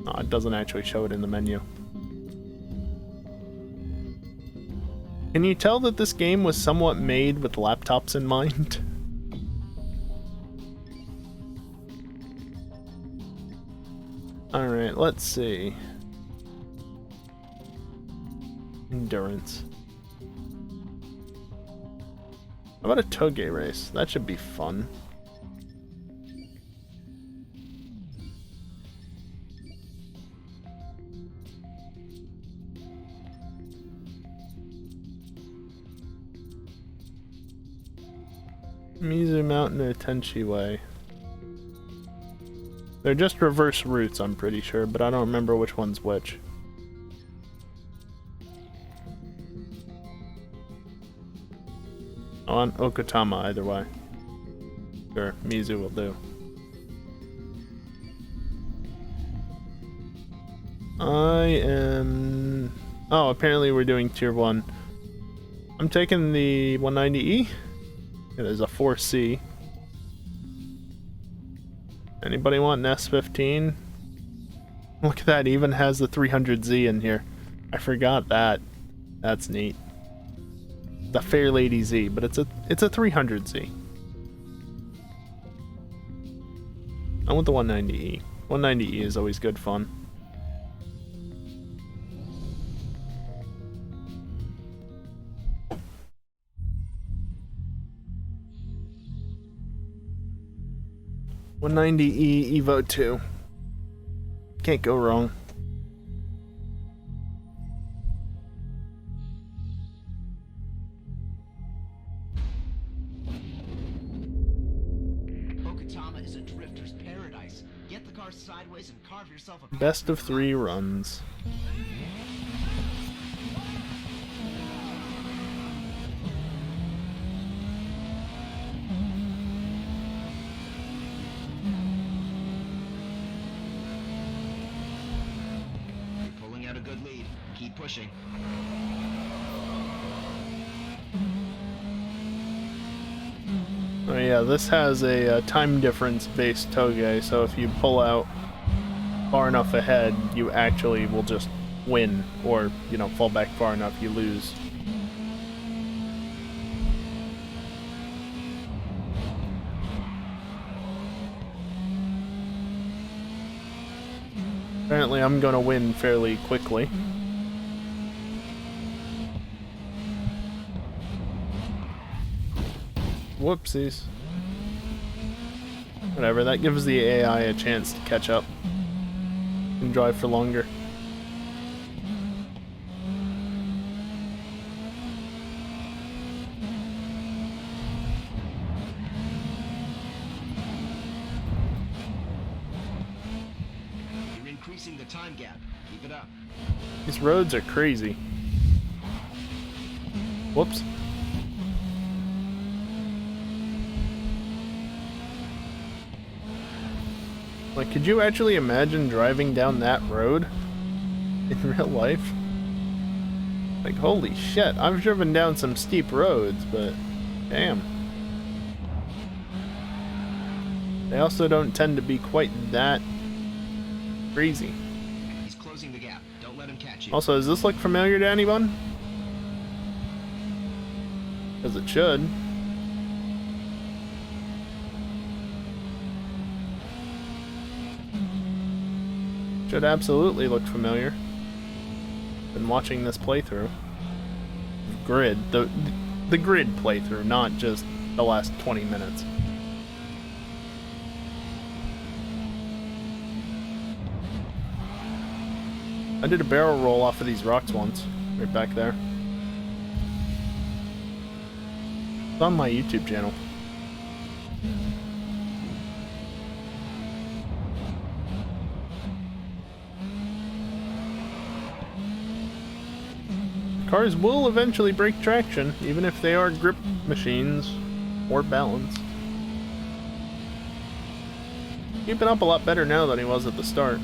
Oh, it doesn't actually show it in the menu. Can you tell that this game was somewhat made with laptops in mind? Alright, let's see. Endurance. How about a toge race? That should be fun. Mizu Mountain or Tenchi Way. They're just reverse routes, I'm pretty sure, but I don't remember which one's which. On Okutama, either way. Sure, Mizu will do. I am... Oh, apparently we're doing tier 1. I'm taking the 190E. It is a 4C. Anybody want an S15? Look at that, it even has the 300Z in here. I forgot that. That's neat. The Fair Lady Z, but it's a 300Z. I want the 190E. 190E is always good fun. $190E Evo 2. Can't go wrong. Okutama is a drifter's paradise. Get the car sideways and carve yourself a Best of 3 runs. You're pulling out a good lead. Keep pushing. Oh yeah, this has a time difference based toge, so if you pull out far enough ahead, you actually will just win, or, you know, fall back far enough, you lose. Apparently I'm gonna win fairly quickly. Whoopsies. Whatever, that gives the AI a chance to catch up and drive for longer. You're increasing the time gap. Keep it up. These roads are crazy. Whoops. Like, could you actually imagine driving down that road in real life? Like, holy shit, I've driven down some steep roads, but damn. They also don't tend to be quite that crazy. He's closing the gap. Don't let him catch you. Also, does this look familiar to anyone? Because it should. Should absolutely look familiar. Been watching this playthrough. Grid. The Grid playthrough, not just the last 20 minutes. I did a barrel roll off of these rocks once. Right back there. It's on my YouTube channel. Cars will eventually break traction, even if they are grip machines or balanced. Keeping up a lot better now than he was at the start.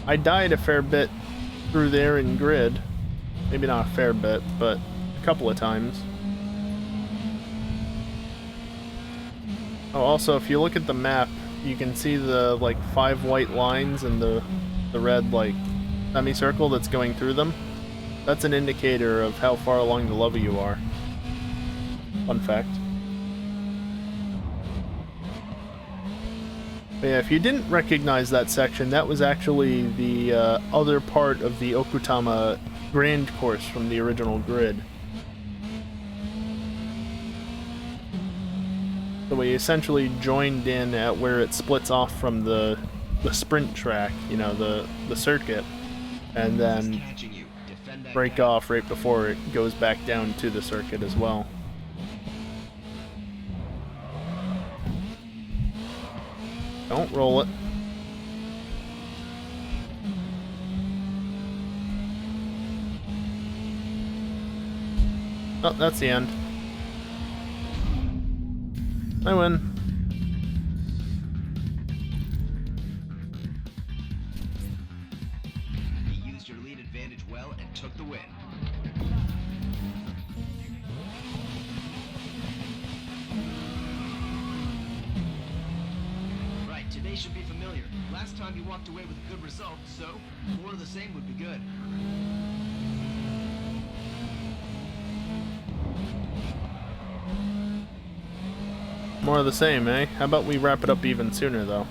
I died a fair bit through there in Grid. Maybe not a fair bit, but a couple of times. Oh, also, if you look at the map, you can see the, like, 5 white lines and the red, like, semicircle that's going through them. That's an indicator of how far along the level you are. Fun fact. But yeah, if you didn't recognize that section, that was actually the other part of the Okutama Grand Course from the original Grid. So we essentially joined in at where it splits off from the sprint track, you know, the circuit, and then break off right before it goes back down to the circuit as well. Don't roll it. Oh, that's the end. I win. You used your lead advantage well and took the win. Right, today should be familiar. Last time you walked away with a good result, so more of the same would be good. More of the same, eh? How about we wrap it up even sooner, though?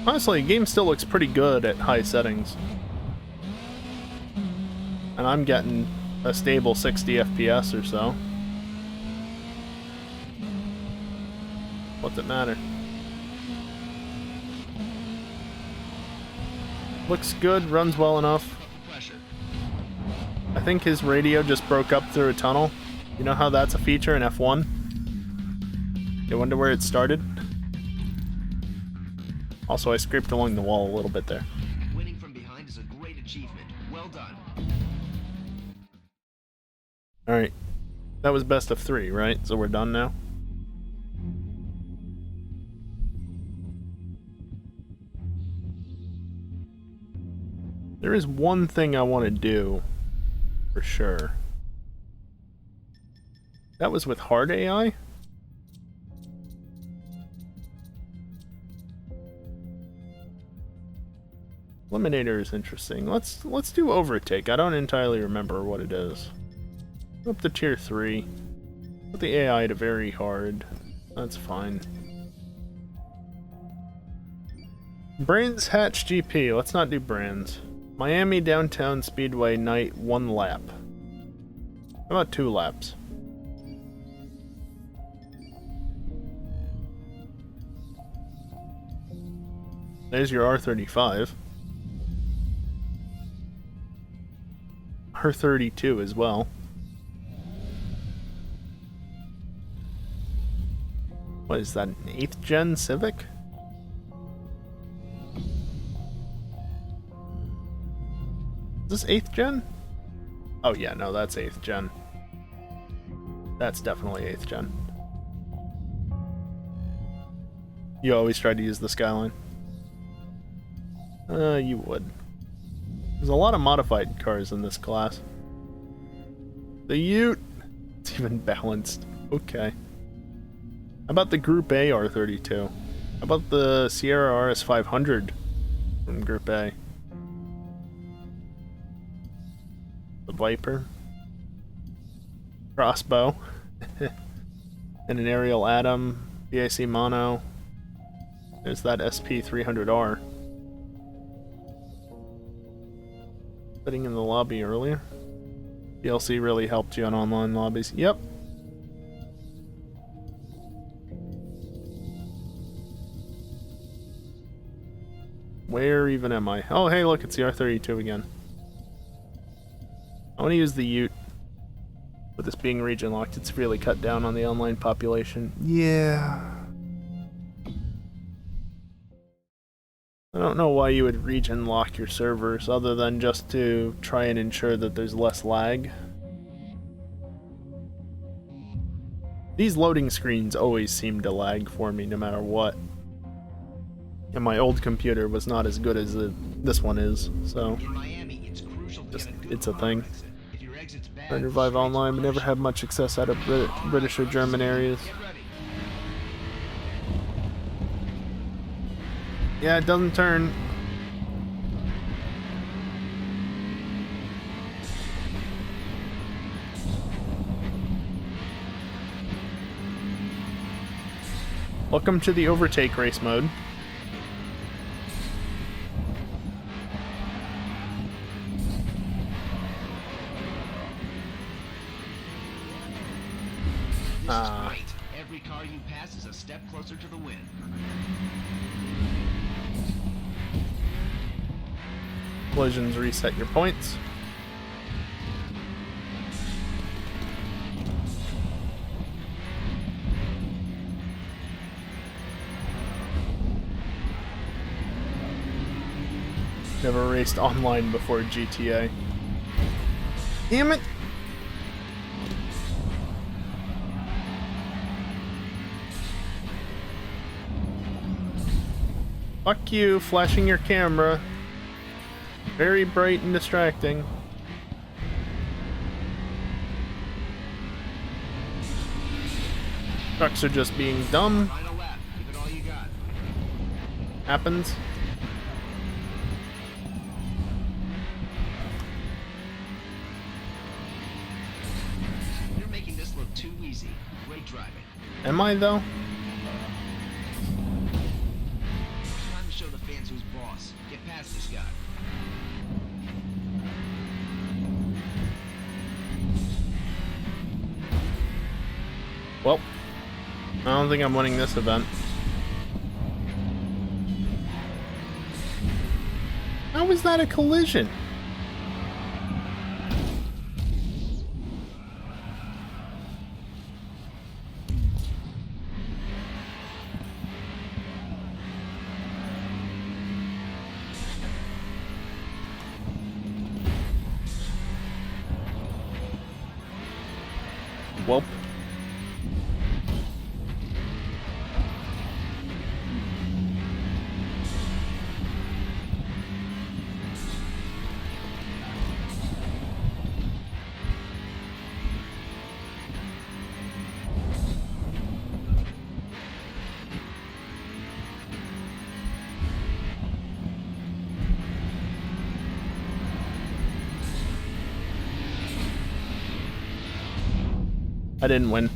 Honestly, the game still looks pretty good at high settings. And I'm getting a stable 60 FPS or so. What's it matter? Looks good, runs well enough. Pressure. I think his radio just broke up through a tunnel. You know how that's a feature in F1? You wonder where it started? Also, I scraped along the wall a little bit there. Winning from behind is a great achievement. Well done. Alright. That was best of 3, right? So we're done now? There is one thing I want to do, for sure. That was with hard AI? Eliminator is interesting. Let's do overtake. I don't entirely remember what it is. Up to tier 3. Put the AI to very hard. That's fine. Brands Hatch GP. Let's not do brands. Miami Downtown Speedway night 1 lap. How about 2 laps? There's your R35. R32 as well. What is that, an 8th gen Civic? Is this 8th gen? Oh yeah, no, that's 8th gen. That's definitely 8th gen. You always try to use the Skyline? You would. There's a lot of modified cars in this class. The Ute! It's even balanced. Okay. How about the Group A R32? How about the Sierra RS 500 from Group A? The Viper. Crossbow. And an Aerial Atom. BIC Mono. There's that SP 300R. Sitting in the lobby earlier. DLC really helped you on online lobbies. Yep. Where even am I? Oh, hey, look, it's the R32 again. I want to use the Ute. With this being region locked, it's really cut down on the online population. Yeah. I don't know why you would region lock your servers other than just to try and ensure that there's less lag. These loading screens always seem to lag for me no matter what. And my old computer was not as good as this one is, so In Miami, it's crucial to just, get a good it's a car thing. exit. If your exit's bad, Trying to revive straight online, but never push. had much success out of British or German areas. Get ready. Yeah, it doesn't turn. Welcome to the overtake race mode. This is great. Every car you pass is a step closer to the win. Collisions reset your points. Never raced online before GTA. Damn it! Fuck you, flashing your camera. Very bright and distracting. Trucks are just being dumb. Final lap. Give it all you got. Happens. You're making this look too easy. Great driving. Am I though? Time to show the fans who's boss. Get past this guy. Well, I don't think I'm winning this event. How is that a collision? Well. I didn't win.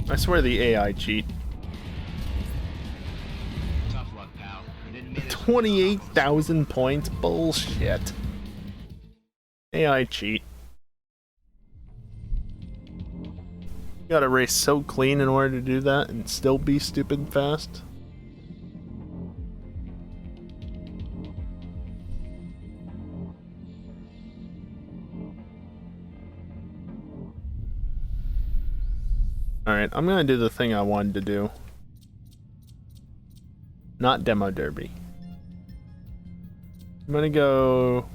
I swear the AI cheat. Tough luck, pal. You didn't manage 28,000 points? Bullshit. AI cheat. You gotta race so clean in order to do that and still be stupid fast. Alright, I'm gonna do the thing I wanted to do. Not demo derby. I'm gonna go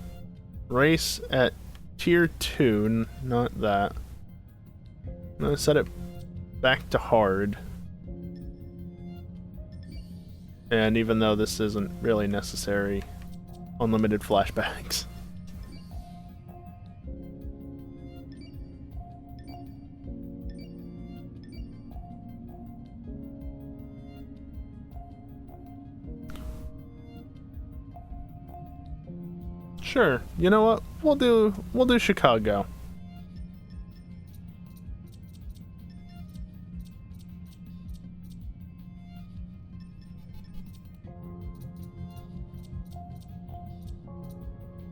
race at tier 2, not that. I'm gonna set it back to hard. And even though this isn't really necessary, unlimited flashbacks. Sure, you know what? We'll do Chicago.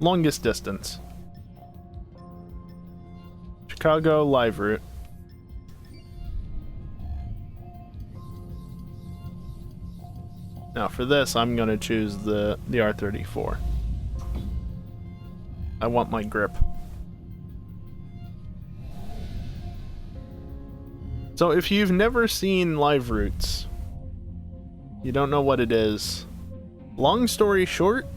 Longest distance. Chicago live route. Now for this, I'm gonna choose the R34. I want my grip. So if you've never seen live routes, you don't know what it is. Long story short,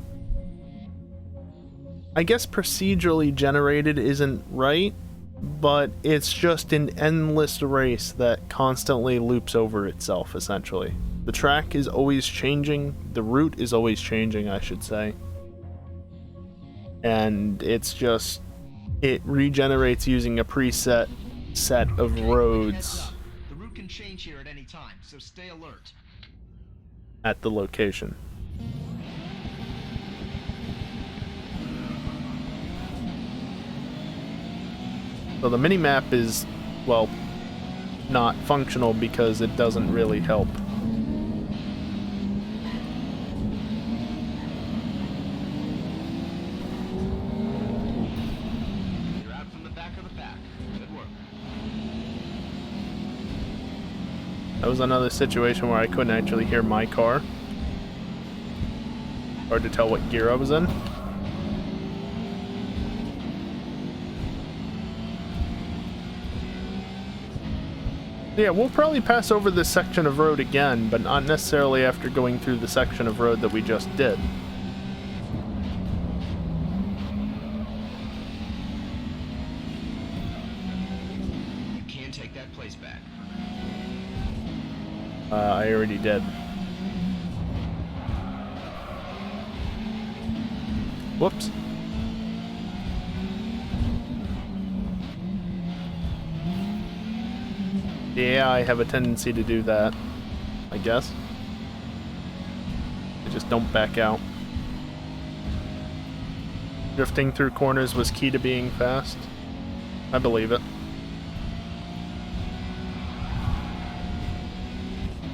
I guess procedurally generated isn't right, but it's just an endless race that constantly loops over itself, essentially. The track is always changing, the route is always changing, I should say. And it's just, it regenerates using a preset set of roads The route can change here at any time, so stay alert. at the location. So the mini-map is, well, not functional because it doesn't really help. You're out from the back of the pack. Good work. That was another situation where I couldn't actually hear my car. Hard to tell what gear I was in. Yeah, we'll probably pass over this section of road again, but not necessarily after going through the section of road that we just did. You can take that place back. I already did. Whoops. Yeah, I have a tendency to do that, I guess. I just don't back out. Drifting through corners was key to being fast. I believe it.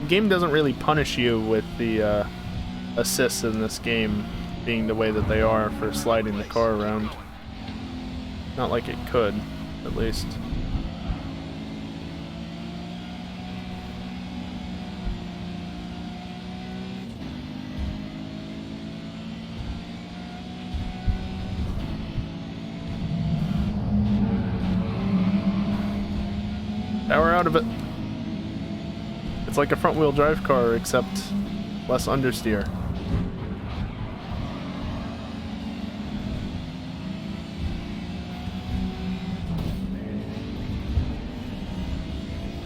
The game doesn't really punish you with the assists in this game being the way that they are for sliding the car around. Not like it could, at least. Now we're out of it. It's like a front-wheel drive car, except less understeer.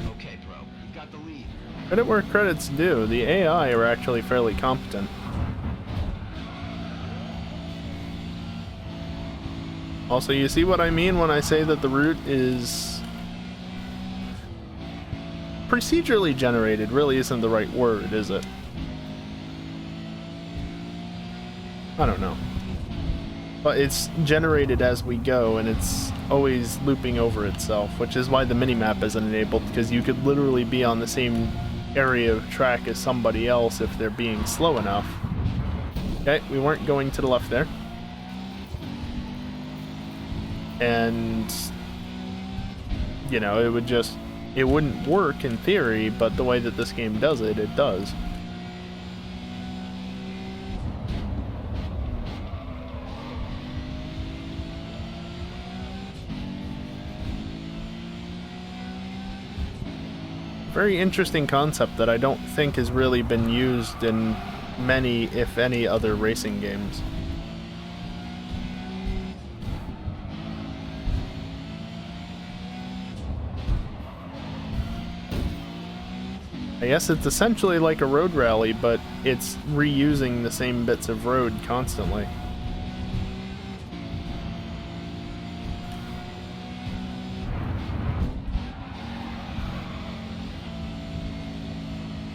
Okay, Pro. You've got the lead. Credit where credit's due. The AI are actually fairly competent. Also, you see what I mean when I say that the route is procedurally generated really isn't the right word, is it? I don't know. But it's generated as we go, and it's always looping over itself, which is why the minimap isn't enabled, because you could literally be on the same area of track as somebody else if they're being slow enough. Okay, we weren't going to the left there. And, you know, it wouldn't work in theory, but the way that this game does it, it does. Very interesting concept that I don't think has really been used in many, if any, other racing games. I guess it's essentially like a road rally, but it's reusing the same bits of road constantly.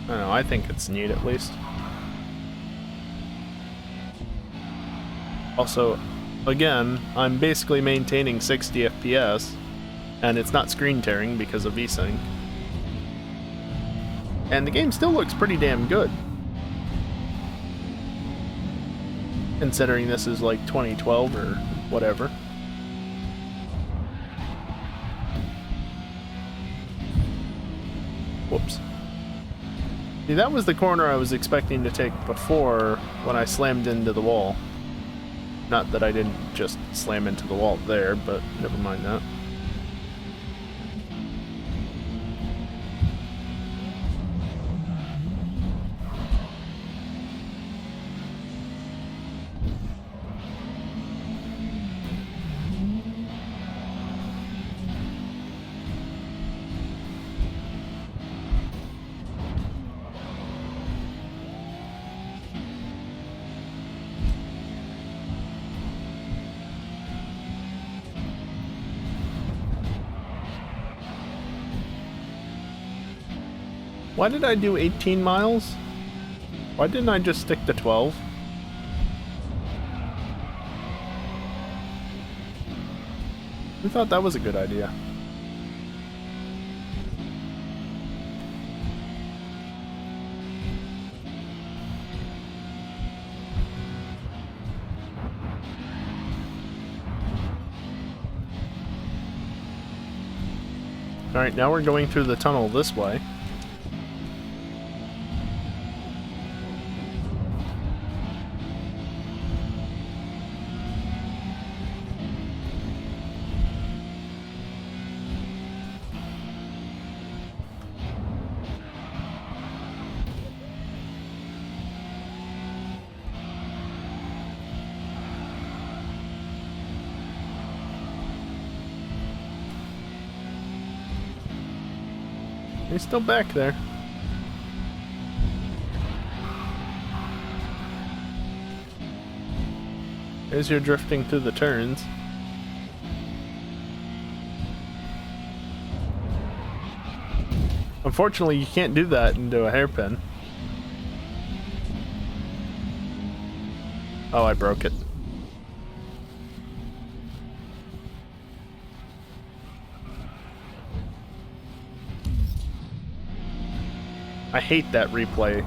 I don't know, I think it's neat at least. Also, again, I'm basically maintaining 60 FPS, and it's not screen tearing because of VSync. And the game still looks pretty damn good. Considering this is like 2012 or whatever. Whoops. See, that was the corner I was expecting to take before when I slammed into the wall. Not that I didn't just slam into the wall there, but never mind that. Why did I do 18 miles? Why didn't I just stick to 12? I thought that was a good idea. Alright, now we're going through the tunnel this way. He's still back there. As you're drifting through the turns. Unfortunately, you can't do that into a hairpin. Oh, I broke it. I hate that replay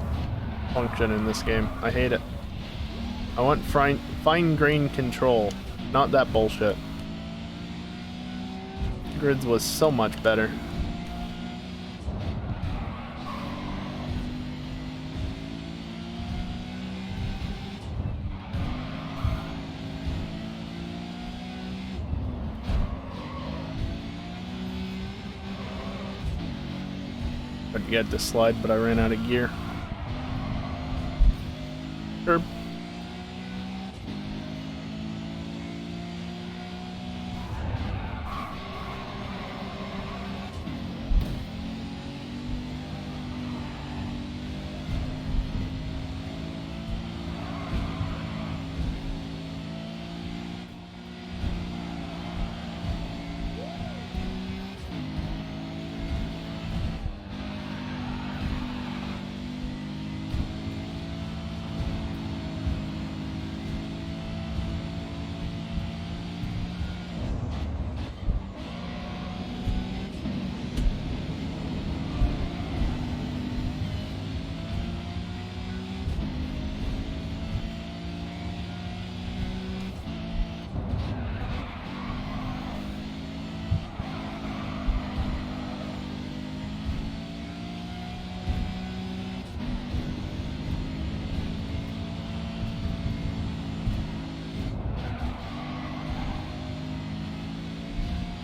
function in this game. I hate it. I want fine-grained control, not that bullshit. Grids was so much better. Tried to get to slide, but I ran out of gear. Curb.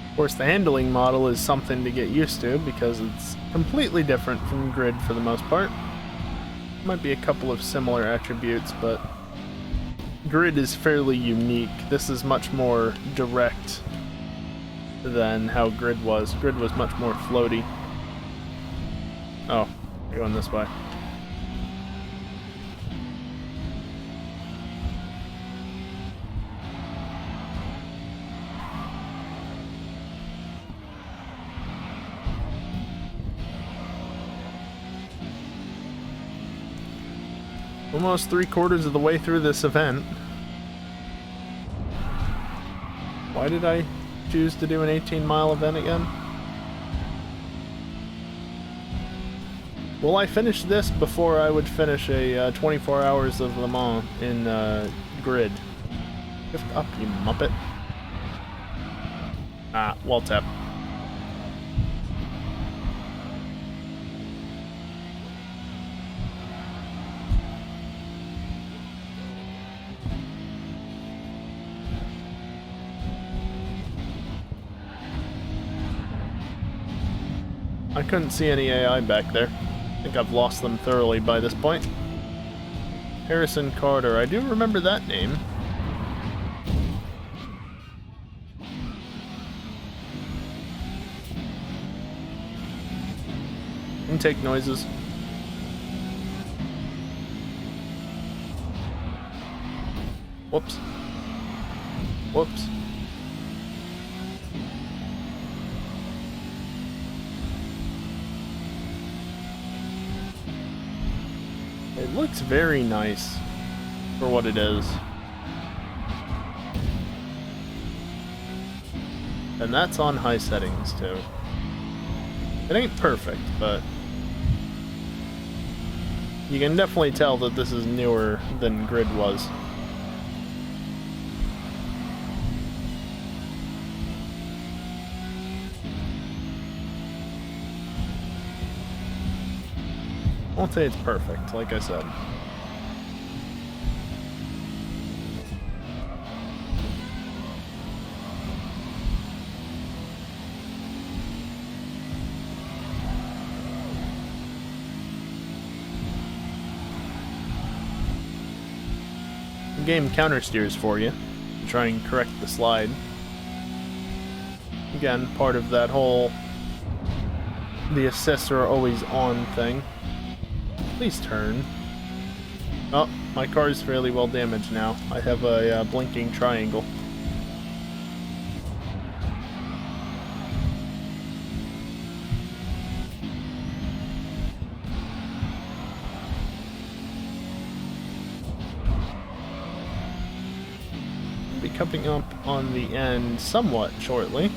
Of course, the handling model is something to get used to because it's completely different from Grid for the most part. Might be a couple of similar attributes, but Grid is fairly unique. This is much more direct than how Grid was. Grid was much more floaty. Oh, you're going this way. Almost 3/4 of the way through this event. Why did I choose to do an 18-mile event again? Will I finish this before I would finish a 24 hours of Le Mans in Grid? Lift up, you muppet. Ah, wall tap. I couldn't see any AI back there. I think I've lost them thoroughly by this point. Harrison Carter, I do remember that name. Intake noises. Whoops. Whoops. It looks very nice for what it is. And that's on high settings too. It ain't perfect, but you can definitely tell that this is newer than Grid was. I won't say it's perfect, like I said. The game counter steers for you to try and correct the slide. Again, part of that whole the assists are always on thing. Please turn. Oh, my car is fairly well damaged now. I have a blinking triangle. I'll be coming up on the end somewhat shortly.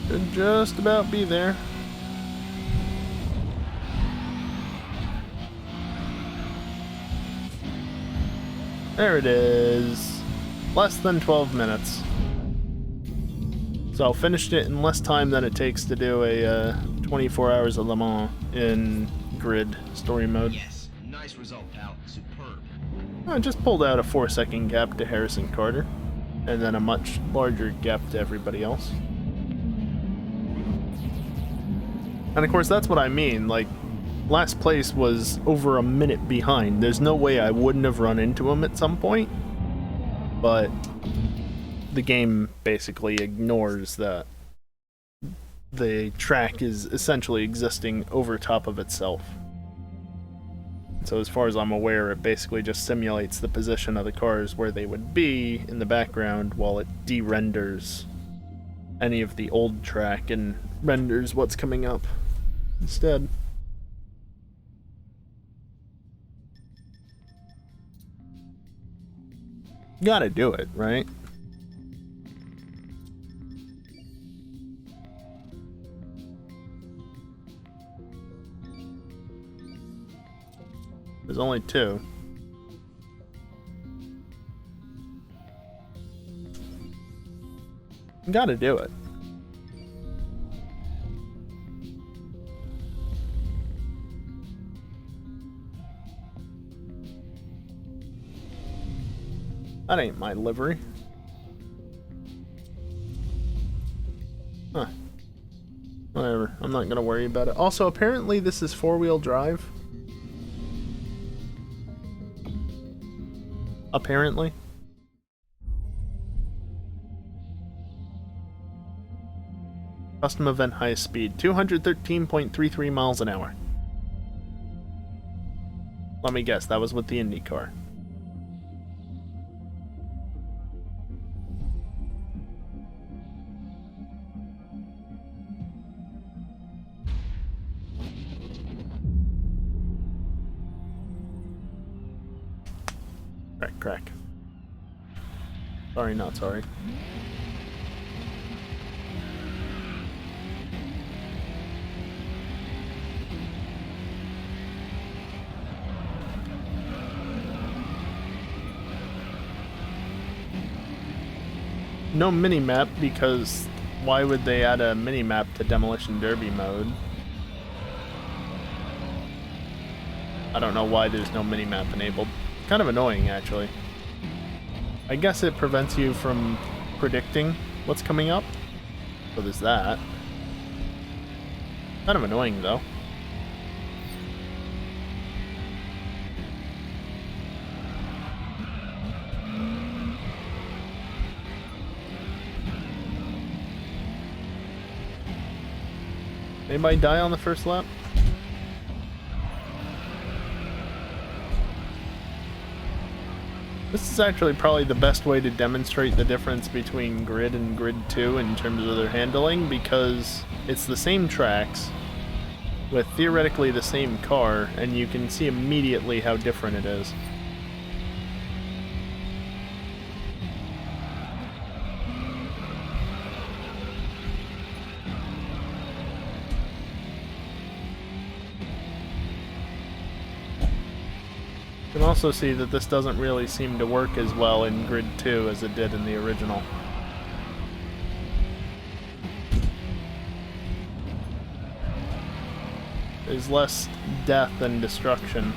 Should just about be there. There it is. Less than 12 minutes. So finished it in less time than it takes to do a 24 hours of Le Mans in grid story mode. Yes, nice result, pal. Superb. I just pulled out a 4-second gap to Harrison Carter, and then a much larger gap to everybody else. And of course, that's what I mean. Like, last place was over a minute behind. There's no way I wouldn't have run into him at some point, but the game basically ignores that the track is essentially existing over top of itself. So as far as I'm aware, it basically just simulates the position of the cars where they would be in the background while it de-renders any of the old track and renders what's coming up instead. Gotta do it, right? There's only 2. Gotta do it. That ain't my livery. Huh. Whatever. I'm not gonna worry about it. Also, apparently this is 4-wheel drive. Apparently. Custom event highest speed, 213.33 miles an hour. Let me guess, that was with the Indy car. Crack. Sorry, not sorry. No mini-map, because why would they add a mini-map to Demolition Derby mode? I don't know why there's no mini-map enabled. Kind of annoying, actually. I guess it prevents you from predicting what's coming up. So there's that. Kind of annoying, though. Anybody die on the first lap? This is actually probably the best way to demonstrate the difference between Grid and Grid 2 in terms of their handling, because it's the same tracks with theoretically the same car, and you can see immediately how different it is. also see that this doesn't really seem to work as well in Grid 2 as it did in the original. There's less death and destruction.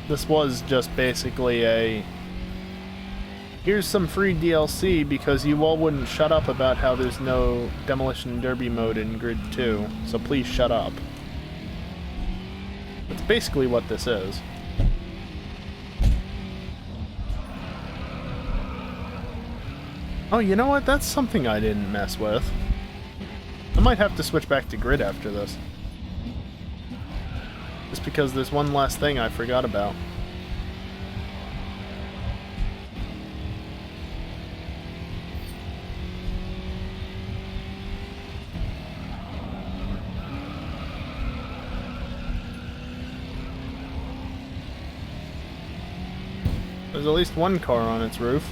This was just basically a, here's some free DLC because you all wouldn't shut up about how there's no Demolition Derby mode in Grid 2, so please shut up. That's basically what this is. Oh, you know what? That's something I didn't mess with. I might have to switch back to Grid after this. Just because there's one last thing I forgot about. There's at least one car on its roof.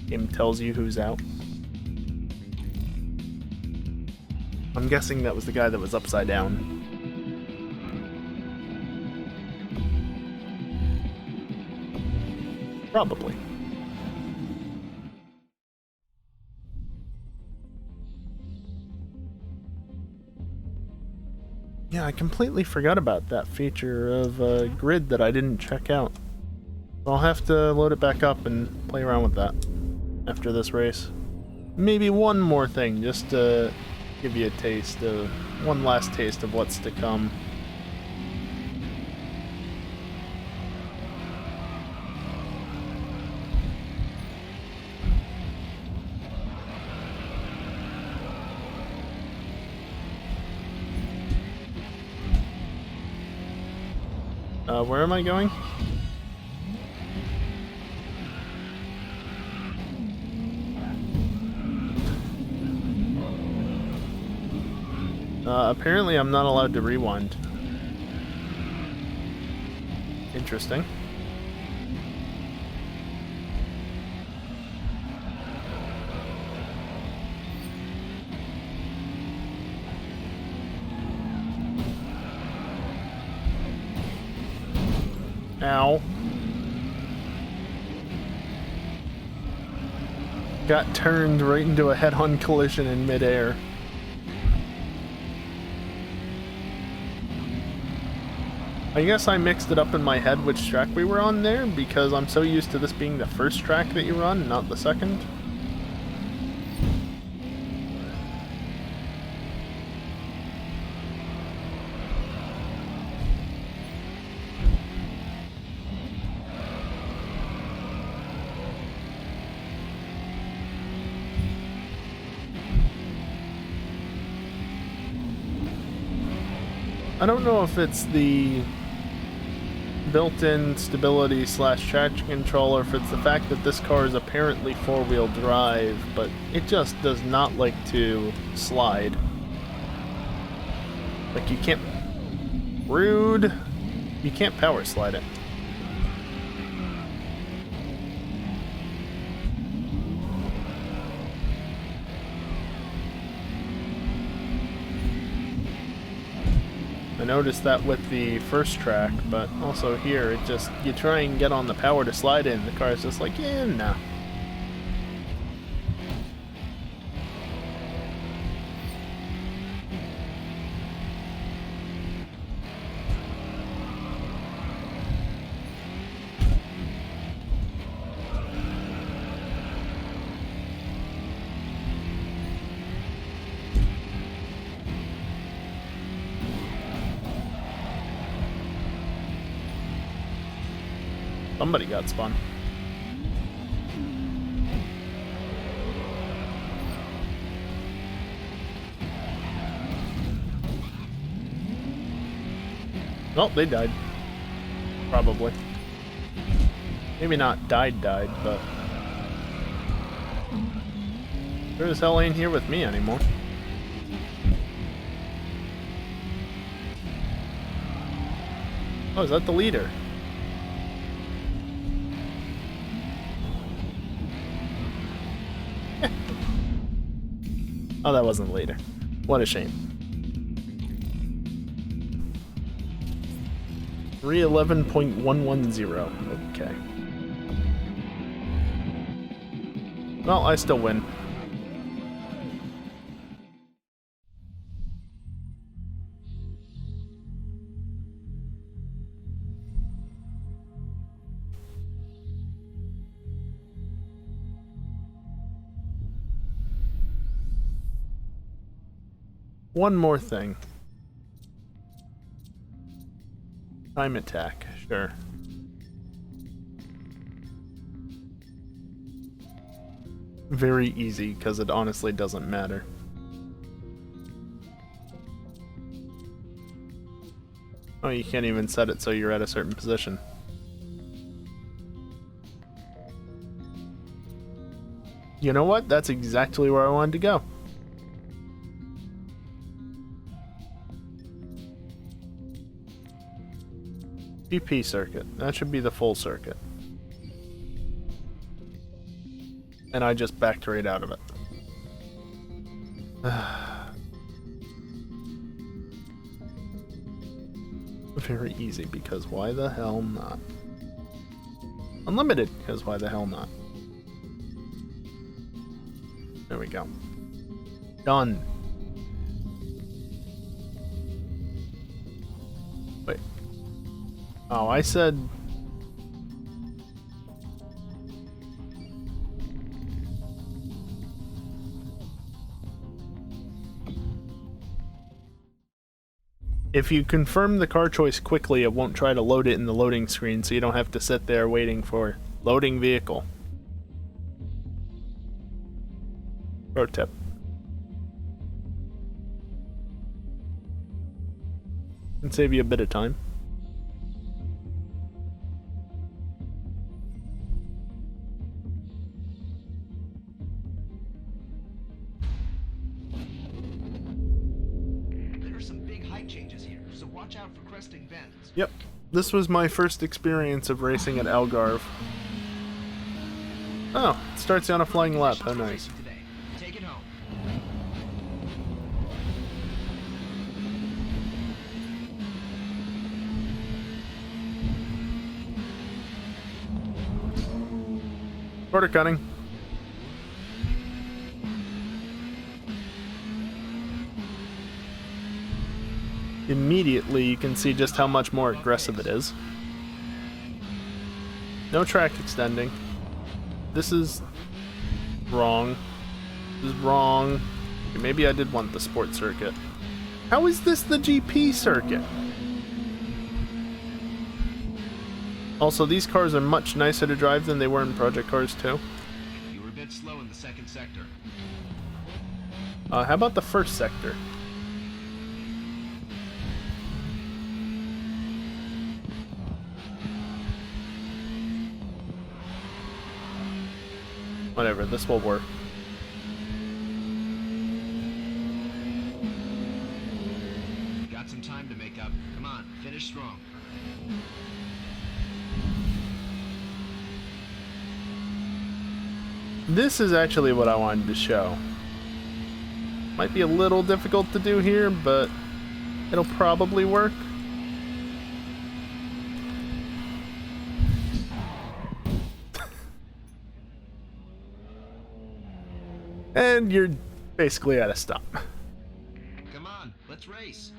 Game tells you who's out. I'm guessing that was the guy that was upside down. Probably. Yeah, I completely forgot about that feature of Grid that I didn't check out. I'll have to load it back up and play around with that after this race. Maybe one more thing, just to give you a taste of, one last taste of what's to come. Where am I going? Apparently I'm not allowed to rewind. Interesting. Ow. Got turned right into a head-on collision in midair. I guess I mixed it up in my head which track we were on there, because I'm so used to this being the first track that you run, not the second. I don't know if it's the built-in stability slash traction control, or if it's the fact that this car is apparently four-wheel drive, but it just does not like to slide. Like, you can't... Rude! You can't power slide it. I noticed that with the first track, but also here, it just, you try and get on the power to slide in, the car's just like, yeah, no. Somebody got spun. Oh, they died. Probably. Maybe not died, but... Sure as hell ain't here with me anymore. Oh, is that the leader? Oh, that wasn't the leader. What a shame. 311.110. Okay. Well, I still win. One more thing. Time attack, sure. Very easy, because it honestly doesn't matter. Oh, you can't even set it so you're at a certain position. You know what? That's exactly where I wanted to go. GP circuit. That should be the full circuit. And I just backed right out of it. Very easy, because why the hell not? Unlimited, because why the hell not? There we go. Done. Wait. Oh, I said... If you confirm the car choice quickly, it won't try to load it in the loading screen, so you don't have to sit there waiting for loading vehicle. Pro tip. Can save you a bit of time. Yep, this was my first experience of racing at Algarve. Oh, it starts you on a flying lap. How nice. Take it home. Quarter cutting. Immediately you can see just how much more aggressive it is. No track extending. This is wrong. This is wrong. Okay, maybe I did want the sport circuit. How is this the GP circuit? Also, these cars are much nicer to drive than they were in Project Cars 2. You were a bit slow in the second sector. How about the first sector? Whatever, this will work. Got some time to make up. Come on, finish strong. This is actually what I wanted to show. Might be a little difficult to do here, but it'll probably work. And you're basically at a stop. Come on, let's race.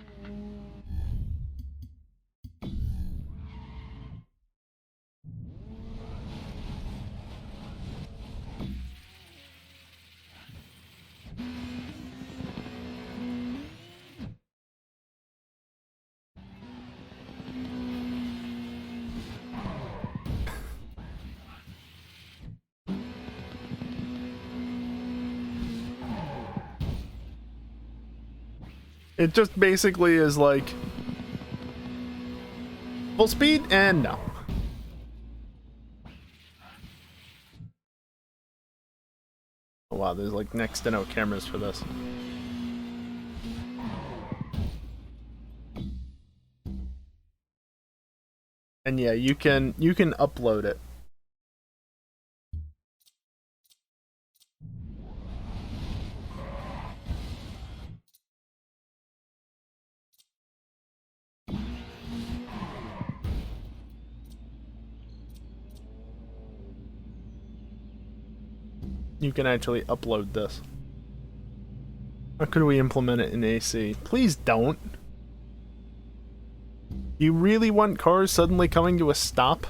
It just basically is like full speed and no. wow, there's like next to no cameras for this. And yeah, you can upload it. You can actually upload this. How could we implement it in AC? Please don't. You really want cars suddenly coming to a stop?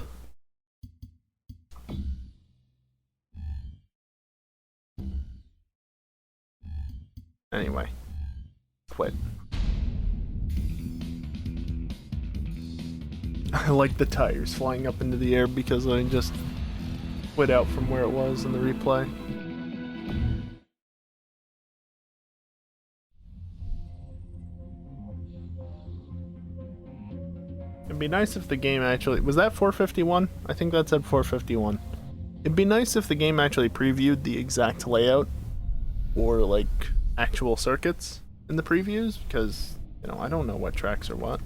Anyway. Quit. I like the tires flying up into the air because I just quit out from where it was in the replay. It'd be nice if the game actually... Was that 451? I think that said 451. It'd be nice if the game actually previewed the exact layout or, like, actual circuits in the previews, because, you know, I don't know what tracks are what.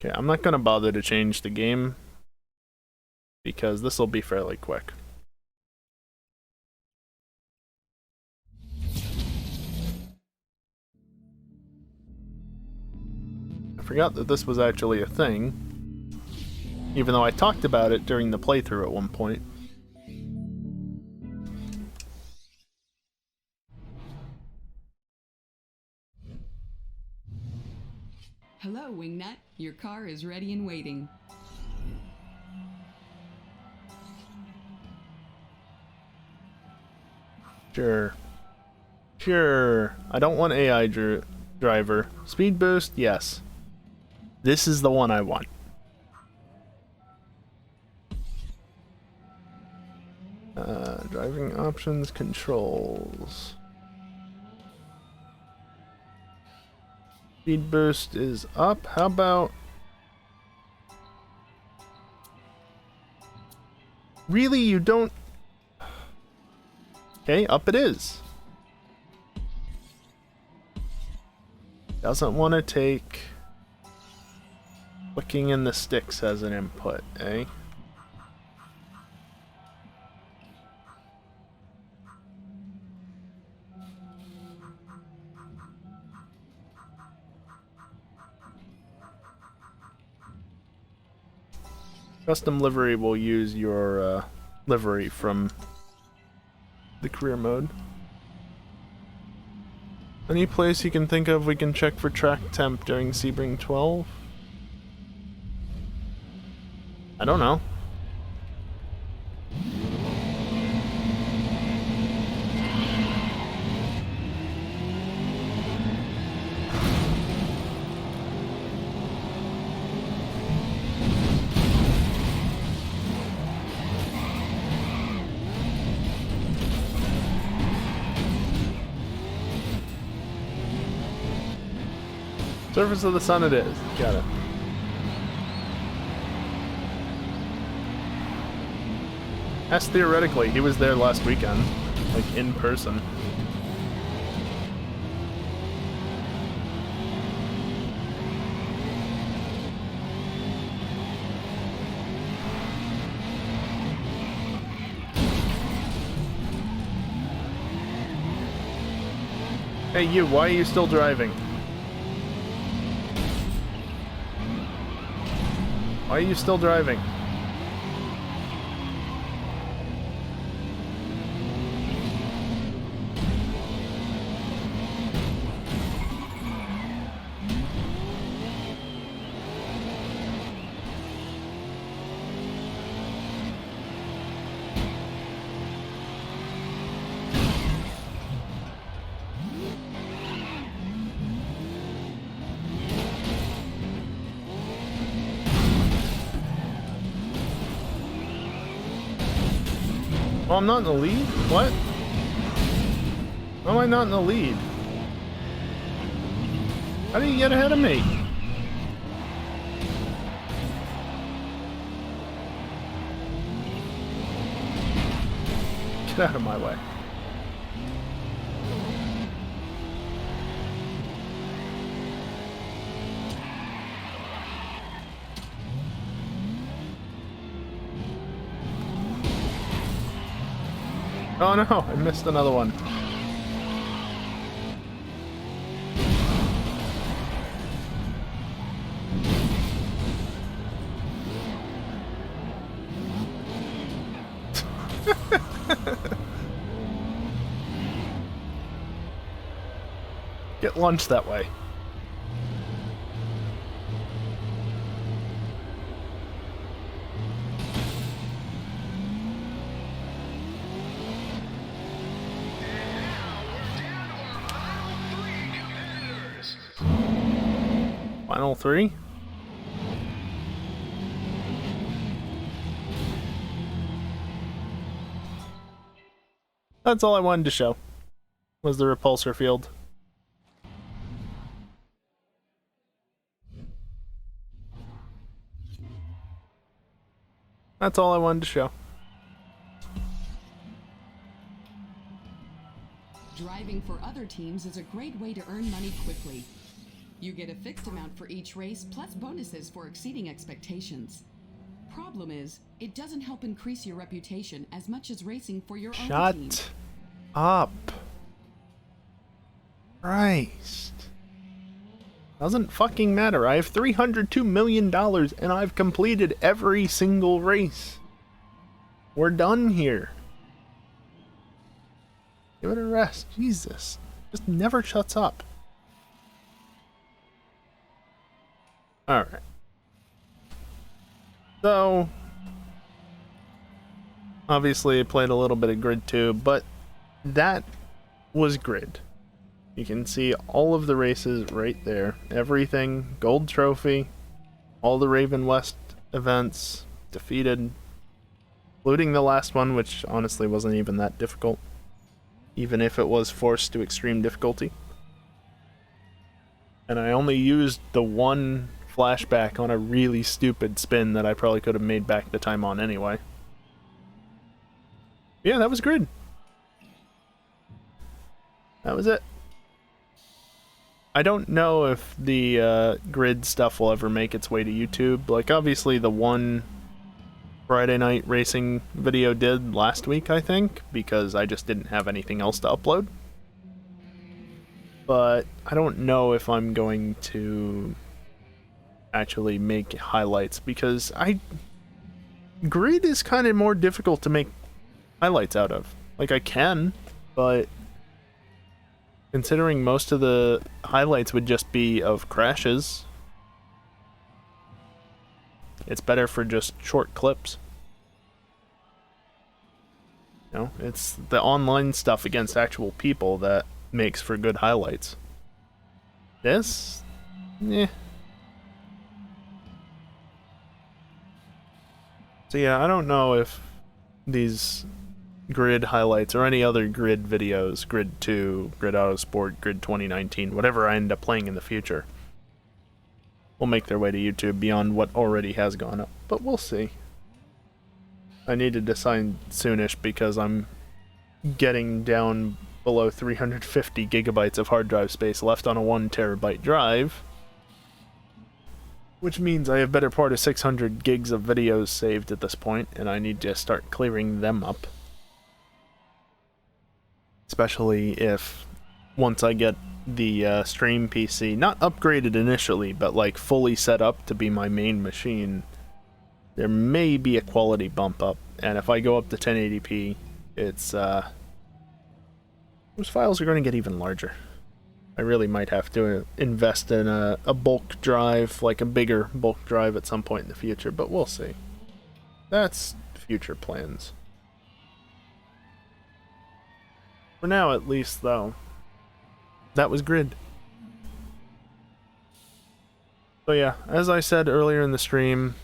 Okay, I'm not gonna bother to change the game because this will be fairly quick. I forgot that this was actually a thing, even though I talked about it during the playthrough at one point. Hello, Wingnut. Your car is ready and waiting. Sure. Sure. I don't want AI driver. Speed boost, yes. This is the one I want. Driving options, controls. Speed boost is up. How about... Really, you don't... Okay, up it is. Doesn't want to take clicking in the sticks as an input, eh? Custom livery will use your livery from the career mode. Any place you can think of we can check for track temp during Sebring 12? I don't know. Surface of the sun it is. Got it. As theoretically, he was there last weekend, like in person. Hey you, why are you still driving? Why are you still driving? Oh, I'm not in the lead? What? Why am I not in the lead? How do you get ahead of me? Get out of my way. Oh no, I missed another one. Get lunch that way. Final three? That's all I wanted to show, was the repulsor field. That's all I wanted to show. Driving for other teams is a great way to earn money quickly. You get a fixed amount for each race, plus bonuses for exceeding expectations. Problem is, it doesn't help increase your reputation as much as racing for your own team. Shut up. Christ. Doesn't fucking matter. I have $302 million and I've completed every single race. We're done here. Give it a rest. Jesus. Just never shuts up. Alright. So, obviously I played a little bit of Grid 2, but that was Grid. You can see all of the races right there. Everything, gold trophy, all the Raven West events, defeated, including the last one, which honestly wasn't even that difficult, even if it was forced to extreme difficulty. And I only used the one flashback on a really stupid spin that I probably could have made back the time on anyway. Yeah, that was Grid. That was it. I don't know if the Grid stuff will ever make its way to YouTube. Like, obviously the one Friday night racing video did last week, I think, because I just didn't have anything else to upload. But I don't know if I'm going to actually make highlights, because Grid is kind of more difficult to make highlights out of. Like, I can, but considering most of the highlights would just be of crashes, it's better for just short clips. You know, it's the online stuff against actual people that makes for good highlights. This? Eh. So yeah, I don't know if these Grid highlights or any other Grid videos, Grid 2, Grid Autosport, Grid 2019, whatever I end up playing in the future, will make their way to YouTube beyond what already has gone up. But we'll see. I need to decide soonish because I'm getting down below 350 gigabytes of hard drive space left on a 1 terabyte drive, which means I have better part of 600 gigs of videos saved at this point, and I need to start clearing them up. Especially if, once I get the stream PC, not upgraded initially, but like fully set up to be my main machine, there may be a quality bump up. And if I go up to 1080p, it's, those files are going to get even larger. I really might have to invest in a bulk drive, like a bigger bulk drive at some point in the future, but we'll see. That's future plans. For now, at least, though, that was Grid. So yeah, as I said earlier in the stream,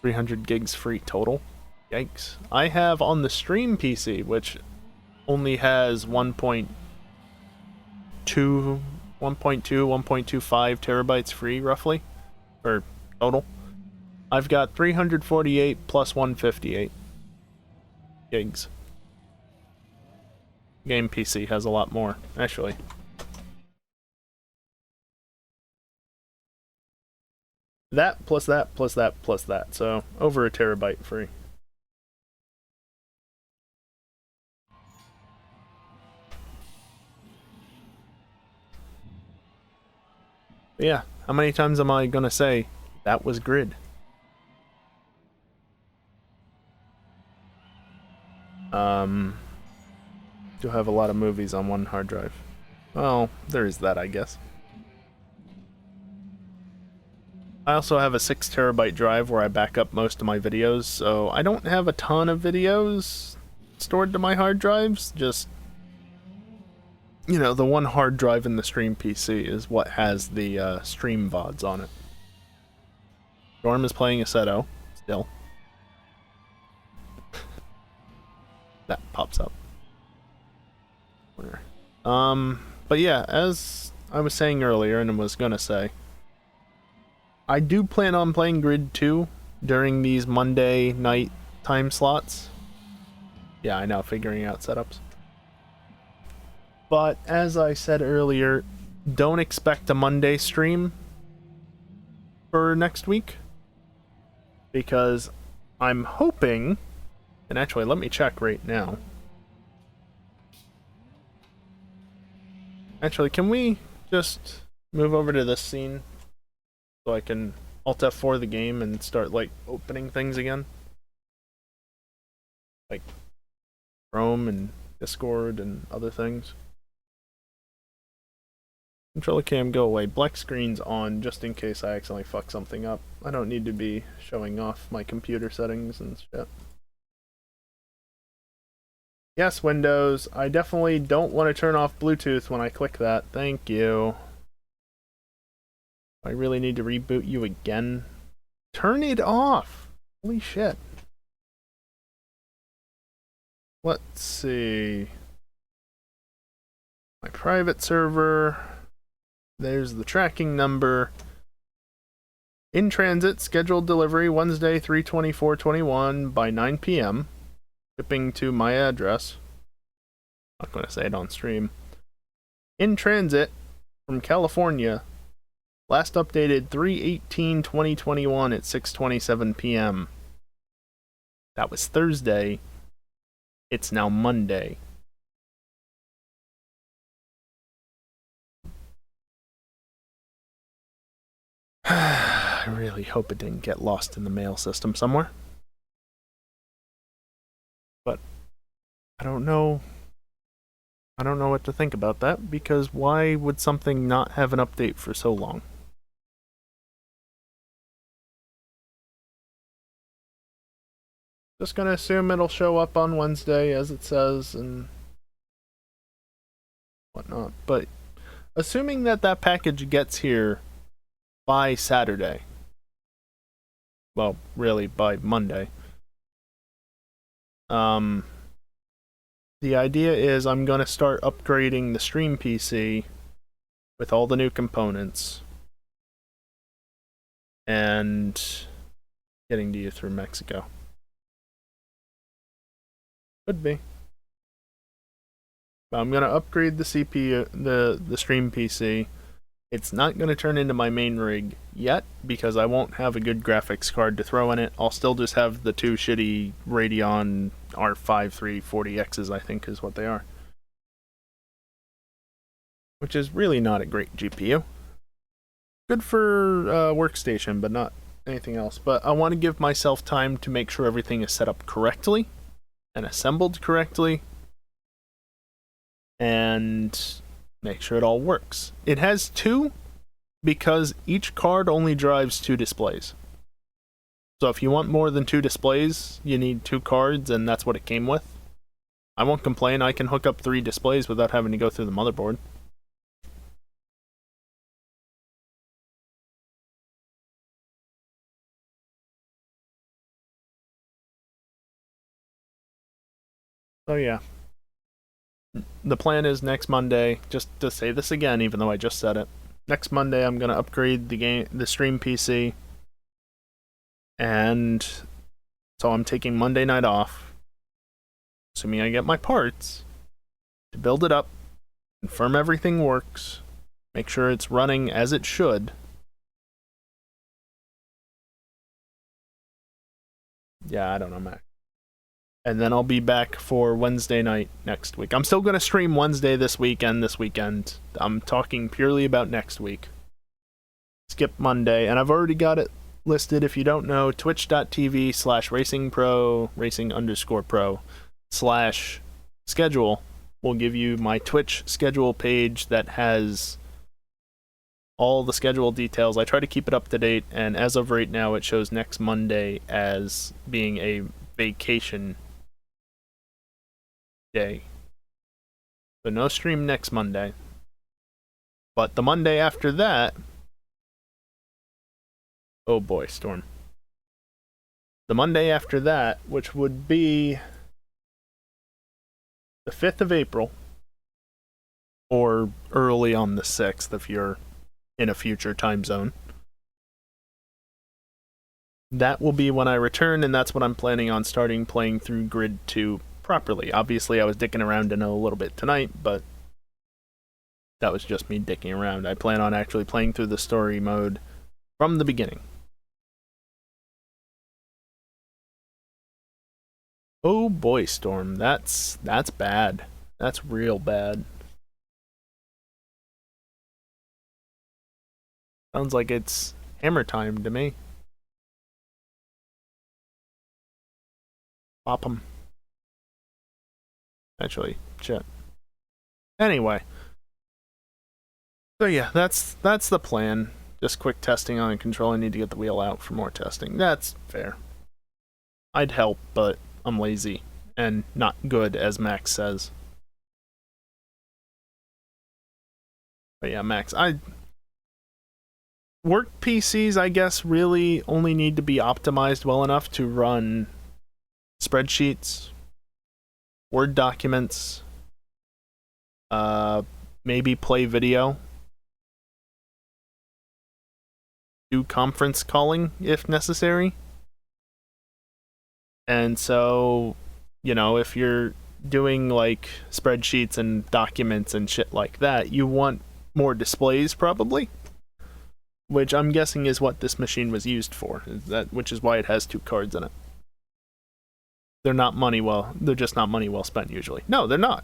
300 gigs free total. Yikes. I have on the stream PC, which only has 1.2 1.2, 1.25 terabytes free, roughly, or total. I've got 348 plus 158 gigs. Game PC has a lot more, actually. That plus that plus that plus that, so over a terabyte free. But yeah, how many times am I gonna say that was Grid? Do have a lot of movies on one hard drive. Well, there is that, I guess. I also have a 6 terabyte drive where I back up most of my videos, so I don't have a ton of videos stored to my hard drives, just, you know, the one hard drive in the stream PC is what has the stream VODs on it. Storm is playing Assetto, still. That pops up. Where? But yeah, as I was saying earlier and was gonna say, I do plan on playing Grid 2 during these Monday night time slots. Yeah, I know, figuring out setups. But as I said earlier, don't expect a Monday stream for next week, because I'm hoping, and actually let me check right now. Actually, can we just move over to this scene so I can Alt F4 the game and start, like, opening things again? Like Chrome and Discord and other things. Controller cam, go away. Black screen's on just in case I accidentally fuck something up. I don't need to be showing off my computer settings and shit. Yes, Windows. I definitely don't want to turn off Bluetooth when I click that. Thank you. I really need to reboot you again. Turn it off! Holy shit. Let's see. My private server. There's the tracking number. In transit, scheduled delivery Wednesday 3/24/21 by 9 p.m. Shipping to my address. Not going to say it on stream. In transit from California. Last updated 3/18/2021 at 6:27 p.m. That was Thursday. It's now Monday. I really hope it didn't get lost in the mail system somewhere. But I don't know. I don't know what to think about that, because why would something not have an update for so long? Just gonna assume it'll show up on Wednesday as it says and whatnot. But assuming that that package gets here by Saturday, well, really by Monday, the idea is I'm gonna start upgrading the stream PC with all the new components and getting to you through Mexico. Could be. I'm gonna upgrade the CPU, the stream PC. It's not gonna turn into my main rig yet because I won't have a good graphics card to throw in it. I'll still just have the two shitty Radeon R5 340Xs, I think is what they are. Which is really not a great GPU. Good for workstation, but not anything else. But I want to give myself time to make sure everything is set up correctly and assembled correctly, and make sure it all works. It has two because each card only drives two displays. So if you want more than two displays, you need two cards, and that's what it came with. I won't complain, I can hook up 3 displays without having to go through the motherboard. So yeah. The plan is next Monday, just to say this again, even though I just said it. Next Monday, I'm gonna upgrade the stream PC, and so I'm taking Monday night off, assuming I get my parts, to build it up, confirm everything works, make sure it's running as it should. Yeah, I don't know, Mac. And then I'll be back for Wednesday night next week. I'm still going to stream Wednesday this weekend. I'm talking purely about next week. Skip Monday, and I've already got it listed. If you don't know, twitch.tv/racingpro, racing_pro/schedule will give you my Twitch schedule page that has all the schedule details. I try to keep it up to date, and as of right now, it shows next Monday as being a vacation day. So no stream next Monday. But the Monday after that... Oh boy, Storm. The Monday after that, which would be the 5th of April, or early on the 6th if you're in a future time zone. That will be when I return, and that's when I'm planning on starting playing through Grid 2 properly. Obviously, I was dicking around in a little bit tonight, but that was just me dicking around. I plan on actually playing through the story mode from the beginning. Oh boy, Storm, that's bad. That's real bad. Sounds like it's hammer time to me. Pop 'em. Actually, shit. Anyway. So yeah, that's the plan. Just quick testing on the control. I need to get the wheel out for more testing. That's fair. I'd help, but I'm lazy. And not good, as Max says. But yeah, Max, work PCs, I guess, really only need to be optimized well enough to run spreadsheets, Word documents, maybe play video, do conference calling if necessary. And so, if you're doing like spreadsheets and documents and shit like that, you want more displays probably, which I'm guessing is what this machine was used for, which is why it has 2 cards in it. They're just not money well spent usually. No, they're not.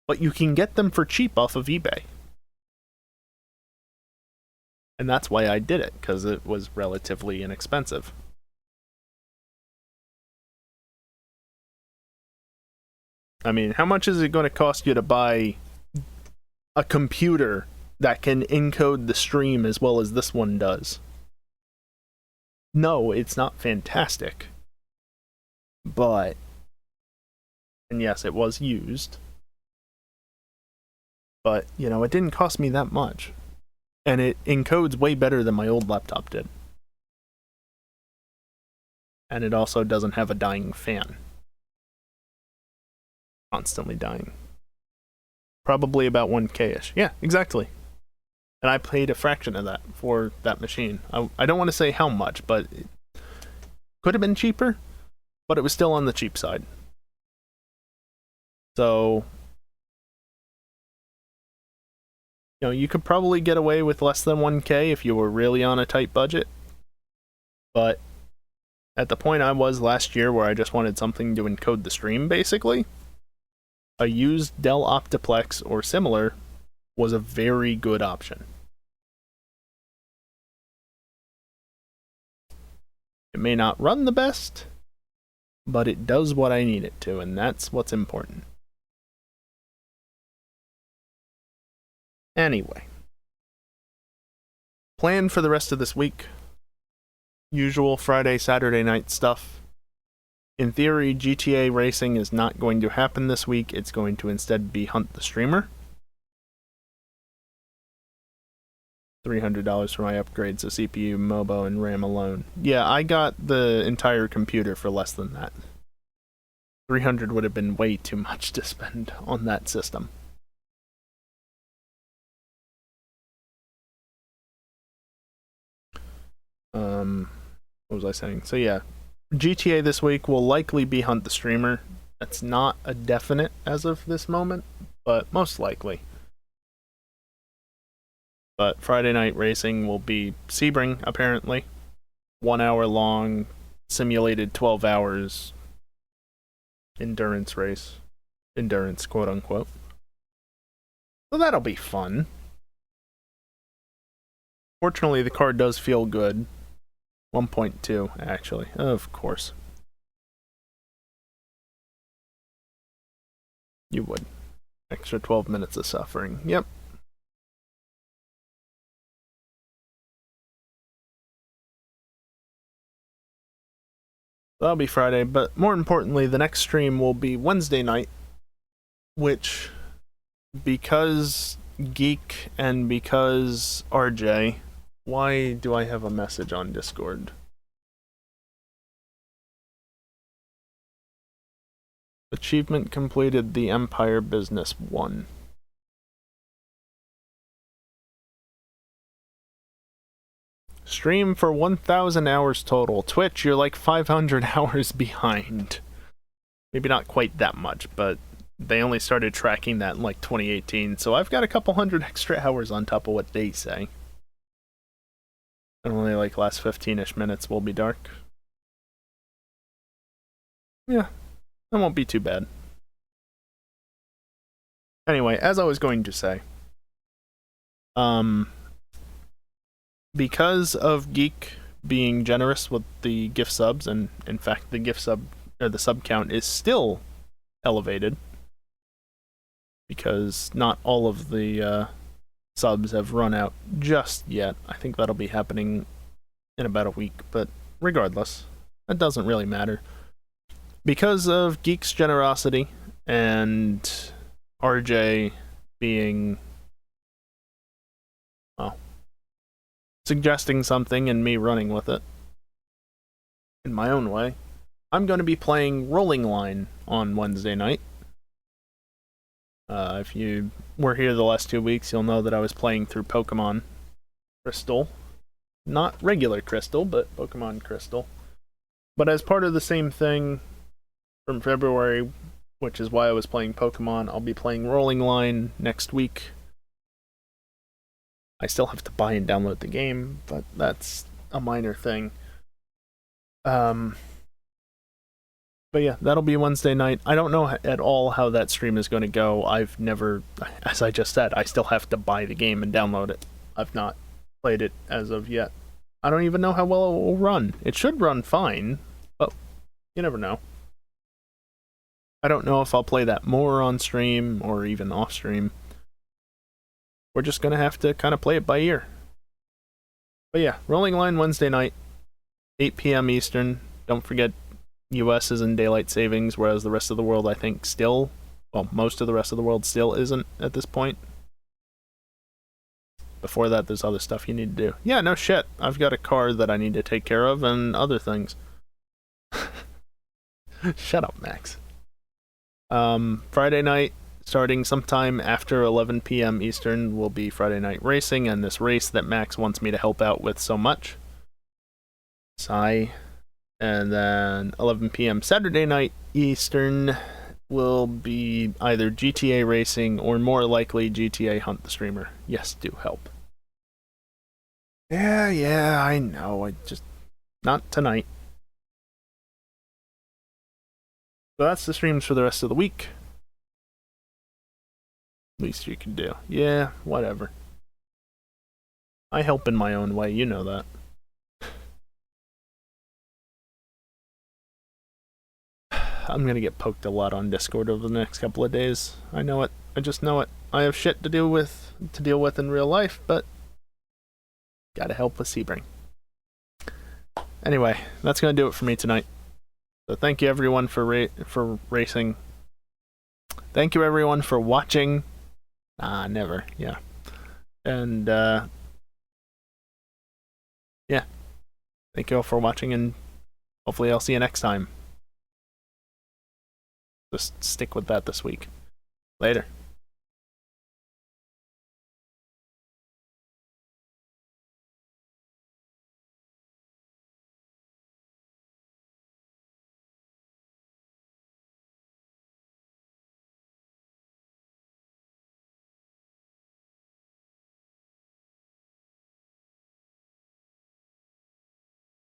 But you can get them for cheap off of eBay. And that's why I did it, because it was relatively inexpensive. I mean, how much is it going to cost you to buy a computer that can encode the stream as well as this one does? No, it's not fantastic. But, and yes, it was used. But, it didn't cost me that much. And it encodes way better than my old laptop did. And it also doesn't have a dying fan. Constantly dying. Probably about 1K-ish. Yeah, exactly. And I paid a fraction of that for that machine. I don't want to say how much, but it could have been cheaper, but it was still on the cheap side. So, you could probably get away with less than 1K if you were really on a tight budget. But at the point I was last year where I just wanted something to encode the stream, basically, a used Dell Optiplex or similar was a very good option. It may not run the best, but it does what I need it to, and that's what's important. Anyway. Plan for the rest of this week. Usual Friday, Saturday night stuff. In theory, GTA racing is not going to happen this week. It's going to instead be Hunt the Streamer. $300 for my upgrades, a CPU, MOBO, and RAM alone. Yeah, I got the entire computer for less than that. 300 would have been way too much to spend on that system. What was I saying? So yeah, GTA this week will likely be Hunt the Streamer. That's not a definite as of this moment, but most likely. But Friday Night Racing will be Sebring, apparently. 1 hour long, simulated 12 hours endurance race. Endurance, quote unquote. So that'll be fun. Fortunately, the car does feel good. 1.2, actually. Of course. You would. Extra 12 minutes of suffering. Yep. That'll be Friday, but more importantly, the next stream will be Wednesday night, which, because Geek and because RJ, why do I have a message on Discord? Achievement completed, the Empire Business 1. Stream for 1,000 hours total. Twitch, you're like 500 hours behind. Maybe not quite that much, but they only started tracking that in like 2018, so I've got a couple hundred extra hours on top of what they say. And only like last 15-ish minutes will be dark. Yeah, that won't be too bad. Anyway, as I was going to say, because of Geek being generous with the gift subs, and in fact the gift sub or the sub count is still elevated because not all of the subs have run out just yet. I think that'll be happening in about a week, but regardless, that doesn't really matter. Because of Geek's generosity and RJ being, well, suggesting something and me running with it in my own way, I'm going to be playing Rolling Line on Wednesday night. If you were here the last 2 weeks, you'll know that I was playing through Pokemon Crystal. Not regular Crystal, but Pokemon Crystal. But as part of the same thing from February, which is why I was playing Pokemon, I'll be playing Rolling Line next week. I still have to buy and download the game, but that's a minor thing. But yeah, that'll be Wednesday night. I don't know at all how that stream is going to go. I've never, as I just said, I still have to buy the game and download it. I've not played it as of yet. I don't even know how well it will run. It should run fine, but you never know. I don't know if I'll play that more on stream or even off stream. We're just going to have to kind of play it by ear. But yeah, Rolling Line Wednesday night, 8 p.m. Eastern. Don't forget, US is in daylight savings, whereas the rest of the world, I think, still, well, most of the rest of the world still isn't at this point. Before that, there's other stuff you need to do. Yeah, no shit. I've got a car that I need to take care of and other things. Shut up, Max. Friday night, starting sometime after 11 p.m. Eastern, will be Friday Night Racing and this race that Max wants me to help out with so much. Sigh. And then 11 p.m. Saturday night Eastern will be either GTA Racing or more likely GTA Hunt the Streamer. Yes, do help. Yeah, I know. I just... not tonight. So that's the streams for the rest of the week. Least you can do. Yeah, whatever. I help in my own way, you know that. I'm gonna get poked a lot on Discord over the next couple of days. I know it. I just know it. I have shit to deal with in real life, but gotta help with Sebring. Anyway, that's gonna do it for me tonight. So thank you everyone for racing. Thank you everyone for watching. Never. Yeah. And yeah. Thank you all for watching, and hopefully I'll see you next time. Just stick with that this week. Later.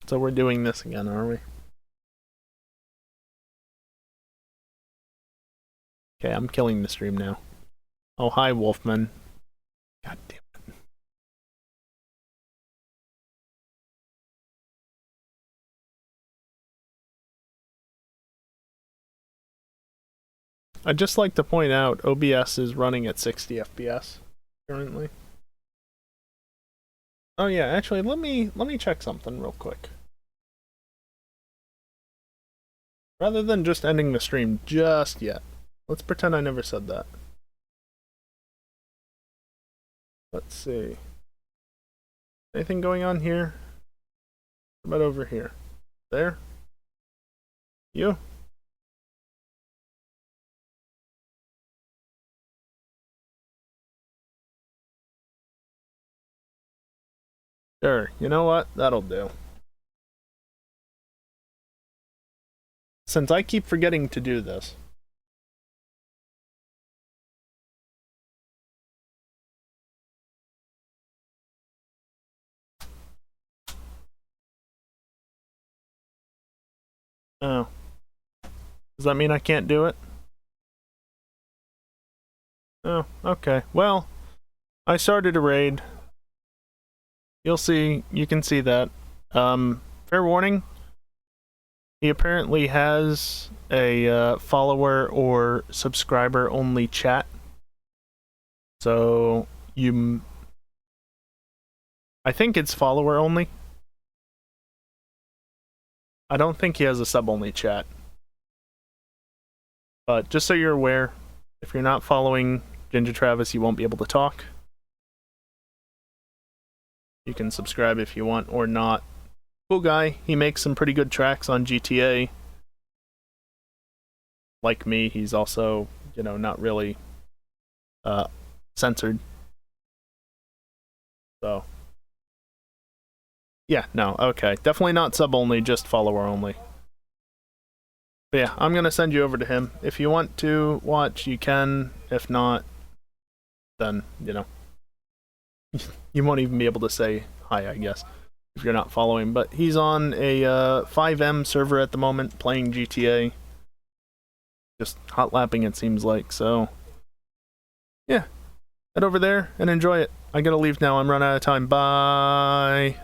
So we're doing this again, are we? Okay, I'm killing the stream now. Oh, hi, Wolfman. God damn it. I'd just like to point out OBS is running at 60 FPS currently. Oh yeah, actually let me check something real quick. Rather than just ending the stream just yet. Let's pretend I never said that. Let's see. Anything going on here? What about over here? There? You? Sure, you know what? That'll do. Since I keep forgetting to do this. Oh. Does that mean I can't do it? Oh, okay. Well, I started a raid. You'll see, you can see that. Fair warning. He apparently has a follower or subscriber only chat. So I think it's follower only. I don't think he has a sub only chat. But just so you're aware, if you're not following Ginger Travis, you won't be able to talk. You can subscribe if you want or not. Cool guy. He makes some pretty good tracks on GTA. Like me, he's also, you know, not really censored. So yeah, no, okay. Definitely not sub only, just follower only. But yeah, I'm gonna send you over to him. If you want to watch, you can. If not, then, you know, you won't even be able to say hi, I guess, if you're not following. But he's on a 5M server at the moment, playing GTA. Just hot lapping, it seems like. So yeah, head over there and enjoy it. I gotta leave now. I'm running out of time. Bye.